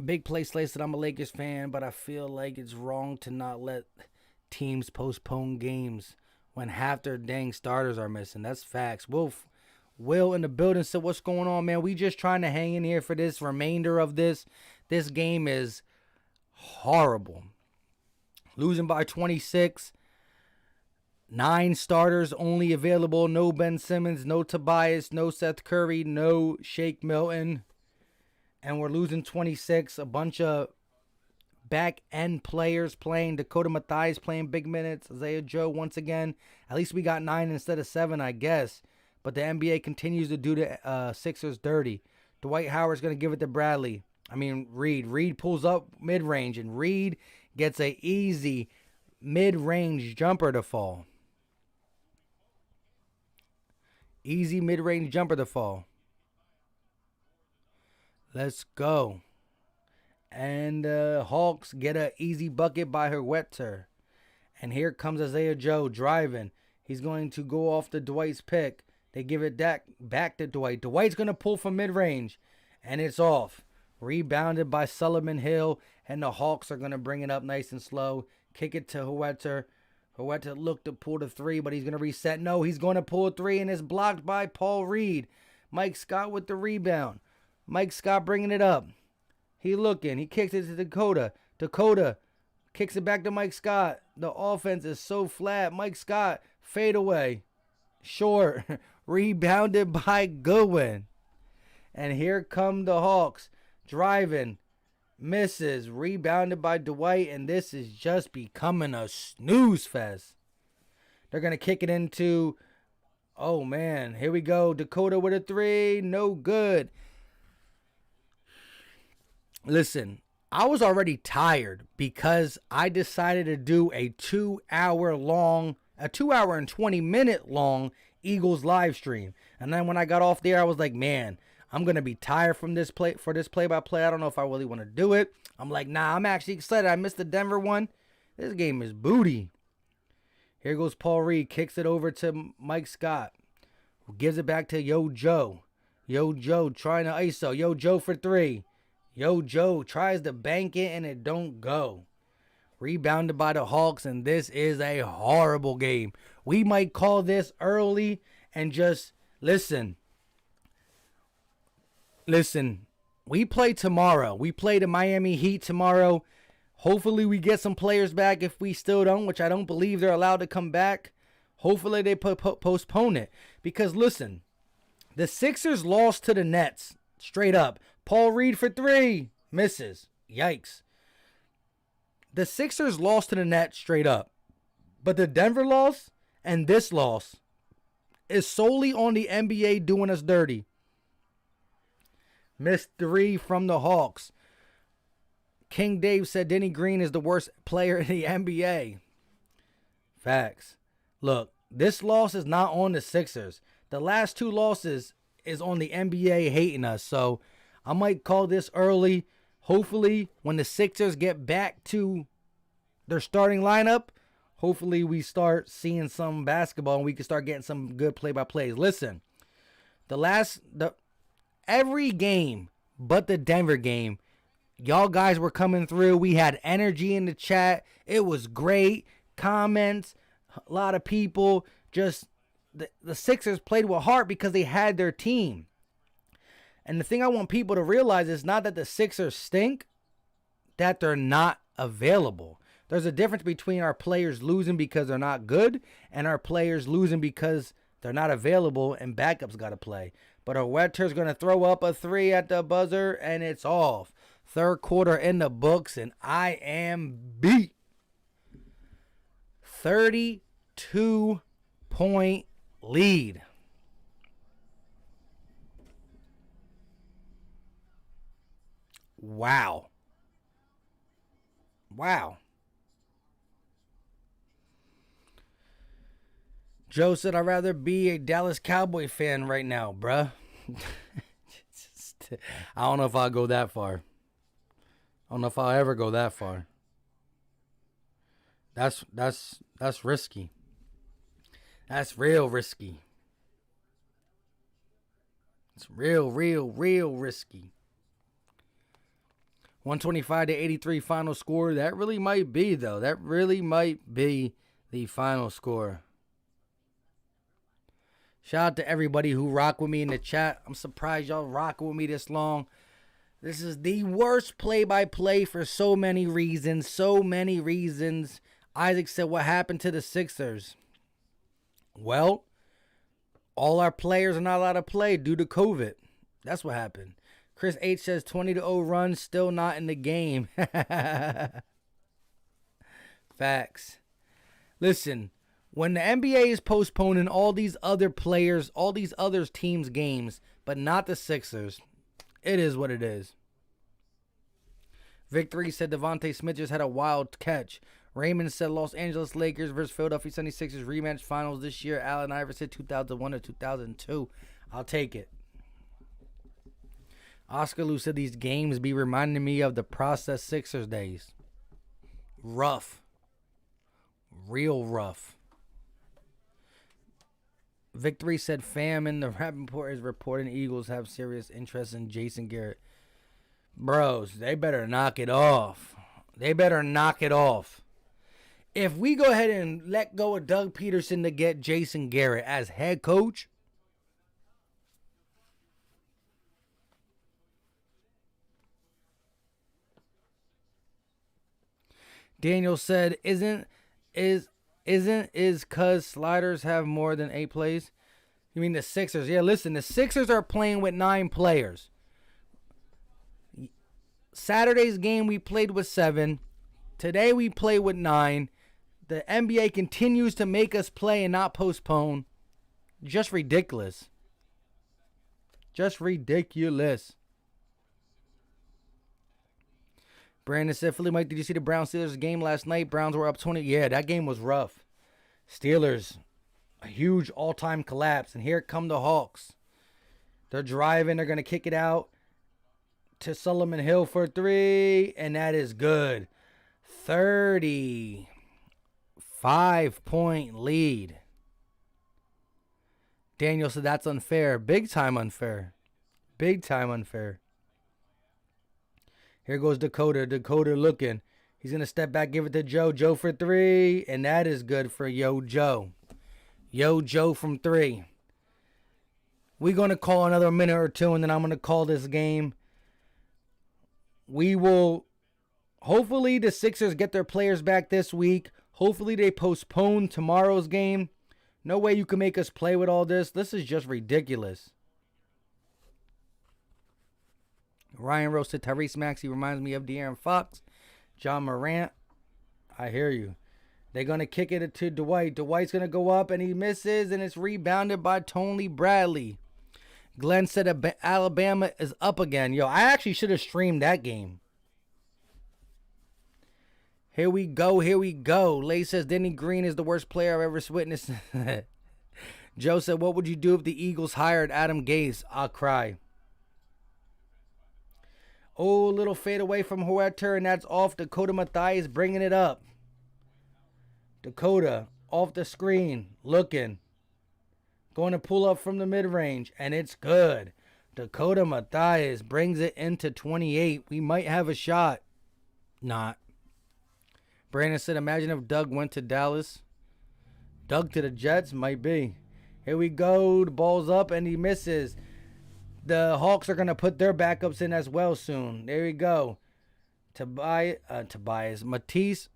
S1: Big play said I'm a Lakers fan, but I feel like it's wrong to not let teams postpone games when half their dang starters are missing. That's facts. Will in the building said, what's going on, man? We just trying to hang in here for this remainder of this. This game is horrible. Losing by 26. 9 starters only available. No Ben Simmons, no Tobias, no Seth Curry, no Shake Milton. And we're losing 26. A bunch of back end players playing. Dakota Mathias playing big minutes. Isaiah Joe once again. At least we got 9 instead of 7, I guess. But the NBA continues to do the Sixers dirty. Dwight Howard's going to give it to Reed. Reed pulls up mid-range, and Reed gets a easy mid-range jumper to fall. Easy mid-range jumper to fall. Let's go. And Hawks get an easy bucket by Huerter. And here comes Isaiah Joe driving. He's going to go off the Dwight's pick. They give it back to Dwight. Dwight's going to pull from mid-range. And it's off. Rebounded by Solomon Hill. And the Hawks are going to bring it up nice and slow. Kick it to Huerter. Huerter looked to pull the three, but he's going to reset. No, he's going to pull a three, and it's blocked by Paul Reed. Mike Scott with the rebound. Mike Scott bringing it up. He looking. He kicks it to Dakota. Dakota kicks it back to Mike Scott. The offense is so flat. Mike Scott, fade away. Short. Rebounded by Goodwin. And here come the Hawks. Driving. Misses. Rebounded by Dwight. And this is just becoming a snooze fest. They're going to kick it into... Oh, man. Here we go. Dakota with a three. No good. Listen, I was already tired because I decided to do a 2 hour and 20-minute long Eagles live stream. And then when I got off there, I was like, man, I'm going to be tired from this play-by-play. I don't know if I really want to do it. I'm like, nah, I'm actually excited. I missed the Denver one. This game is booty. Here goes Paul Reed. Kicks it over to Mike Scott. Who gives it back to Yo Joe. Yo Joe trying to ISO. Yo Joe for three. Yo Joe tries to bank it and it don't go. Rebounded by the Hawks, and this is a horrible game. We might call this early and just listen. Listen, we play tomorrow. We play the Miami Heat tomorrow. Hopefully we get some players back. If we still don't, which I don't believe they're allowed to come back, hopefully they postpone it. Because listen, the Sixers lost to the Nets straight up. Paul Reed for three. Misses. Yikes. The Sixers lost to the Nets straight up. But the Denver loss and this loss is solely on the NBA doing us dirty. Missed three from the Hawks. King Dave said Denny Green is the worst player in the NBA. Facts. Look, this loss is not on the Sixers. The last two losses is on the NBA hating us. So I might call this early. Hopefully, when the Sixers get back to their starting lineup, hopefully we start seeing some basketball and we can start getting some good play-by-plays. Listen, every game but the Denver game, y'all guys were coming through. We had energy in the chat. It was great. Comments, a lot of people. Just the Sixers played with heart because they had their team. And the thing I want people to realize is not that the Sixers stink, that they're not available. There's a difference between our players losing because they're not good and our players losing because they're not available and backups got to play. But Huerter's going to throw up a three at the buzzer and it's off. Third quarter in the books and I am beat. 32-point lead. Wow. Joe said, I'd rather be a Dallas Cowboy fan right now, bruh. I don't know if I'll go that far. I don't know if I'll ever go that far. That's risky. That's real risky. It's real risky. 125-83 final score. That really might be, though. That really might be the final score. Shout out to everybody who rock with me in the chat. I'm surprised y'all rocking with me this long. This is the worst play-by-play for so many reasons. Isaac said, what happened to the Sixers? Well, all our players are not allowed to play due to COVID. That's what happened. Chris H says 20-0 run, still not in the game. Facts. Listen, when the NBA is postponing all these other players, all these other teams' games, but not the Sixers, it is what it is. Victory said Devontae Smith just had a wild catch. Raymond said Los Angeles Lakers versus Philadelphia 76ers rematch finals this year. Allen Iverson 2001 to 2002. I'll take it. Oscar Lou said these games be reminding me of the process Sixers days. Rough. Real rough. Victory said fam in the Rappaport is reporting Eagles have serious interest in Jason Garrett. Bros, they better knock it off. They better knock it off. If we go ahead and let go of Doug Peterson to get Jason Garrett as head coach, Daniel said, isn't cuz sliders have more than 8 plays? You mean the Sixers? Yeah, listen, the Sixers are playing with 9 players. Saturday's game we played with 7. Today we play with 9. The NBA continues to make us play and not postpone. Just ridiculous. Just ridiculous. Brandon said, Philly Mike, did you see the Browns Steelers game last night? Browns were up 20. Yeah, that game was rough. Steelers, a huge all-time collapse. And here come the Hawks. They're driving. They're going to kick it out to Solomon Hill for 3. And that is good. 35-point lead. Daniel said that's unfair. Big time unfair. Big time unfair. Here goes Dakota. Dakota looking. He's going to step back, give it to Joe. Joe for 3. And that is good for Yo Joe. Yo Joe from 3. We're going to call another minute or 2, and then I'm going to call this game. We will... Hopefully the Sixers get their players back this week. Hopefully they postpone tomorrow's game. No way you can make us play with all this. This is just ridiculous. Ryan Rose said Tyrese Maxey reminds me of De'Aaron Fox. John Morant. I hear you. They're going to kick it to Dwight. Dwight's going to go up and he misses and it's rebounded by Tony Bradley. Glenn said Alabama is up again. Yo, I actually should have streamed that game. Here we go. Here we go. Lay says Denny Green is the worst player I've ever witnessed. Joe said, what would you do if the Eagles hired Adam Gase? I'll cry. Oh, little fade away from Huerta, and that's off. Dakota Mathias bringing it up. Dakota off the screen, looking. Going to pull up from the mid-range, and it's good. Dakota Mathias brings it into 28. We might have a shot. Not. Brandon said, imagine if Doug went to Dallas. Doug to the Jets? Might be. Here we go. The ball's up, and he misses. The Hawks are going to put their backups in as well soon. There we go. Tobias. Matisse.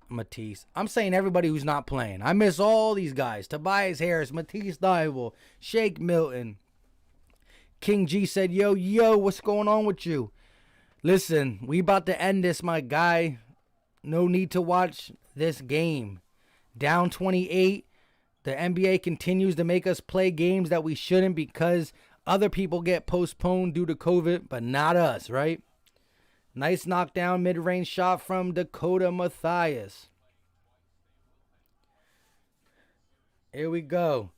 S1: I'm saying everybody who's not playing. I miss all these guys. Tobias Harris, Matisse Thybulle, Shake Milton. King G said, yo, what's going on with you? Listen, we about to end this, my guy. No need to watch this game. Down 28. The NBA continues to make us play games that we shouldn't because other people get postponed due to COVID, but not us, right? Nice knockdown mid-range shot from Dakota Mathias. Here we go.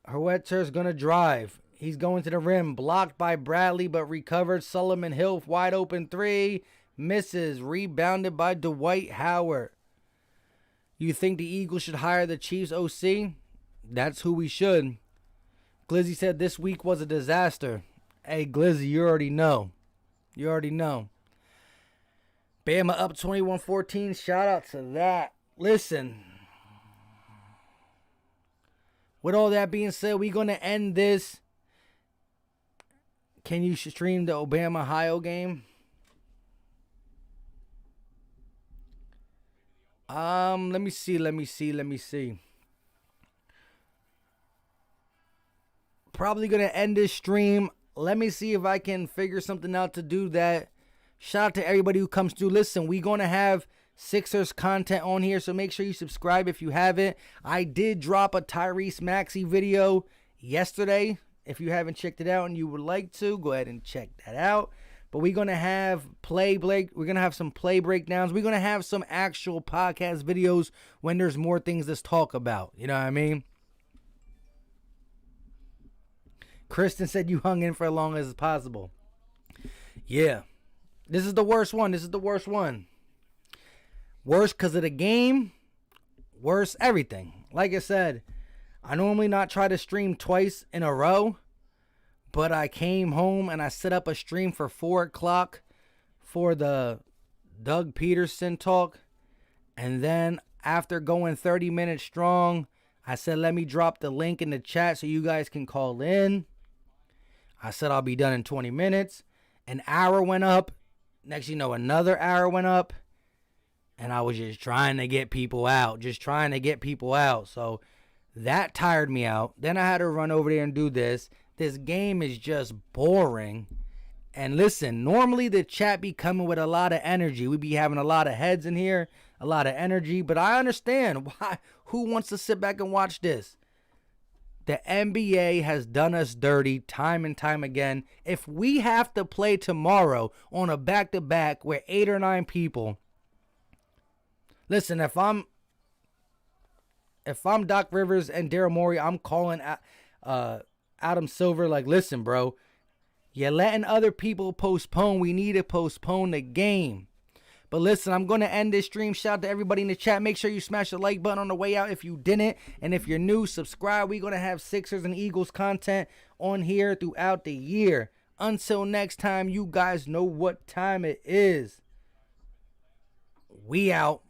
S1: Huerta's going to drive. He's going to the rim. Blocked by Bradley, but recovered. Solomon Hill, wide open 3. Misses. Rebounded by Dwight Howard. You think the Eagles should hire the Chiefs OC? That's who we should. Glizzy said this week was a disaster. Hey, Glizzy, you already know. You already know. Bama up 21-14. Shout out to that. Listen. With all that being said, we're going to end this. Can you stream the Obama-Ohio game? Let me see. Probably going to end this stream. Let me see if I can figure something out to do that. Shout out to everybody who comes through. Listen, we're going to have Sixers content on here, so make sure you subscribe if you haven't. I did drop a Tyrese Maxey video yesterday. If you haven't checked it out and you would like to, go ahead and check that out. But we're gonna have we're gonna have some play breakdowns. We're gonna have some actual podcast videos when there's more things to talk about. You know what I mean? Kristen said you hung in for as long as possible. Yeah. This is the worst one. Worse because of the game. Worse everything. Like I said, I normally not try to stream twice in a row. But I came home and I set up a stream for 4 o'clock for the Doug Peterson talk. And then after going 30 minutes strong, I said, let me drop the link in the chat so you guys can call in. I said I'll be done in 20 minutes. An hour went up. Next thing you know, another hour went up. And I was just trying to get people out. So that tired me out. Then I had to run over there and do this. This game is just boring. And listen, normally the chat be coming with a lot of energy. We be having a lot of heads in here, a lot of energy. But I understand why. Who wants to sit back and watch this? The NBA has done us dirty time and time again. If we have to play tomorrow on a back-to-back where 8 or 9 people. Listen, if I'm Doc Rivers and Daryl Morey, I'm calling Adam Silver, like, listen, bro, you're letting other people postpone. We need to postpone the game. But listen, I'm going to end this stream. Shout out to everybody in the chat. Make sure you smash the like button on the way out if you didn't. And if you're new, subscribe. We're going to have Sixers and Eagles content on here throughout the year. Until next time, you guys know what time it is. We out.